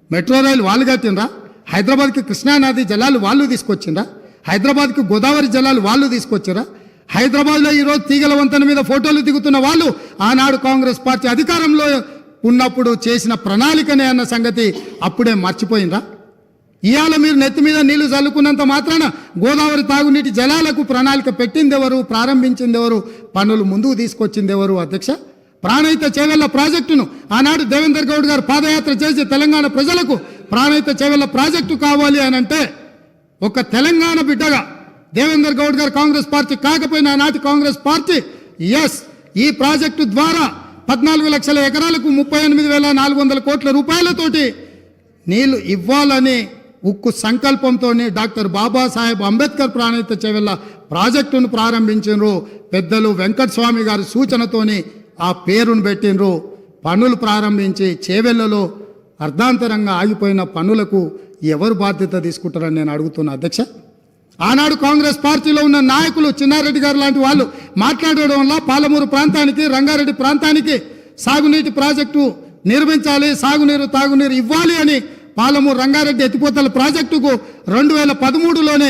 మెట్రో రైలు వాళ్ళు కట్టినరా, హైదరాబాద్కి కృష్ణానది జలాలు వాళ్ళు తీసుకొచ్చిండ్రా, హైదరాబాద్కి గోదావరి జలాలు వాళ్ళు తీసుకొచ్చారా, హైదరాబాద్లో ఈరోజు తీగల వంతెన మీద ఫోటోలు దిగుతున్న వాళ్ళు ఆనాడు కాంగ్రెస్ పార్టీ అధికారంలో ఉన్నప్పుడు చేసిన ప్రణాళికనే అన్న సంగతి అప్పుడే మర్చిపోయిందా? ఇవాళ మీరు నెత్తి మీద నీళ్లు చల్లుకున్నంత మాత్రాన గోదావరి తాగునీటి జలాలకు ప్రణాళిక పెట్టింది ఎవరు, ప్రారంభించింది ఎవరు, పనులు ముందుకు తీసుకొచ్చింది ఎవరు అధ్యక్ష? ప్రాణహిత చేవెళ్ల ప్రాజెక్టును ఆనాడు దేవేందర్ గౌడ్ గారు పాదయాత్ర చేసి తెలంగాణ ప్రజలకు ప్రాణహిత చేవెళ్ల ప్రాజెక్టు కావాలి అని అంటే ఒక తెలంగాణ బిడ్డగా దేవేందర్ గౌడ్ గారు కాంగ్రెస్ పార్టీ కాకపోయినా ఆనాటి కాంగ్రెస్ పార్టీ ఈ ప్రాజెక్టు ద్వారా 14 లక్షల ఎకరాలకు 38,400 కోట్ల రూపాయలతోటి నీళ్లు ఇవ్వాలని ఉక్కు సంకల్పంతో డాక్టర్ బాబాసాహెబ్ అంబేద్కర్ ప్రాణహిత చేవెళ్ల ప్రాజెక్టును ప్రారంభించారు. పెద్దలు వెంకటస్వామి గారి సూచనతోని ఆ పేరును పెట్టినరు. పనులు ప్రారంభించి చేవెళ్లలో అర్ధాంతరంగా ఆగిపోయిన పనులకు ఎవరు బాధ్యత తీసుకుంటారని నేను అడుగుతున్నా అధ్యక్ష. ఆనాడు కాంగ్రెస్ పార్టీలో ఉన్న నాయకులు చిన్నారెడ్డి గారు లాంటి వాళ్ళు మాట్లాడడం వల్ల పాలమూరు ప్రాంతానికి, రంగారెడ్డి ప్రాంతానికి సాగునీటి ప్రాజెక్టు నిర్మించాలి, సాగునీరు తాగునీరు ఇవ్వాలి అని పాలమూరు రంగారెడ్డి ఎత్తిపోతల ప్రాజెక్టుకు 2013లోనే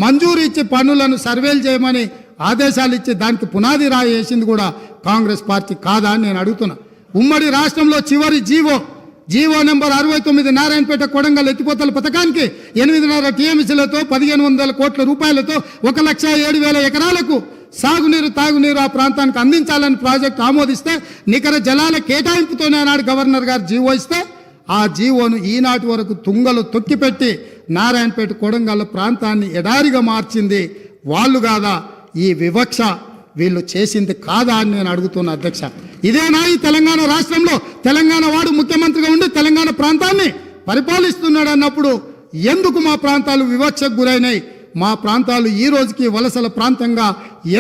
మంజూరు ఇచ్చి పనులను సర్వేలు చేయమని ఆదేశాలు ఇచ్చి దానికి పునాది రాయి వేసింది కూడా కాంగ్రెస్ పార్టీ కాదా అని నేను అడుగుతున్నా. ఉమ్మడి రాష్ట్రంలో చివరి జీవో నెంబర్ 69 నారాయణపేట కొడంగల్ ఎత్తిపోతల పథకానికి 8.5 టీఎంసీలతో 1,500 కోట్ల రూపాయలతో 1,07,000 ఎకరాలకు సాగునీరు తాగునీరు ఆ ప్రాంతానికి అందించాలని ప్రాజెక్టు ఆమోదిస్తే నికర జలాల కేటాయింపుతోనే ఆనాడు గవర్నర్ గారు జీవో ఇస్తే ఆ జీవోను ఈనాటి వరకు తుంగలు తొక్కిపెట్టి నారాయణపేట కొడంగల్ ప్రాంతాన్ని ఎడారిగా మార్చింది వాళ్ళు కాదా? ఈ వివక్ష వీళ్ళు చేసింది కాదా అని నేను అడుగుతున్నా అధ్యక్ష. ఇదేనా ఈ తెలంగాణ రాష్ట్రంలో తెలంగాణ వాడు ముఖ్యమంత్రిగా ఉండి తెలంగాణ ప్రాంతాన్ని పరిపాలిస్తున్నాడు అన్నప్పుడు ఎందుకు మా ప్రాంతాలు వివక్షకు గురైనాయి? మా ప్రాంతాలు ఈ రోజుకి వలసల ప్రాంతంగా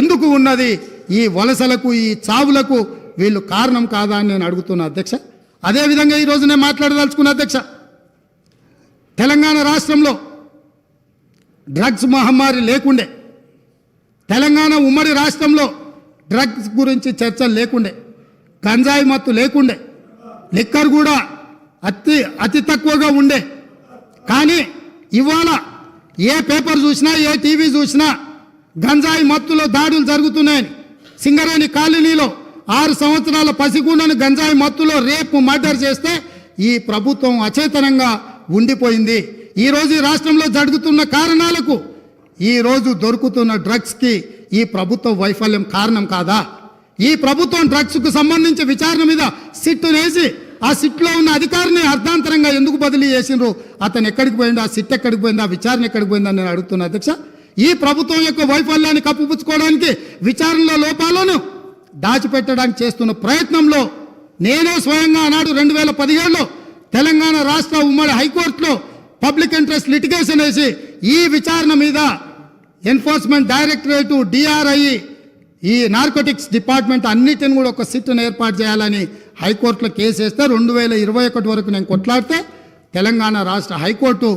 ఎందుకు ఉన్నది? ఈ వలసలకు, ఈ చావులకు వీళ్ళు కారణం కాదా అని నేను అడుగుతున్నా అధ్యక్ష. అదేవిధంగా ఈరోజు నేను మాట్లాడదలుచుకున్న అధ్యక్ష, తెలంగాణ రాష్ట్రంలో డ్రగ్స్ మహమ్మారి లేకుండే, తెలంగాణ ఉమ్మడి రాష్ట్రంలో డ్రగ్స్ గురించి చర్చలు లేకుండే, గంజాయి మత్తు లేకుండే, లిక్కర్ కూడా అతి తక్కువగా ఉండే. కానీ ఇవాళ ఏ పేపర్ చూసినా, ఏ టీవీ చూసినా గంజాయి మత్తులో దాడులు జరుగుతున్నాయని, సింగరేణి కాలనీలో 6 సంవత్సరాల పసిగుండను గంజాయి మత్తులో రేపు మర్డర్ చేస్తే ఈ ప్రభుత్వం అచేతనంగా ఉండిపోయింది. ఈరోజు ఈ రాష్ట్రంలో జరుగుతున్న కారణాలకు, ఈరోజు దొరుకుతున్న డ్రగ్స్కి ఈ ప్రభుత్వ వైఫల్యం కారణం కాదా? ఈ ప్రభుత్వం డ్రగ్స్కు సంబంధించి విచారణ మీద సిట్ వేసి ఆ సిట్లో ఉన్న అధికారిని అర్ధాంతరంగా ఎందుకు బదిలీ చేసిండ్రు? అతను ఎక్కడికి పోయింది? ఆ సిట్ ఎక్కడికి పోయింది? ఆ విచారణ ఎక్కడికి పోయిందని నేను అడుగుతున్నా అధ్యక్ష. ఈ ప్రభుత్వం యొక్క వైఫల్యాన్ని కప్పిపుచ్చుకోవడానికి, విచారణలో లోపాలను దాచిపెట్టడానికి చేస్తున్న ప్రయత్నంలో నేనే స్వయంగా ఆనాడు 2017లో తెలంగాణ రాష్ట్ర ఉమ్మడి హైకోర్టులో పబ్లిక్ ఇంట్రెస్ట్ లిటిగేషన్ వేసి ఈ విచారణ మీద ఎన్ఫోర్స్మెంట్ డైరెక్టరేటు, DRI, ఈ నార్కోటిక్స్ డిపార్ట్మెంట్ అన్నిటిని కూడా ఒక సిట్ను ఏర్పాటు చేయాలని హైకోర్టులో కేసు వేస్తే 2021 వరకు నేను కొట్లాడితే తెలంగాణ రాష్ట్ర హైకోర్టు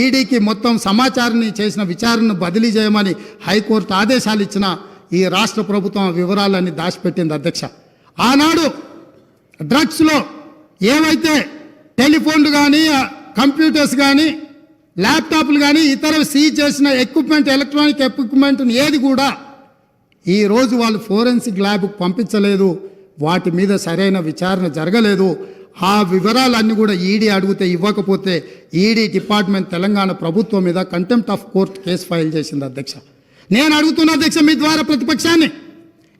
ఈడీకి మొత్తం సమాచారాన్ని చేసిన విచారణను బదిలీ చేయమని హైకోర్టు ఆదేశాలు ఇచ్చిన ఈ రాష్ట్ర ప్రభుత్వం ఆ వివరాలన్నీ దాచిపెట్టింది అధ్యక్ష. ఆనాడు డ్రగ్స్లో ఏవైతే టెలిఫోన్లు కానీ కంప్యూటర్స్ కానీ ల్యాప్టాప్లు కానీ ఇతర సీజ్ చేసిన ఎక్విప్మెంట్ ఎలక్ట్రానిక్ ఎక్విప్మెంట్ని ఏది కూడా ఈరోజు వాళ్ళు ఫోరెన్సిక్ ల్యాబ్కు పంపించలేదు, వాటి మీద సరైన విచారణ జరగలేదు. ఆ వివరాలన్నీ కూడా ఈడీ అడిగితే ఇవ్వకపోతే ఈడీ డిపార్ట్మెంట్ తెలంగాణ ప్రభుత్వం మీద contempt of court case file చేసింది అధ్యక్ష. నేను అడుగుతున్న అధ్యక్ష మీ ద్వారా ప్రతిపక్షాన్ని,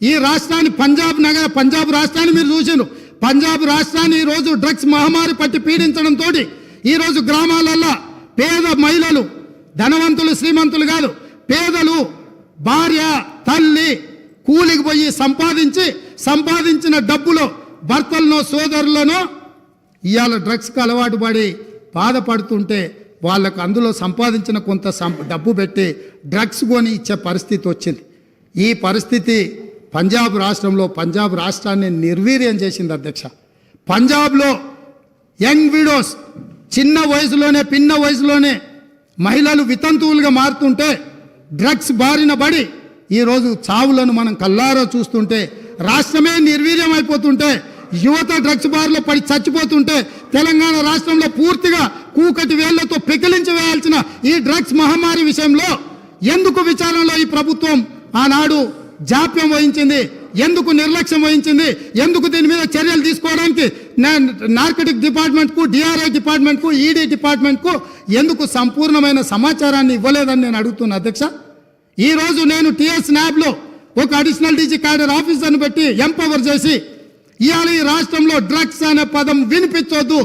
ఈ రాష్ట్రాన్ని పంజాబ్ రాష్ట్రాన్ని మీరు చూసిండ్రు. పంజాబ్ రాష్ట్రాన్ని ఈరోజు డ్రగ్స్ మహమ్మారి పట్టి పీడించడంతో ఈరోజు గ్రామాలల్లో పేద మహిళలు, ధనవంతులు శ్రీమంతులు కాదు, పేదలు భార్య తల్లి కూలికి పోయి సంపాదించిన డబ్బులో భర్తలను సోదరులను ఇవాళ డ్రగ్స్కి అలవాటు పడి బాధపడుతుంటే వాళ్ళకు అందులో సంపాదించిన కొంత డబ్బు పెట్టి డ్రగ్స్ కొని ఇచ్చే పరిస్థితి వచ్చింది. ఈ పరిస్థితి పంజాబ్ రాష్ట్రాన్ని నిర్వీర్యం చేసింది అధ్యక్ష. పంజాబ్లో యంగ్ విడోస్ చిన్న వయసులోనే మహిళలు వితంతువులుగా మారుతుంటే డ్రగ్స్ బారిన పడి ఈరోజు చావులను మనం కల్లారా చూస్తుంటే, రాష్ట్రమే నిర్వీర్యం అయిపోతుంటే, యువత డ్రగ్స్ బారిలో పడి చచ్చిపోతుంటే, తెలంగాణ రాష్ట్రంలో పూర్తిగా కూకటి వేళ్లతో పెకిలించి వేయాల్సిన ఈ డ్రగ్స్ మహమ్మారి విషయంలో ఎందుకు విచారణలో ఈ ప్రభుత్వం ఆనాడు జాప్యం వహించింది, ఎందుకు నిర్లక్ష్యం వహించింది, ఎందుకు దీని మీద చర్యలు తీసుకోవడానికి నార్కటిక్ డిపార్ట్మెంట్కు, డిఆర్ఐ డిపార్ట్మెంట్కు, ఈడీ డిపార్ట్మెంట్కు ఎందుకు సంపూర్ణమైన సమాచారాన్ని ఇవ్వలేదని నేను అడుగుతున్నా అధ్యక్ష. ఈరోజు నేను టీఎస్ న్యాబ్లో ఒక అడిషనల్ డీజీ క్యాడర్ ఆఫీసర్ను పెట్టి ఎంపవర్ చేసి ఇవాళ ఈ రాష్ట్రంలో డ్రగ్స్ అనే పదం వినిపించొద్దు,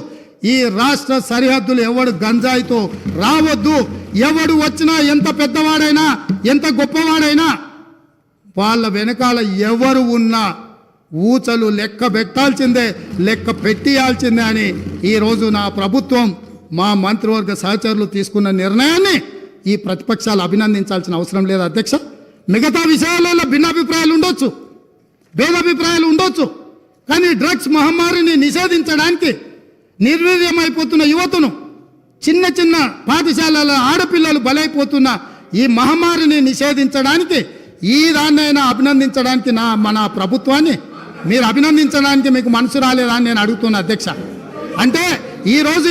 ఈ రాష్ట్ర సరిహద్దులు ఎవడు గంజాయితో రావద్దు, ఎవడు వచ్చినా ఎంత పెద్దవాడైనా ఎంత గొప్పవాడైనా వాళ్ళ వెనకాల ఎవరు ఉన్నా ఊచలు లెక్క పెట్టాల్సిందే, లెక్క పెట్టియాల్సిందే అని ఈరోజు నా ప్రభుత్వం మా మంత్రివర్గ సహచరులు తీసుకున్న నిర్ణయాన్ని ఈ ప్రతిపక్షాలు అభినందించాల్సిన అవసరం లేదు అధ్యక్ష. మిగతా విషయాలలో భిన్నాభిప్రాయాలు ఉండొచ్చు, భేదాభిప్రాయాలు ఉండొచ్చు, కానీ డ్రగ్స్ మహమ్మారిని నిషేధించడానికి నిర్వీర్యమైపోతున్న యువతను, చిన్న పాఠశాలల ఆడపిల్లలు బలైపోతున్న ఈ మహమ్మారిని నిషేధించడానికి ఈ దాన్నైనా అభినందించడానికి మన ప్రభుత్వాన్ని మీరు అభినందించడానికి మీకు మనసు రాలేదా అని నేను అడుగుతున్నా అధ్యక్ష. అంటే ఈరోజు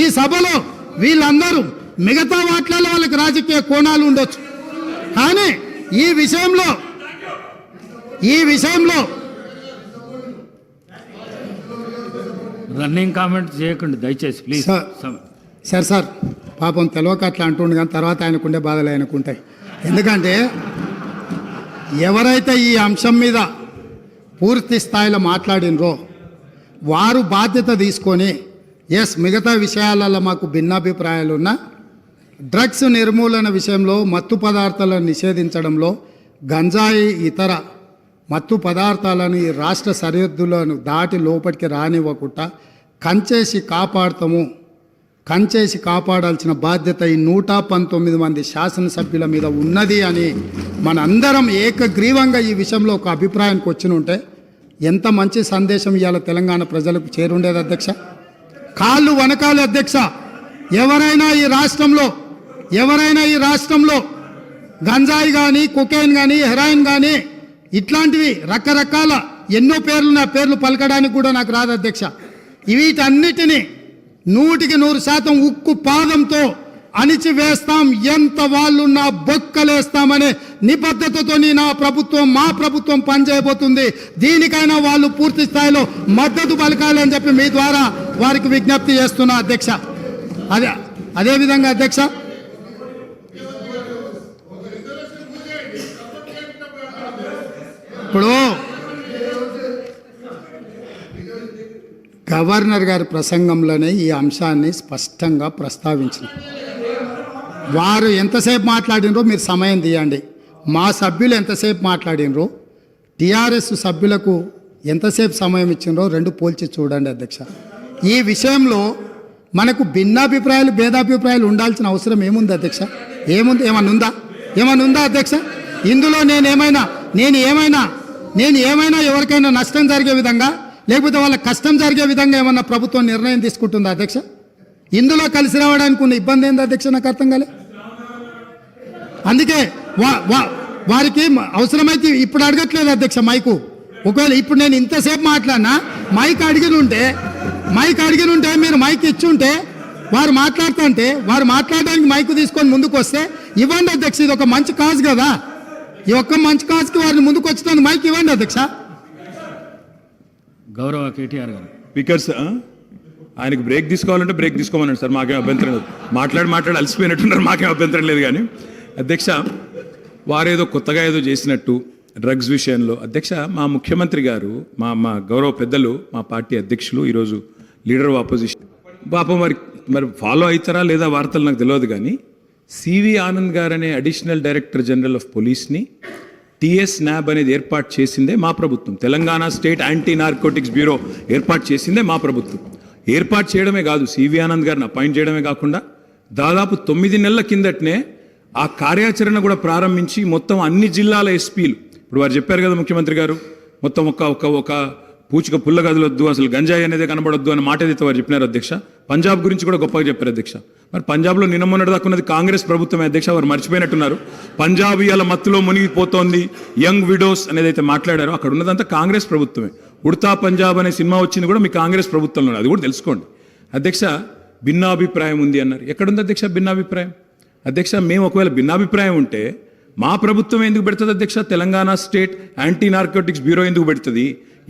ఈ సభలో వీళ్ళందరూ మిగతా వాటిలలో వాళ్ళకి రాజకీయ కోణాలు ఉండొచ్చు, కానీ ఈ విషయంలో రన్నింగ్ కామెంట్ చేయకండి దయచేసి ప్లీజ్. సార్ పాపం తెలియక అట్లా అంటుండే, కానీ తర్వాత ఆయనకుండే బాధలు ఆయనకుంటాయి. ఎందుకంటే ఎవరైతే ఈ అంశం మీద పూర్తి స్థాయిలో మాట్లాడినరో వారు బాధ్యత తీసుకొని మిగతా విషయాలలో మాకు భిన్నాభిప్రాయాలు ఉన్నా డ్రగ్స్ నిర్మూలన విషయంలో మత్తు పదార్థాలను నిషేధించడంలో గంజాయి ఇతర మత్తు పదార్థాలను ఈ రాష్ట్ర సరిహద్దులను దాటి లోపలికి రానివ్వకుండా కంచేసి కాపాడాల్సిన బాధ్యత ఈ 119 మంది శాసనసభ్యుల మీద ఉన్నది అని మనందరం ఏకగ్రీవంగా ఈ విషయంలో ఒక అభిప్రాయానికి వచ్చినుంటే ఎంత మంచి సందేశం ఇవాళ తెలంగాణ ప్రజలకు చేరుండేది అధ్యక్ష. కాళ్ళు వనకాలి అధ్యక్ష. ఎవరైనా ఈ రాష్ట్రంలో గంజాయి కానీ, కొకైన్ కానీ, హెరాయిన్ కానీ ఇట్లాంటివి రకరకాల ఎన్నో పేర్లు పలకడానికి కూడా నాకు రాదు అధ్యక్ష. వీటన్నిటినీ 100% ఉక్కు పాదంతో అణిచివేస్తాం, ఎంత వాళ్ళున్నా బొక్కలేస్తామనే నిబద్ధతతో మా ప్రభుత్వం పనిచేయబోతుంది. దీనికైనా వాళ్ళు పూర్తి స్థాయిలో మద్దతు పలకాలి అని చెప్పి మీ ద్వారా వారికి విజ్ఞప్తి చేస్తున్నా అధ్యక్ష. అదేవిధంగా అధ్యక్ష, ఇప్పుడు గవర్నర్ గారి ప్రసంగంలోనే ఈ అంశాన్ని స్పష్టంగా ప్రస్తావించిన వారు ఎంతసేపు మాట్లాడినరో మీరు సమయం తీయండి. మా సభ్యులు ఎంతసేపు మాట్లాడినరో, టీఆర్ఎస్ సభ్యులకు ఎంతసేపు సమయం ఇచ్చినరో రెండు పోల్చి చూడండి అధ్యక్ష. ఈ విషయంలో మనకు భిన్నాభిప్రాయాలు భేదాభిప్రాయాలు ఉండాల్సిన అవసరం ఏముంది అధ్యక్ష? ఏమన్నా ఉందా అధ్యక్ష? ఇందులో నేను ఏమైనా ఎవరికైనా నష్టం జరిగే విధంగా లేకపోతే వాళ్ళ కష్టం జరిగే విధంగా ఏమన్నా ప్రభుత్వం నిర్ణయం తీసుకుంటుందా అధ్యక్ష? ఇందులో కలిసి రావడానికి ఉన్న ఇబ్బంది ఏంది అధ్యక్ష నాకు అర్థం కాలే. అందుకే వారికి అవసరమైతే ఇప్పుడు అడగట్లేదు అధ్యక్ష మైకు. ఒకవేళ ఇప్పుడు నేను ఇంతసేపు మాట్లాడినా మైక్ అడిగిన ఉంటే మీరు మైక్ ఇచ్చి ఉంటే వారు మాట్లాడుతుంటే వారు మాట్లాడడానికి మైకు తీసుకొని ముందుకు వస్తే ఇవ్వండి అధ్యక్ష. ఇది ఒక మంచి కాజ్ కదా, ఈ ఒక్క మంచి కాజ్కి వారిని ముందుకు వచ్చినందుకు మైక్ ఇవ్వండి అధ్యక్ష. గౌరవ కేటీఆర్ గారు. స్పీకర్స్ ఆయనకు బ్రేక్ తీసుకోవాలంటే బ్రేక్ తీసుకోమన్నాడు సార్, మాకేం అభ్యంతరం లేదు. మాట్లాడి అలసిపోయినట్టున్నారు, మాకేం అభ్యంతరం లేదు. కానీ అధ్యక్ష వారేదో కొత్తగా ఏదో చేసినట్టు డ్రగ్స్ విషయంలో అధ్యక్ష మా ముఖ్యమంత్రి గారు మా గౌరవ పెద్దలు మా పార్టీ అధ్యక్షులు ఈరోజు లీడర్ ఆఫ్ ఆపోజిషన్ పాపం మరి ఫాలో అవుతారా లేదా వార్తలు నాకు తెలియదు. కానీ సివి ఆనంద్ గారు అనే అడిషనల్ డైరెక్టర్ జనరల్ ఆఫ్ పోలీస్ని టిఎస్ న్యాబ్ అనేది ఏర్పాటు చేసిందే మా ప్రభుత్వం. Telangana state anti narcotics bureau ఏర్పాటు చేసిందే మా ప్రభుత్వం. ఏర్పాటు చేయడమే కాదు, సివి ఆనంద్ గారిని అపాయింట్ చేయడమే కాకుండా దాదాపు 9 నెలల కిందటనే ఆ కార్యాచరణ కూడా ప్రారంభించి మొత్తం అన్ని జిల్లాల ఎస్పీలు, ఇప్పుడు వారు చెప్పారు కదా ముఖ్యమంత్రి గారు, మొత్తం ఒక పూచిక పుల్ల గదులొద్దు, అసలు గంజాయి అనేది కనబడొద్దు అనే మాట ఏదైతే వారు చెప్పినారు అధ్యక్ష. పంజాబ్ గురించి కూడా గొప్పగా చెప్పారు అధ్యక్ష. మరి పంజాబ్లో నిన్న మొన్నటి దాకా ఉన్నది కాంగ్రెస్ ప్రభుత్వమే అధ్యక్ష, వారు మర్చిపోయినట్టున్నారు. పంజాబ్ ఇవాళ మత్తులో మునిగిపోతోంది, యంగ్ విడోస్ అనేది అయితే మాట్లాడారో అక్కడ ఉన్నదంతా కాంగ్రెస్ ప్రభుత్వమే. ఉడతా పంజాబ్ అనే సినిమా వచ్చింది కూడా మీ కాంగ్రెస్ ప్రభుత్వంలో, అది కూడా తెలుసుకోండి అధ్యక్ష. భిన్నాభిప్రాయం ఉంది అన్నారు, ఎక్కడుంది అధ్యక్ష భిన్నాభిప్రాయం? అధ్యక్ష మేము ఒకవేళ భిన్నాభిప్రాయం ఉంటే మా ప్రభుత్వం ఎందుకు పెడుతుంది అధ్యక్ష? Telangana state anti narcotics bureau ఎందుకు పెడుతుంది?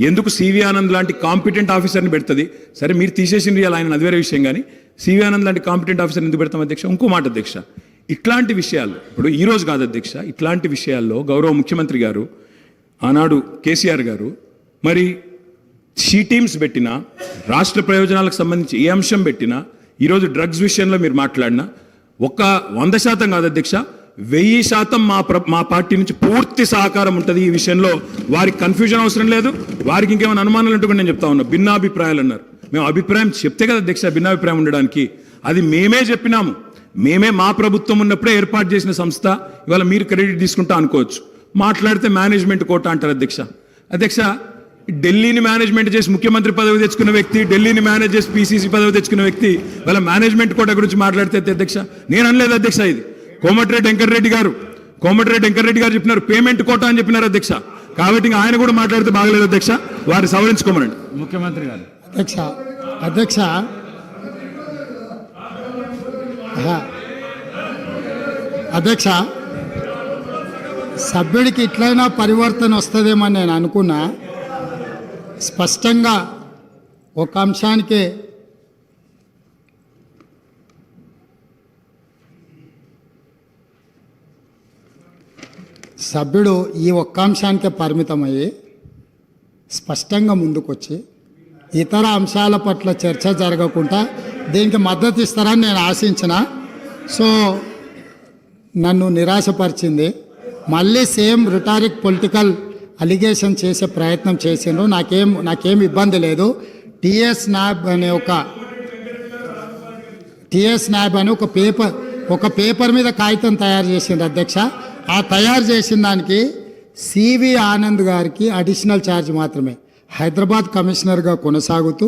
ఎందుకు సివి ఆనంద్ లాంటి కాంపిటెంట్ ఆఫీసర్ని పెడుతుంది? సరే మీరు తీసేసింది ఆయన, అది వేరే విషయం. కానీ సివి ఆనంద్ లాంటి కాంపిటెంట్ ఆఫీసర్ని ఎందుకు పెడతాం అధ్యక్ష? ఇంకో మాట అధ్యక్ష, ఇట్లాంటి విషయాలు ఇప్పుడు ఈ రోజు కాదు అధ్యక్ష, ఇట్లాంటి విషయాల్లో గౌరవ ముఖ్యమంత్రి గారు ఆనాడు కేసీఆర్ గారు మరి షీ టీమ్స్ పెట్టినా, రాష్ట్ర ప్రయోజనాలకు సంబంధించి ఏ అంశం పెట్టినా, ఈరోజు డ్రగ్స్ విషయంలో మీరు మాట్లాడినా 100% కాదు అధ్యక్ష, 1000% మా పార్టీ నుంచి పూర్తి సహకారం ఉంటుంది ఈ విషయంలో. వారికి కన్ఫ్యూజన్ అవసరం లేదు, వారికి ఇంకేమైనా అనుమానాలు ఉంటే నేను చెప్తా ఉన్నా. భిన్నాభిప్రాయాలు అన్నారు, మేము అభిప్రాయం చెప్తే కదా అధ్యక్ష భిన్నాభిప్రాయం ఉండడానికి. అది మేమే చెప్పినాము, మేమే మా ప్రభుత్వం ఉన్నప్పుడే ఏర్పాటు చేసిన సంస్థ. ఇవాళ మీరు క్రెడిట్ తీసుకుంటా అనుకోవచ్చు, మాట్లాడితే మేనేజ్మెంట్ కోట అంటారు అధ్యక్ష. అధ్యక్ష ఢిల్లీని మేనేజ్మెంట్ చేసి ముఖ్యమంత్రి పదవి తెచ్చుకున్న వ్యక్తి, ఢిల్లీని మేనేజ్ చేసి పీసీసీ పదవి తెచ్చుకున్న వ్యక్తి వాళ్ళ మేనేజ్మెంట్ కోట గురించి మాట్లాడితే అధ్యక్ష నేను అనలేదు అధ్యక్ష. ఇది కోమటిరెడ్డి వెంకటరెడ్డి గారు చెప్పినారు, పేమెంట్ కోట అని చెప్పినారు అధ్యక్ష. కాబట్టి ఆయన కూడా మాట్లాడితే బాగలేదు అధ్యక్ష, వారిని సవరించుకోమనండి ముఖ్యమంత్రి గారు. అధ్యక్ష సభ్యుడికి ఇట్లయినా పరివర్తన వస్తుందేమని నేను అనుకున్నా. స్పష్టంగా ఒక అంశానికే సభ్యుడు ఈ ఒక్క అంశానికే పరిమితమయ్యి స్పష్టంగా ముందుకొచ్చి ఇతర అంశాల పట్ల చర్చ జరగకుండా దీనికి మద్దతు ఇస్తారని నేను ఆశించిన. సో నన్ను నిరాశపరిచింది. మళ్ళీ సేమ్ రిటారిక్ పొలిటికల్ అలిగేషన్ చేసే ప్రయత్నం చేసిండ్రు. నాకేం ఇబ్బంది లేదు. టిఎస్ న్యాబ్ అనే ఒక పేపర్ మీద కాగితం తయారు చేసిండ్రు అధ్యక్ష. ఆ తయారు చేసిన దానికి సివి ఆనంద్ గారికి అడిషనల్ ఛార్జ్ మాత్రమే, హైదరాబాద్ కమిషనర్గా కొనసాగుతూ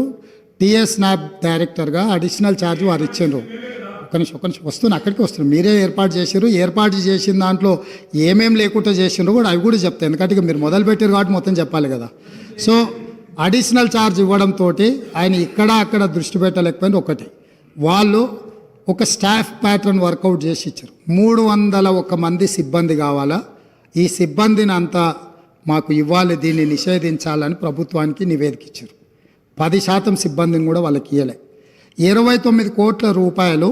టిఎస్ న్యాబ్ డైరెక్టర్గా అడిషనల్ ఛార్జ్ వారు ఇచ్చిండ్రు. ఒక నిమిషం వస్తున్నా, అక్కడికి వస్తున్నారు. మీరే ఏర్పాటు చేసారు, ఏర్పాటు చేసిన దాంట్లో ఏమేం లేకుండా చేసిండ్రు కూడా అవి కూడా చెప్తాయి, ఎందుకంటే ఇక మీరు మొదలు పెట్టారు కాబట్టి మొత్తం చెప్పాలి కదా. సో అడిషనల్ ఛార్జ్ ఇవ్వడంతో ఆయన ఇక్కడ అక్కడ దృష్టి పెట్టలేకపోయింది. ఒకటి వాళ్ళు ఒక స్టాఫ్ ప్యాటర్న్ వర్కౌట్ చేసి ఇచ్చారు. 301 మంది సిబ్బంది కావాలా, ఈ సిబ్బందిని అంతా మాకు ఇవ్వాలి, దీన్ని నిషేధించాలని ప్రభుత్వానికి నివేదిక ఇచ్చారు. 10% సిబ్బందిని కూడా వాళ్ళకి ఇవ్వలే. 29 కోట్ల రూపాయలు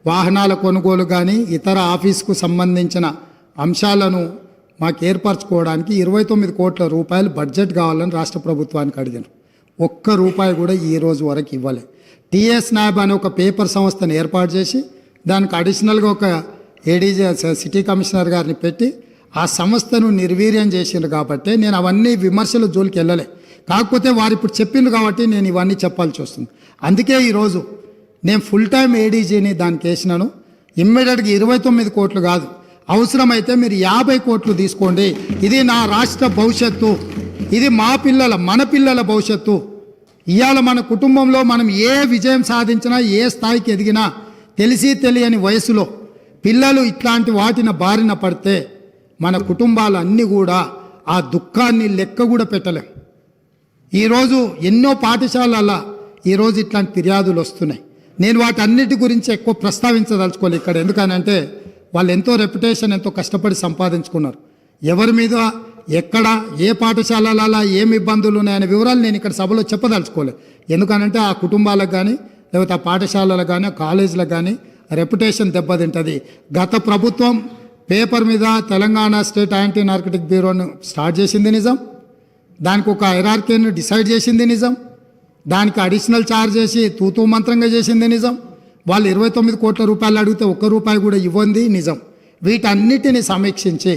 వాహనాల కొనుగోలు కానీ ఇతర ఆఫీస్కు సంబంధించిన అంశాలను మాకు ఏర్పరచుకోవడానికి 29 కోట్ల రూపాయలు బడ్జెట్ కావాలని రాష్ట్ర ప్రభుత్వానికి అడిగారు. ₹1 కూడా ఈ రోజు వరకు ఇవ్వలే. టిఎస్ న్యాబ్ అనే ఒక పేపర్ సంస్థను ఏర్పాటు చేసి దానికి అడిషనల్గా ఒక ఏడీజీ సిటీ కమిషనర్ గారిని పెట్టి ఆ సంస్థను నిర్వీర్యం చేసిండ్రు. కాబట్టి నేను అవన్నీ విమర్శల జోలికి వెళ్ళలే. కాకపోతే వారు ఇప్పుడు చెప్పిండ్రు కాబట్టి నేను ఇవన్నీ చెప్పాల్సి వస్తుంది. అందుకే ఈరోజు నేను ఫుల్ టైం ఏడీజీని దానికి వేసినాను. ఇమ్మీడియట్గా 29 కోట్లు కాదు, అవసరమైతే మీరు 50 కోట్లు తీసుకోండి. ఇది నా రాష్ట్ర భవిష్యత్తు, ఇది మన పిల్లల భవిష్యత్తు. ఇవాళ మన కుటుంబంలో మనం ఏ విజయం సాధించినా ఏ స్థాయికి ఎదిగినా తెలిసి తెలియని వయసులో పిల్లలు ఇట్లాంటి వాటిన బారిన పడితే మన కుటుంబాలన్నీ కూడా ఆ దుఃఖాన్ని లెక్క కూడా పెట్టలేం. ఈరోజు ఎన్నో పాఠశాలల ఈరోజు ఇట్లాంటి ఫిర్యాదులు వస్తున్నాయి. నేను వాటన్నిటి గురించి ఎక్కువ ప్రస్తావించదలుచుకోవాలి ఇక్కడ. ఎందుకనంటే వాళ్ళు ఎంతో రెప్యుటేషన్ ఎంతో కష్టపడి సంపాదించుకున్నారు. ఎవరి మీద ఎక్కడ ఏ పాఠశాలలలో ఏమి ఇబ్బందులు ఉన్నాయనే వివరాలు నేను ఇక్కడ సభలో చెప్పదలుచుకోలేదు. ఎందుకనంటే ఆ కుటుంబాలకు కానీ లేకపోతే ఆ పాఠశాలలకు కానీ కాలేజీలకు కానీ రెప్యుటేషన్ దెబ్బతింటుంది. గత ప్రభుత్వం పేపర్ మీద తెలంగాణ స్టేట్ యాంటీ నార్కటిక్ బ్యూరోను స్టార్ట్ చేసింది నిజం, దానికి ఒక హైరార్కీని డిసైడ్ చేసింది నిజం, దానికి అడిషనల్ ఛార్జ్ చేసి తూతూ మంత్రంగా చేసింది నిజం, వాళ్ళు 29 కోట్ల రూపాయలు అడిగితే ₹1 కూడా ఇవ్వండి నిజం. వీటన్నిటిని సమీక్షించి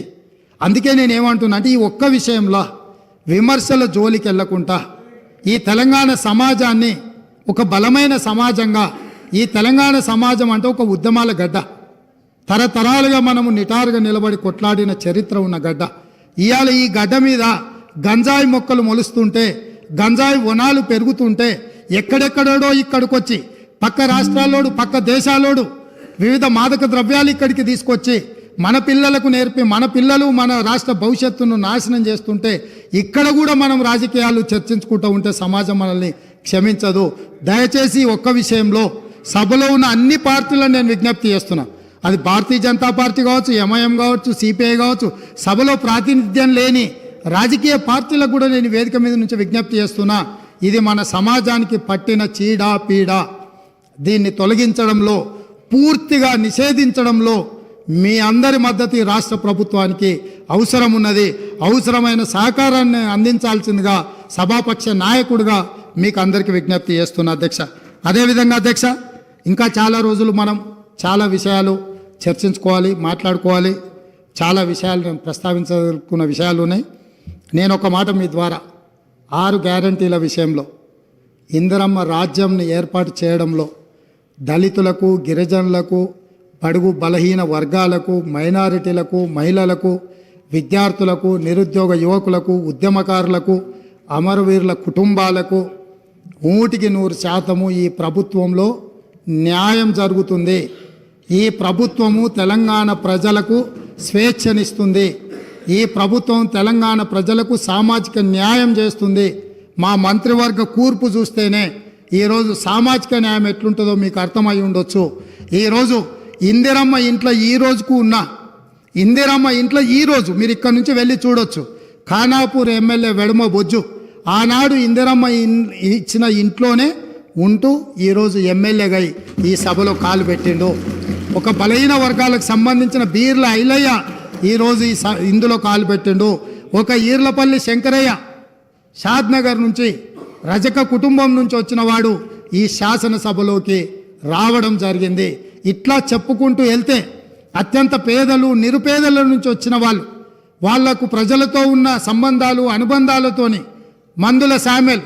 అందుకే నేను ఏమంటున్నా అంటే ఈ ఒక్క విషయంలో విమర్శల జోలికి వెళ్లకుండా ఈ తెలంగాణ సమాజాన్ని ఒక బలమైన సమాజంగా, ఈ తెలంగాణ సమాజం అంటే ఒక ఉద్యమాల గడ్డ, తరతరాలుగా మనము నిటారుగా నిలబడి కొట్లాడిన చరిత్ర ఉన్న గడ్డ. ఇవాళ ఈ గడ్డ మీద గంజాయి మొక్కలు మొలుస్తుంటే, గంజాయి వనాలు పెరుగుతుంటే ఎక్కడెక్కడోడో ఇక్కడికొచ్చి పక్క రాష్ట్రాల్లోడు పక్క దేశాలోడు వివిధ మాదక ద్రవ్యాలు ఇక్కడికి తీసుకొచ్చి మన పిల్లలకు నేర్పి మన పిల్లలు మన రాష్ట్ర భవిష్యత్తును నాశనం చేస్తుంటే ఇక్కడ కూడా మనం రాజకీయాలు చర్చించుకుంటూ ఉంటే సమాజం మనల్ని క్షమించదు. దయచేసి ఒక్క విషయంలో సభలో ఉన్న అన్ని పార్టీలను నేను విజ్ఞప్తి చేస్తున్నా. అది భారతీయ జనతా పార్టీ కావచ్చు, ఎంఐఎం కావచ్చు, సిపిఐ కావచ్చు, సభలో ప్రాతినిధ్యం లేని రాజకీయ పార్టీలకు కూడా నేను వేదిక మీద నుంచి విజ్ఞప్తి చేస్తున్నా. ఇది మన సమాజానికి పట్టిన చీడ పీడ. దీన్ని తొలగించడంలో, పూర్తిగా నిషేధించడంలో మీ అందరి మద్దతు ఈ రాష్ట్ర ప్రభుత్వానికి అవసరం ఉన్నది. అవసరమైన సహకారాన్ని అందించాల్సిందిగా సభాపక్ష నాయకుడిగా మీకు అందరికీ విజ్ఞప్తి చేస్తున్నా అధ్యక్ష. అదేవిధంగా అధ్యక్ష, ఇంకా చాలా రోజులు మనం చాలా విషయాలు చర్చించుకోవాలి, మాట్లాడుకోవాలి. చాలా విషయాలు నేను ప్రస్తావించాలనుకున్న విషయాలు ఉన్నాయి. నేను ఒక మాట మీ ద్వారా 6 గ్యారంటీల విషయంలో ఇందిరమ్మ రాజ్యంని ఏర్పాటు చేయడంలో దళితులకు, గిరిజనులకు, బడుగు బలహీన వర్గాలకు, మైనారిటీలకు, మహిళలకు, విద్యార్థులకు, నిరుద్యోగ యువకులకు, ఉద్యమకారులకు, అమరవీరుల కుటుంబాలకు 100% ఈ ప్రభుత్వంలో న్యాయం జరుగుతుంది. ఈ ప్రభుత్వము తెలంగాణ ప్రజలకు స్వేచ్ఛనిస్తుంది. ఈ ప్రభుత్వం తెలంగాణ ప్రజలకు సామాజిక న్యాయం చేస్తుంది. మా మంత్రివర్గ కూర్పు చూస్తేనే ఈరోజు సామాజిక న్యాయం ఎట్లుంటుందో మీకు అర్థమై ఉండొచ్చు. ఈరోజు ఇందిరమ్మ ఇంట్లో ఈ రోజుకు ఉన్న ఇందిరమ్మ ఇంట్లో ఈరోజు మీరు ఇక్కడ నుంచి వెళ్ళి చూడొచ్చు. ఖానాపూర్ ఎమ్మెల్యే వెడమ బొజ్జు ఆనాడు ఇందిరమ్మ ఇచ్చిన ఇంట్లోనే ఉంటూ ఈరోజు ఎమ్మెల్యేగా ఈ సభలో కాలు పెట్టిండు. ఒక బలహీన వర్గాలకు సంబంధించిన బీర్ల ఐలయ్య ఈరోజు ఇందులో కాలు పెట్టిండు. ఒక ఈర్లపల్లి శంకరయ్య షాద్నగర్ నుంచి రజక కుటుంబం నుంచి వచ్చిన వాడు ఈ శాసనసభలోకి రావడం జరిగింది. ఇట్లా చెప్పుకుంటూ వెళ్తే అత్యంత పేదలు, నిరుపేదల నుంచి వచ్చిన వాళ్లకు ప్రజలతో ఉన్న సంబంధాలు, అనుబంధాలతోని మందుల శామ్యుల్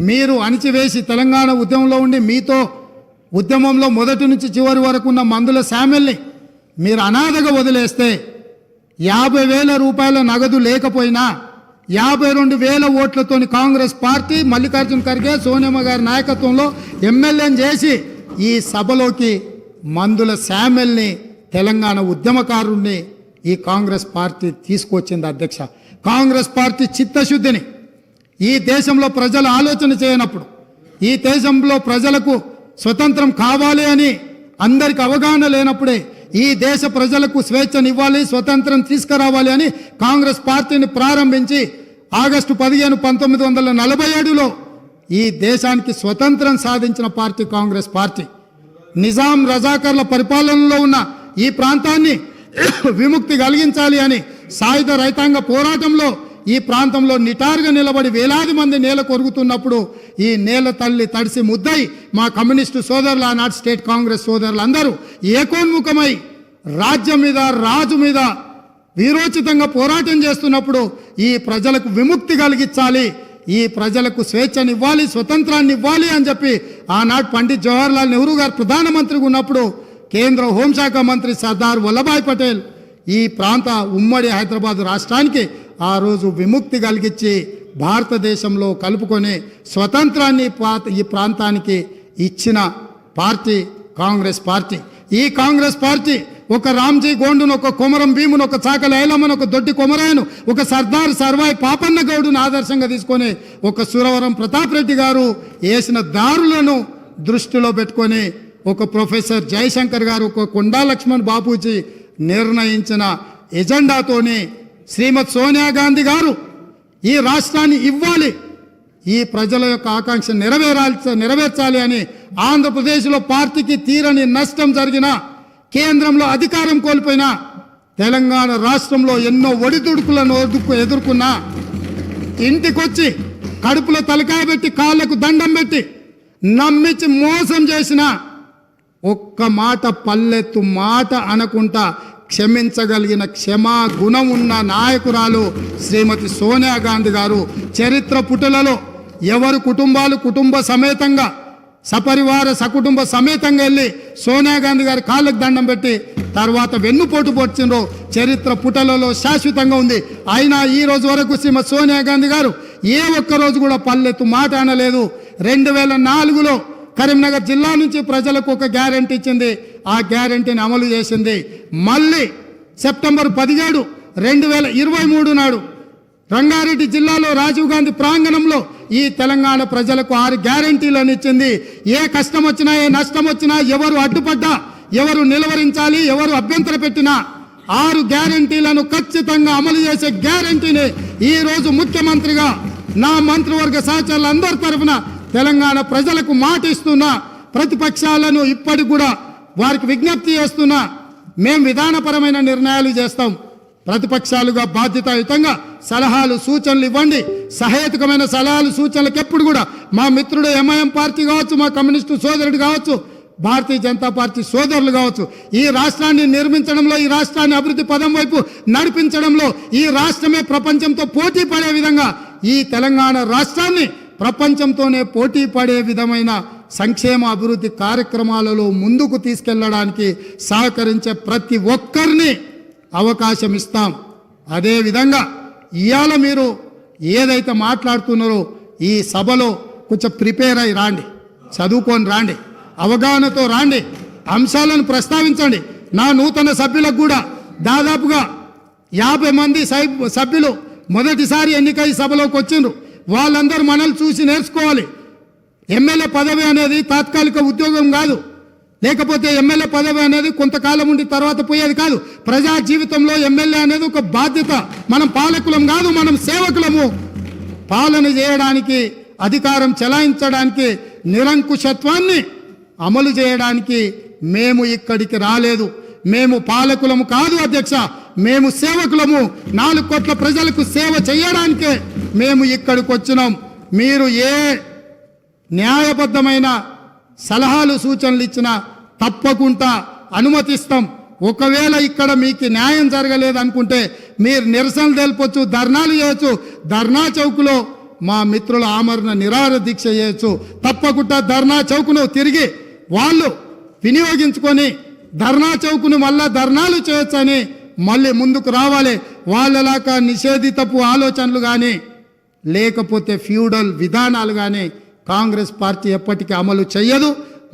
మీరు అణిచివేసి తెలంగాణ ఉద్యమంలో ఉండి మీతో ఉద్యమంలో మొదటి నుంచి చివరి వరకు ఉన్న మందుల శామ్యుల్ని మీరు అనాథగా వదిలేస్తే 50,000 రూపాయల నగదు లేకపోయినా 52,000 ఓట్లతోని కాంగ్రెస్ పార్టీ మల్లికార్జున ఖర్గే, సోనియమ్మ గారి నాయకత్వంలో ఎమ్మెల్యేని చేసి ఈ సభలోకి మందుల శామ్యుల్ని, తెలంగాణ ఉద్యమకారుణ్ణి ఈ కాంగ్రెస్ పార్టీ తీసుకొచ్చింది అధ్యక్ష. కాంగ్రెస్ పార్టీ చిత్తశుద్ధిని ఈ దేశంలో ప్రజలు ఆలోచన చేయనప్పుడు, ఈ దేశంలో ప్రజలకు స్వతంత్రం కావాలి అని అందరికి అవగాహన లేనప్పుడే ఈ దేశ ప్రజలకు స్వేచ్ఛనివ్వాలి, స్వతంత్రం తీసుకురావాలి అని కాంగ్రెస్ పార్టీని ప్రారంభించి ఆగస్టు 15, 1947లో ఈ దేశానికి స్వతంత్రం సాధించిన పార్టీ కాంగ్రెస్ పార్టీ. నిజాం రజాకర్ల పరిపాలనలో ఉన్న ఈ ప్రాంతాన్ని విముక్తి కలిగించాలి అని సాయుధ రైతాంగ పోరాటంలో ఈ ప్రాంతంలో నిటారుగా నిలబడి వేలాది మంది నేల కొరుగుతున్నప్పుడు ఈ నేల తల్లి తడిసి ముద్దై మా కమ్యూనిస్టు సోదరులు, ఆనాటి స్టేట్ కాంగ్రెస్ సోదరులు అందరూ ఏకోన్ముఖమై రాజ్యం మీద, రాజు మీద వీరోచితంగా పోరాటం చేస్తున్నప్పుడు ఈ ప్రజలకు విముక్తి కలిగించాలి, ఈ ప్రజలకు స్వేచ్ఛనివ్వాలి, స్వతంత్రాన్ని ఇవ్వాలి అని చెప్పి ఆనాడు పండిత్ జవహర్లాల్ నెహ్రూ గారు ప్రధానమంత్రిగా ఉన్నప్పుడు కేంద్ర హోంశాఖ మంత్రి సర్దార్ వల్లభాయ్ పటేల్ ఈ ప్రాంత ఉమ్మడి హైదరాబాద్ రాష్ట్రానికి ఆ రోజు విముక్తి కలిగించి భారతదేశంలో కలుపుకొని స్వతంత్రాన్ని ఈ ప్రాంతానికి ఇచ్చిన పార్టీ కాంగ్రెస్ పార్టీ. ఈ కాంగ్రెస్ పార్టీ ఒక రామ్జీ గోండును, ఒక కొమరం భీమును, ఒక చాకలి ఐలమ్మను, ఒక దొడ్డి కొమరాయను, ఒక సర్దార్ సర్వాయి పాపన్న గౌడును ఆదర్శంగా తీసుకొని ఒక సురవరం ప్రతాప్ రెడ్డి గారు వేసిన దారులను దృష్టిలో పెట్టుకొని ఒక ప్రొఫెసర్ జయశంకర్ గారు, ఒక కొండా లక్ష్మణ్ బాపూజీ నిర్ణయించిన ఎజెండాతోని శ్రీమతి సోనియా గాంధీ గారు ఈ రాష్ట్రాన్ని ఇవ్వాలి, ఈ ప్రజల యొక్క ఆకాంక్ష నెరవేర్చాలి అని ఆంధ్రప్రదేశ్లో పార్టీకి తీరని నష్టం జరిగిన, కేంద్రంలో అధికారం కోల్పోయిన, తెలంగాణ రాష్ట్రంలో ఎన్నో ఒడిదుడుకులను ఎదుర్కొన్నా, ఇంటికొచ్చి కడుపులో తలకాయ పెట్టి కాళ్ళకు దండం పెట్టి నమ్మించి మోసం చేసిన, ఒక్క మాట పల్లెత్తు మాట అనకుండా క్షమించగలిగిన క్షమా గుణం ఉన్న నాయకురాలు శ్రీమతి సోనియా గాంధీ గారు. చరిత్ర పుటలలో ఎవరు కుటుంబాలు కుటుంబ సమేతంగా సపరివార సకుటుంబ సమేతంగా వెళ్ళి సోనియా గాంధీ గారి కాళ్ళకు దండం పెట్టి తర్వాత వెన్నుపోటు పొడిచిండ్రో చరిత్ర పుటలలో శాశ్వతంగా ఉంది. అయినా ఈ రోజు వరకు శ్రీమతి సోనియా గాంధీ గారు ఏ ఒక్కరోజు కూడా పల్లెత్తు మాట అనలేదు. 2004లో కరీంనగర్ జిల్లా నుంచి ప్రజలకు ఒక గ్యారెంటీ ఇచ్చింది, ఆ గ్యారెంటీని అమలు చేసింది. మళ్ళీ సెప్టెంబర్ 17, 2023 నాడు రంగారెడ్డి జిల్లాలో రాజీవ్ గాంధీ ప్రాంగణంలో ఈ తెలంగాణ ప్రజలకు 6 గ్యారెంటీలను ఇచ్చింది. ఏ కష్టం వచ్చినా, ఏ నష్టం వచ్చినా, ఎవరు అడ్డుపడ్డా, ఎవరు నిలవరించాలి, ఎవరు అభ్యంతర పెట్టినా 6 గ్యారెంటీలను ఖచ్చితంగా అమలు చేసే గ్యారెంటీని ఈ రోజు ముఖ్యమంత్రిగా నా మంత్రివర్గ సహచరులందరి తరఫున తెలంగాణ ప్రజలకు మాట ఇస్తున్నా. ప్రతిపక్షాలను ఇప్పటికి కూడా వారికి విజ్ఞప్తి చేస్తున్నా, మేము విధానపరమైన నిర్ణయాలు చేస్తాం, ప్రతిపక్షాలుగా బాధ్యతాయుతంగా సలహాలు సూచనలు ఇవ్వండి. సహేతుకమైన సలహాలు సూచనలకు ఎప్పుడు కూడా మా మిత్రుడు ఎంఐఎం పార్టీ కావచ్చు, మా కమ్యూనిస్టు సోదరుడు కావచ్చు, భారతీయ జనతా పార్టీ సోదరులు కావచ్చు, ఈ రాష్ట్రాన్ని నిర్మించడంలో, ఈ రాష్ట్రాన్ని అభివృద్ధి పదం వైపు నడిపించడంలో, ఈ రాష్ట్రమే ప్రపంచంతో పోటీ పడే విధంగా ఈ తెలంగాణ రాష్ట్రాన్ని ప్రపంచంతోనే పోటీ పడే విధమైన సంక్షేమ అభివృద్ధి కార్యక్రమాలలో ముందుకు తీసుకెళ్లడానికి సహకరించే ప్రతి ఒక్కరిని అవకాశం ఇస్తాం. అదేవిధంగా ఇవాళ మీరు ఏదైతే మాట్లాడుతున్నారో ఈ సభలో కొంచెం ప్రిపేర్ అయి రాండి, చదువుకొని రాండి, అవగాహనతో రాండి, అంశాలను ప్రస్తావించండి. నా నూతన సభ్యులకు కూడా దాదాపుగా 50 మంది సభ్యులు మొదటిసారి ఎన్నికై సభలోకి వచ్చిండ్రు. వాళ్ళందరూ మనల్ని చూసి నేర్చుకోవాలి. ఎమ్మెల్యే పదవి అనేది తాత్కాలిక ఉద్యోగం కాదు, లేకపోతే ఎమ్మెల్యే పదవి అనేది కొంతకాలం ఉండి తర్వాత పోయేది కాదు. ప్రజా జీవితంలో ఎమ్మెల్యే అనేది ఒక బాధ్యత. మనం పాలకులం కాదు, మనం సేవకులము. పాలన చేయడానికి, అధికారం చెలాయించడానికి, నిరంకుశత్వాన్ని అమలు చేయడానికి మేము ఇక్కడికి రాలేదు. మేము పాలకులము కాదు అధ్యక్ష, మేము సేవకులము. 4 కోట్ల ప్రజలకు సేవ చేయడానికే మేము ఇక్కడికి వచ్చినాం. మీరు ఏ న్యాయబద్ధమైన సలహాలు సూచనలు ఇచ్చినా తప్పకుండా అనుమతిస్తాం. ఒకవేళ ఇక్కడ మీకు న్యాయం జరగలేదు అనుకుంటే మీరు నిరసనలు తెలుపొచ్చు, ధర్నాలు చేయొచ్చు. ధర్నా చౌక్లో మా మిత్రుల ఆమరణ నిరాహార దీక్ష చేయొచ్చు. తప్పకుండా ధర్నా చౌక్ను తిరిగి వాళ్ళు వినియోగించుకొని ధర్నా చౌక్ను మళ్ళా ధర్నాలు చేయొచ్చని మళ్ళీ ముందుకు రావాలి. వాళ్ళలాగా నిషేధితపు ఆలోచనలు కానీ లేకపోతే ఫ్యూడల్ విధానాలు కానీ కాంగ్రెస్ పార్టీ ఎప్పటికీ అమలు చేయదు.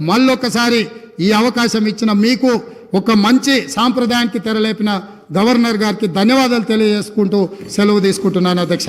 మళ్ళొకసారి ఈ అవకాశం ఇచ్చిన మీకు, ఒక మంచి సాంప్రదాయానికి తెరలేపిన గవర్నర్ గారికి ధన్యవాదాలు తెలియజేసుకుంటూ సెలవు తీసుకుంటున్నాను అధ్యక్ష.